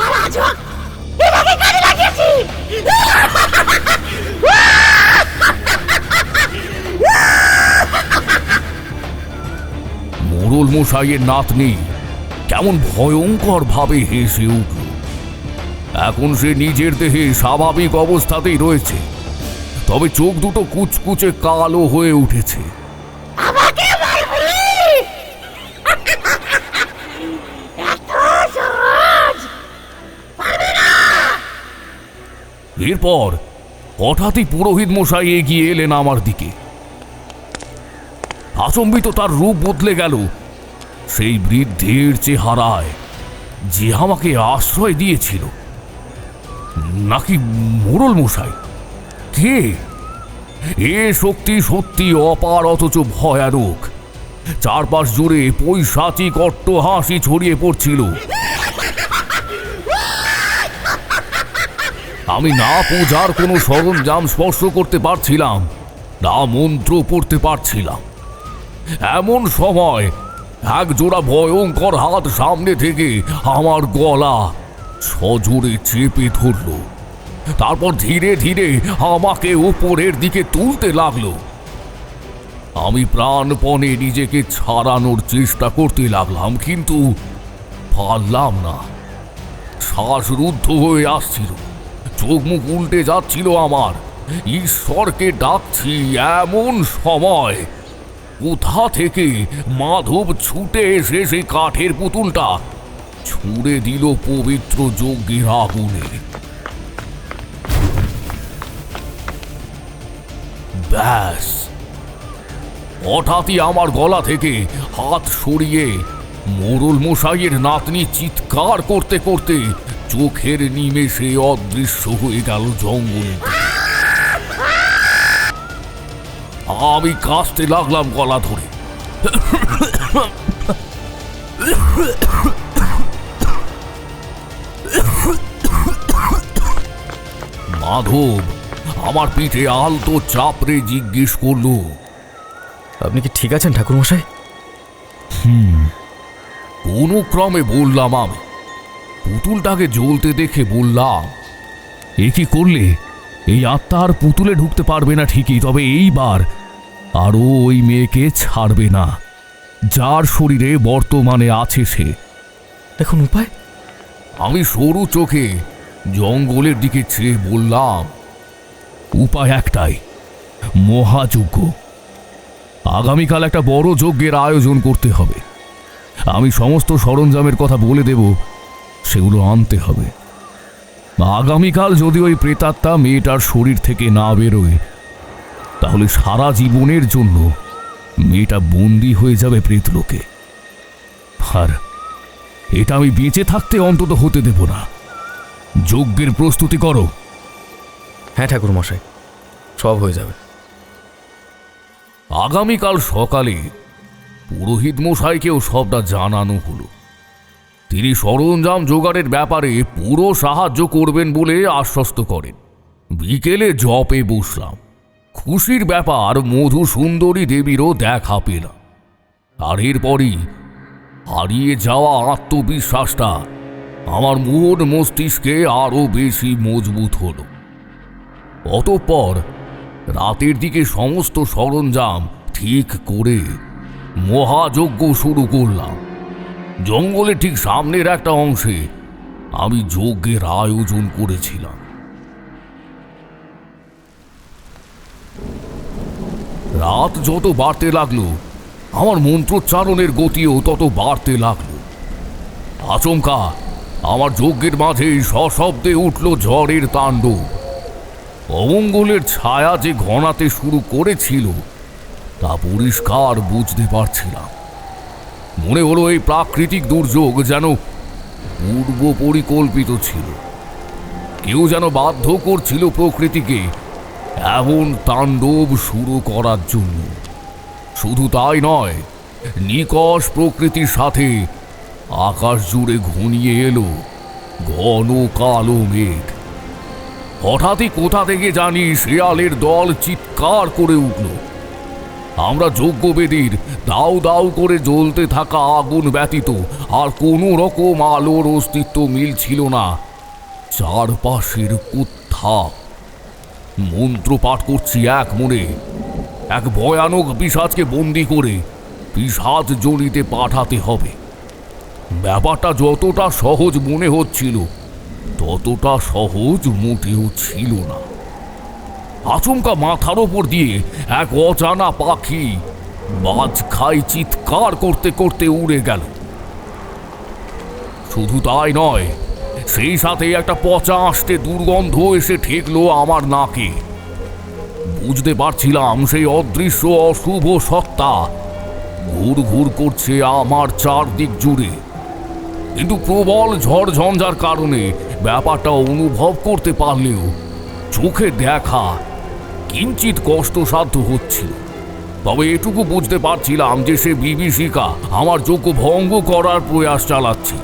আর আজও এটাকে কাজে লাগিয়েছি। মোড়ল মশাইয়ের নাতনি কেমন ভয়ঙ্কর ভাবে হেসে উঠল। এখন সে নিজের দেহে স্বাভাবিক অবস্থাতেই রয়েছে, তবে চোখ দুটো কুচকুচে কালো হয়ে উঠেছে। এরপর হঠাৎই পুরোহিত মশাই এগিয়ে এলেন আমার দিকে। আচম্বিত তার রূপ বদলে গেল। সেই বৃদ্ধের চেহারায় যে আমাকে আশ্রয় দিয়েছিল, নাকি মোড়ল মশাই? কে? এ শক্তি সত্যি অপার অথচ ভয়ানক। চারপাশ জুড়ে পৈশাচিক অট্টহাসি ছড়িয়ে পড়ছিল। আমি না পূজার কোনো সরঞ্জাম স্পর্শ করতে পারছিলাম, না মন্ত্র পড়তে পারছিলাম। এমন সময় এক জোড়া ভয়ঙ্কর হাত সামনে থেকে আমার গলা সজোরে চেপে ধরল। তারপর ধীরে ধীরে আমাকে উপরের দিকে তুলতে লাগলো। আমি প্রাণপণে নিজেকে ছাড়ানোর চেষ্টা করতে লাগলাম, কিন্তু পারলাম না। শ্বাসরুদ্ধ হয়ে আসছিল, চোখ মুখ উল্টে যাচ্ছিল আমার। ঈশ্বরকে ডাকছি, এমন সময় কোথা থেকে মাধব ছুটে এসে সেই কাঠের পুতুলটা ছুঁড়ে দিল পবিত্র যজ্ঞের আগুনে। ব্যাস, হঠাৎই আমার গলা থেকে হাত সরিয়ে মোড়ল মশাইয়ের নাতনি চিৎকার করতে করতে চোখের নিমেষে অদৃশ্য হয়ে গেল জঙ্গলে। আমি কাশতে লাগলাম গলা ধরে। মাধব আমার পিঠে আলতো চাপড়ে জিজ্ঞেস করলো, আপনি কি ঠিক আছেন ঠাকুরমশাই? কোনো ক্রমে বললাম আমি। পুতুলটাকে জ্বলতে দেখে বললাম, এ কি করলে? এই আত্মা আর পুতুলে ঢুকতে পারবে না ঠিকই, তবে এইবার আরও ওই মেয়েকে ছাড়বে না, যার শরীরে বর্তমানে আছে সে। এখন উপায়? আমি সরু চোখে জঙ্গলের দিকে চেয়ে বললাম, উপায় একটাই, মহাযজ্ঞ। আগামীকাল একটা বড় যজ্ঞের আয়োজন করতে হবে। আমি সমস্ত সরঞ্জামের কথা বলে দেব, সেগুলো আনতে হবে। আগামীকাল যদি ওই প্রেতাত্মা মেয়েটার শরীর থেকে না বেরোয়, তাহলে সারা জীবনের জন্য মেয়েটা বন্দী হয়ে যাবে প্রেতলোকে। আর এটা আমি বেঁচে থাকতে অন্তত হতে দেব না। যজ্ঞের প্রস্তুতি করো। হ্যাঁ ঠাকুরমশাই, সব হয়ে যাবে। আগামীকাল সকালে পুরোহিত মশাইকেও সবটা জানানো হলো। তিনি সরঞ্জাম জোগাড়ের ব্যাপারে পুরো সাহায্য করবেন বলে আশ্বস্ত করেন। বিকেলে জপে বসলাম। খুশির ব্যাপার, মধু সুন্দরী দেবীরও দেখা পেলাম। আর এরপরই হারিয়ে যাওয়া আত্মবিশ্বাসটা আমার মন মস্তিষ্কে আরো বেশি মজবুত হলো। অতঃপর রাতের দিকে সমস্ত সরঞ্জাম ঠিক করে মহাযজ্ঞ শুরু করলাম। জঙ্গলের ঠিক সামনের একটা অংশে আমি যজ্ঞের আয়োজন করেছিলাম। রাত যত বাড়তে লাগলো, আমার মন্ত্রোচ্চারণের গতিও তত বাড়তে লাগলো। আচমকা আমার যজ্ঞের মাঝেই সশব্দে উঠল ঝড়ের তাণ্ডব। অমঙ্গলের ছায়া যে ঘনাতে শুরু করেছিল তা পরিষ্কার বুঝতে পারছিলাম। মনে হলো এই প্রাকৃতিক দুর্যোগ যেন পূর্ব পরিকল্পিত ছিল। কেউ যেন বাধ্য করছিল প্রকৃতিকে এমন তাণ্ডব শুরু করার জন্য। শুধু তাই নয়, নিকষ প্রকৃতির সাথে আকাশ জুড়ে ঘনিয়ে এলো ঘন কালো মেঘ। হঠাৎই কোথা থেকে জানি শেয়ালের দল চিৎকার করে উঠল। আমরা যজ্ঞবেদীর দাউ দাউ করে জ্বলতে থাকা আগুন ব্যতীত আর কোনো রকম আলোর অস্তিত্ব মিলছিল না চারপাশের কোথাও। মন্ত্র পাঠ করছি এক মনে, এক ভয়ানক পিশাচকে বন্দি করে পিশাচ জড়িতে পাঠাতে হবে। ব্যাপারটা যতটা সহজ মনে হচ্ছিল, ততটা সহজ মোটেও ছিল না। আচমকা মাথার ওপর দিয়ে এক অজানা পাখি বাজ খাই চিৎকার করতে করতে উড়ে গেল। শুধু তাই নয়, সেই সাথে একটা পচা আষ্টে দুর্গন্ধ এসে ঠেকলো আমার নাকে। বুঝতে পারছিলাম সেই অদৃশ্য অশুভ সত্তা ঘুর ঘুর করছে আমার চারদিক জুড়ে। কিন্তু প্রবল ঝড় ঝঞ্ঝার কারণে ব্যাপারটা অনুভব করতে পারলেও চোখে দেখা কিঞ্চিত কষ্টসাধ্য হচ্ছিল। তবে এটুকু বুঝতে পারছিলাম যে সে বিভীষিকা আমার যজ্ঞ ভঙ্গ করার প্রয়াস চালাচ্ছে।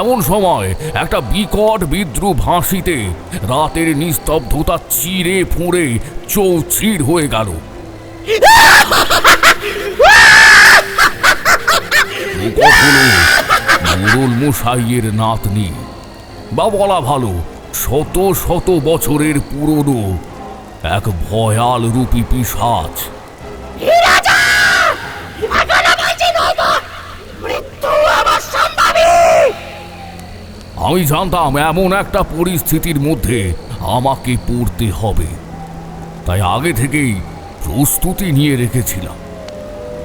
এমন সময় একটা বিকট বিদ্রুপ ভাসিতে রাতের নিস্তব্ধতা চিরে ফুঁড়ে চৌচির হয়ে গেল। মোড়ল মশাইয়ের নাতনি, বা বলা ভালো শত শত বছরের পুরনো এক ভয়াল রূপী পিশাচ। আমি জানতাম এমন একটা পরিস্থিতির মধ্যে আমাকে পড়তে হবে, তাই আগে থেকেই প্রস্তুতি নিয়ে রেখেছিলাম।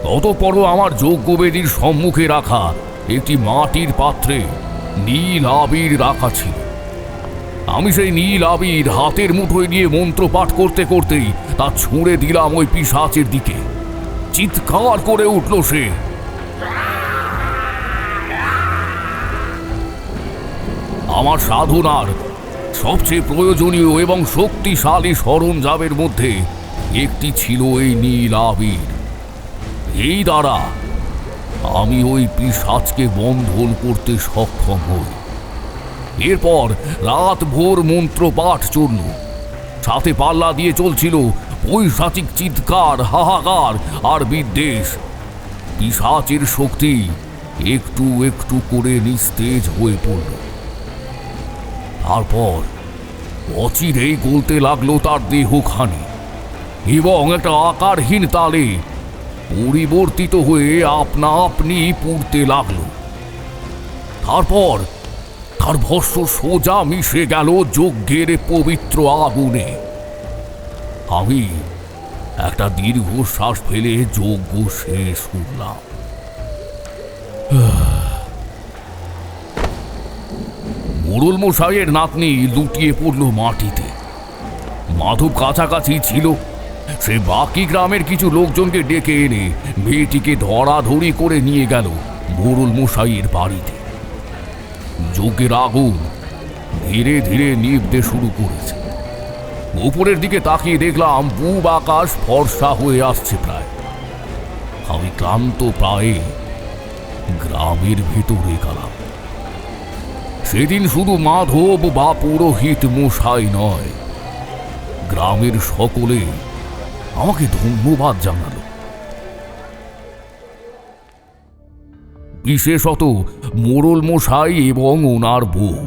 ততপরও আমার যজ্ঞবেদীর সম্মুখে রাখা একটি মাটির পাত্রে নীল আবির রাখা ছিল। আমি সেই নীল আবির হাতের মুঠোয় নিয়ে মন্ত্র পাঠ করতে করতেই তা ছুঁড়ে দিলাম ওই পিশাচের দিকে। চিৎকার করে উঠল সে। আমার সাধনার সবচেয়ে প্রয়োজনীয় এবং শক্তিশালী সরঞ্জামের মধ্যে একটি ছিল এই নীল আবির। এই দ্বারা আমি ওই পিশাচকে বন্ধন করতে সক্ষম হই। এরপর রাত ভোর মন্ত্র পাঠ চলল, সাথে পাল্লা দিয়ে চলছিল পৈশাচিক চিৎকার, হাহাকার আর বিদ্বেষ। পিশাচের শক্তি একটু একটু করে নিস্তেজ হয়ে পড়ল। তারপর অচিরেই গলতে লাগলো তার দেহখানি এবং একটা আকারহীন তালে পরিবর্তিত হয়ে আপনা আপনি পুড়তে লাগলো। তারপর তার ভস্ম সোজা মিশে গেল যজ্ঞের পবিত্র আগুনে। আমি একটা দীর্ঘশ্বাস ফেলে যজ্ঞ শেষ করলাম। মোড়ল মশাইয়ের নাতনি লুটিয়ে পড়ল মাটিতে। মাধব কাছাকাছি ছিল। সে বাকি গ্রামের কিছু লোকজনকে ডেকে এনে মেয়েটিকে ধরাধরি করে নিয়ে গেল মোড়ল মশাইয়ের বাড়িতে। যজ্ঞের আগুন ধীরে ধীরে নিভতে শুরু করেছে। উপরের দিকে তাকিয়ে দেখলাম পূব আকাশ ফর্সা হয়ে আসছে প্রায়। আমি ক্লান্ত প্রায়ে গ্রামের ভেতরে গেলাম। সেদিন শুধু মাধব বা পুরোহিত মশাই নয়, গ্রামের সকলে আমাকে ধন্যবাদ জানালো। বিশেষত মোড়ল মশাই এবং ওনার বউ।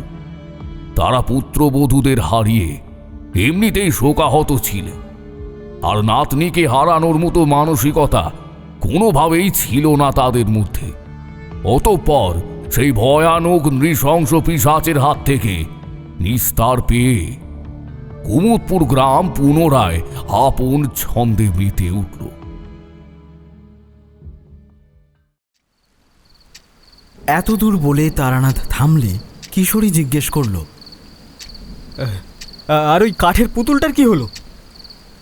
তারা পুত্রবধূদের হারিয়ে এমনিতেই শোকাহত ছিলেন, আর নাতনিকে হারানোর মতো মানসিকতা কোনোভাবেই ছিল না তাদের মধ্যে। অতঃপর সেই ভয়ানক নৃশংস পিশাচের হাত থেকে নিস্তার পেয়ে কুমুদপুর গ্রাম পুনরায় আপন ছন্দে মেতে উঠল। এত দূর বলে তারানাথ থামলে কিশোরী জিজ্ঞেস করলো, আর ওই কাঠের পুতুলটার কি হলো?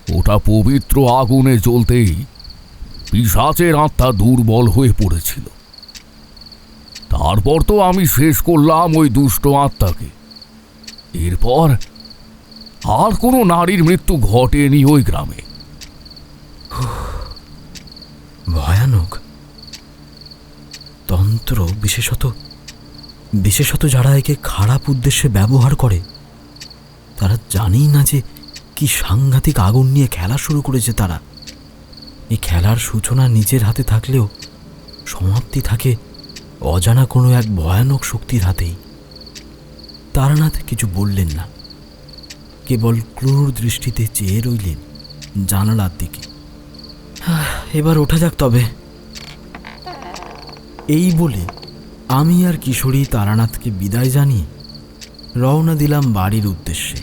ওটা পবিত্র আগুনে জ্বলতেই পিশাচের আত্মা দুর্বল হয়ে পড়েছিল। তারপর তো আমি শেষ করলাম ওই দুষ্ট আত্মাকে। এরপর আর কোনো নারীর মৃত্যু ঘটেনি ওই গ্রামে। ভয়ানক। তন্ত্র বিশেষত যারা একে খারাপ উদ্দেশ্যে ব্যবহার করে তারা জানেই না যে কি সাংঘাতিক আগুন নিয়ে খেলা শুরু করেছে তারা। এই খেলার সূচনা নিজের হাতে থাকলেও সমাপ্তি থাকে অজানা কোনো এক ভয়ানক শক্তির হাতেই। তারানাথ কিছু বললেন না, কেবল ক্রূর দৃষ্টিতে চেয়ে রইলেন জানালার দিকে। এবার ওঠা যাক তবে। এই বলে আমি আর কিশোরী তারানাথকে বিদায় জানিয়ে রওনা দিলাম বাড়ির উদ্দেশ্যে।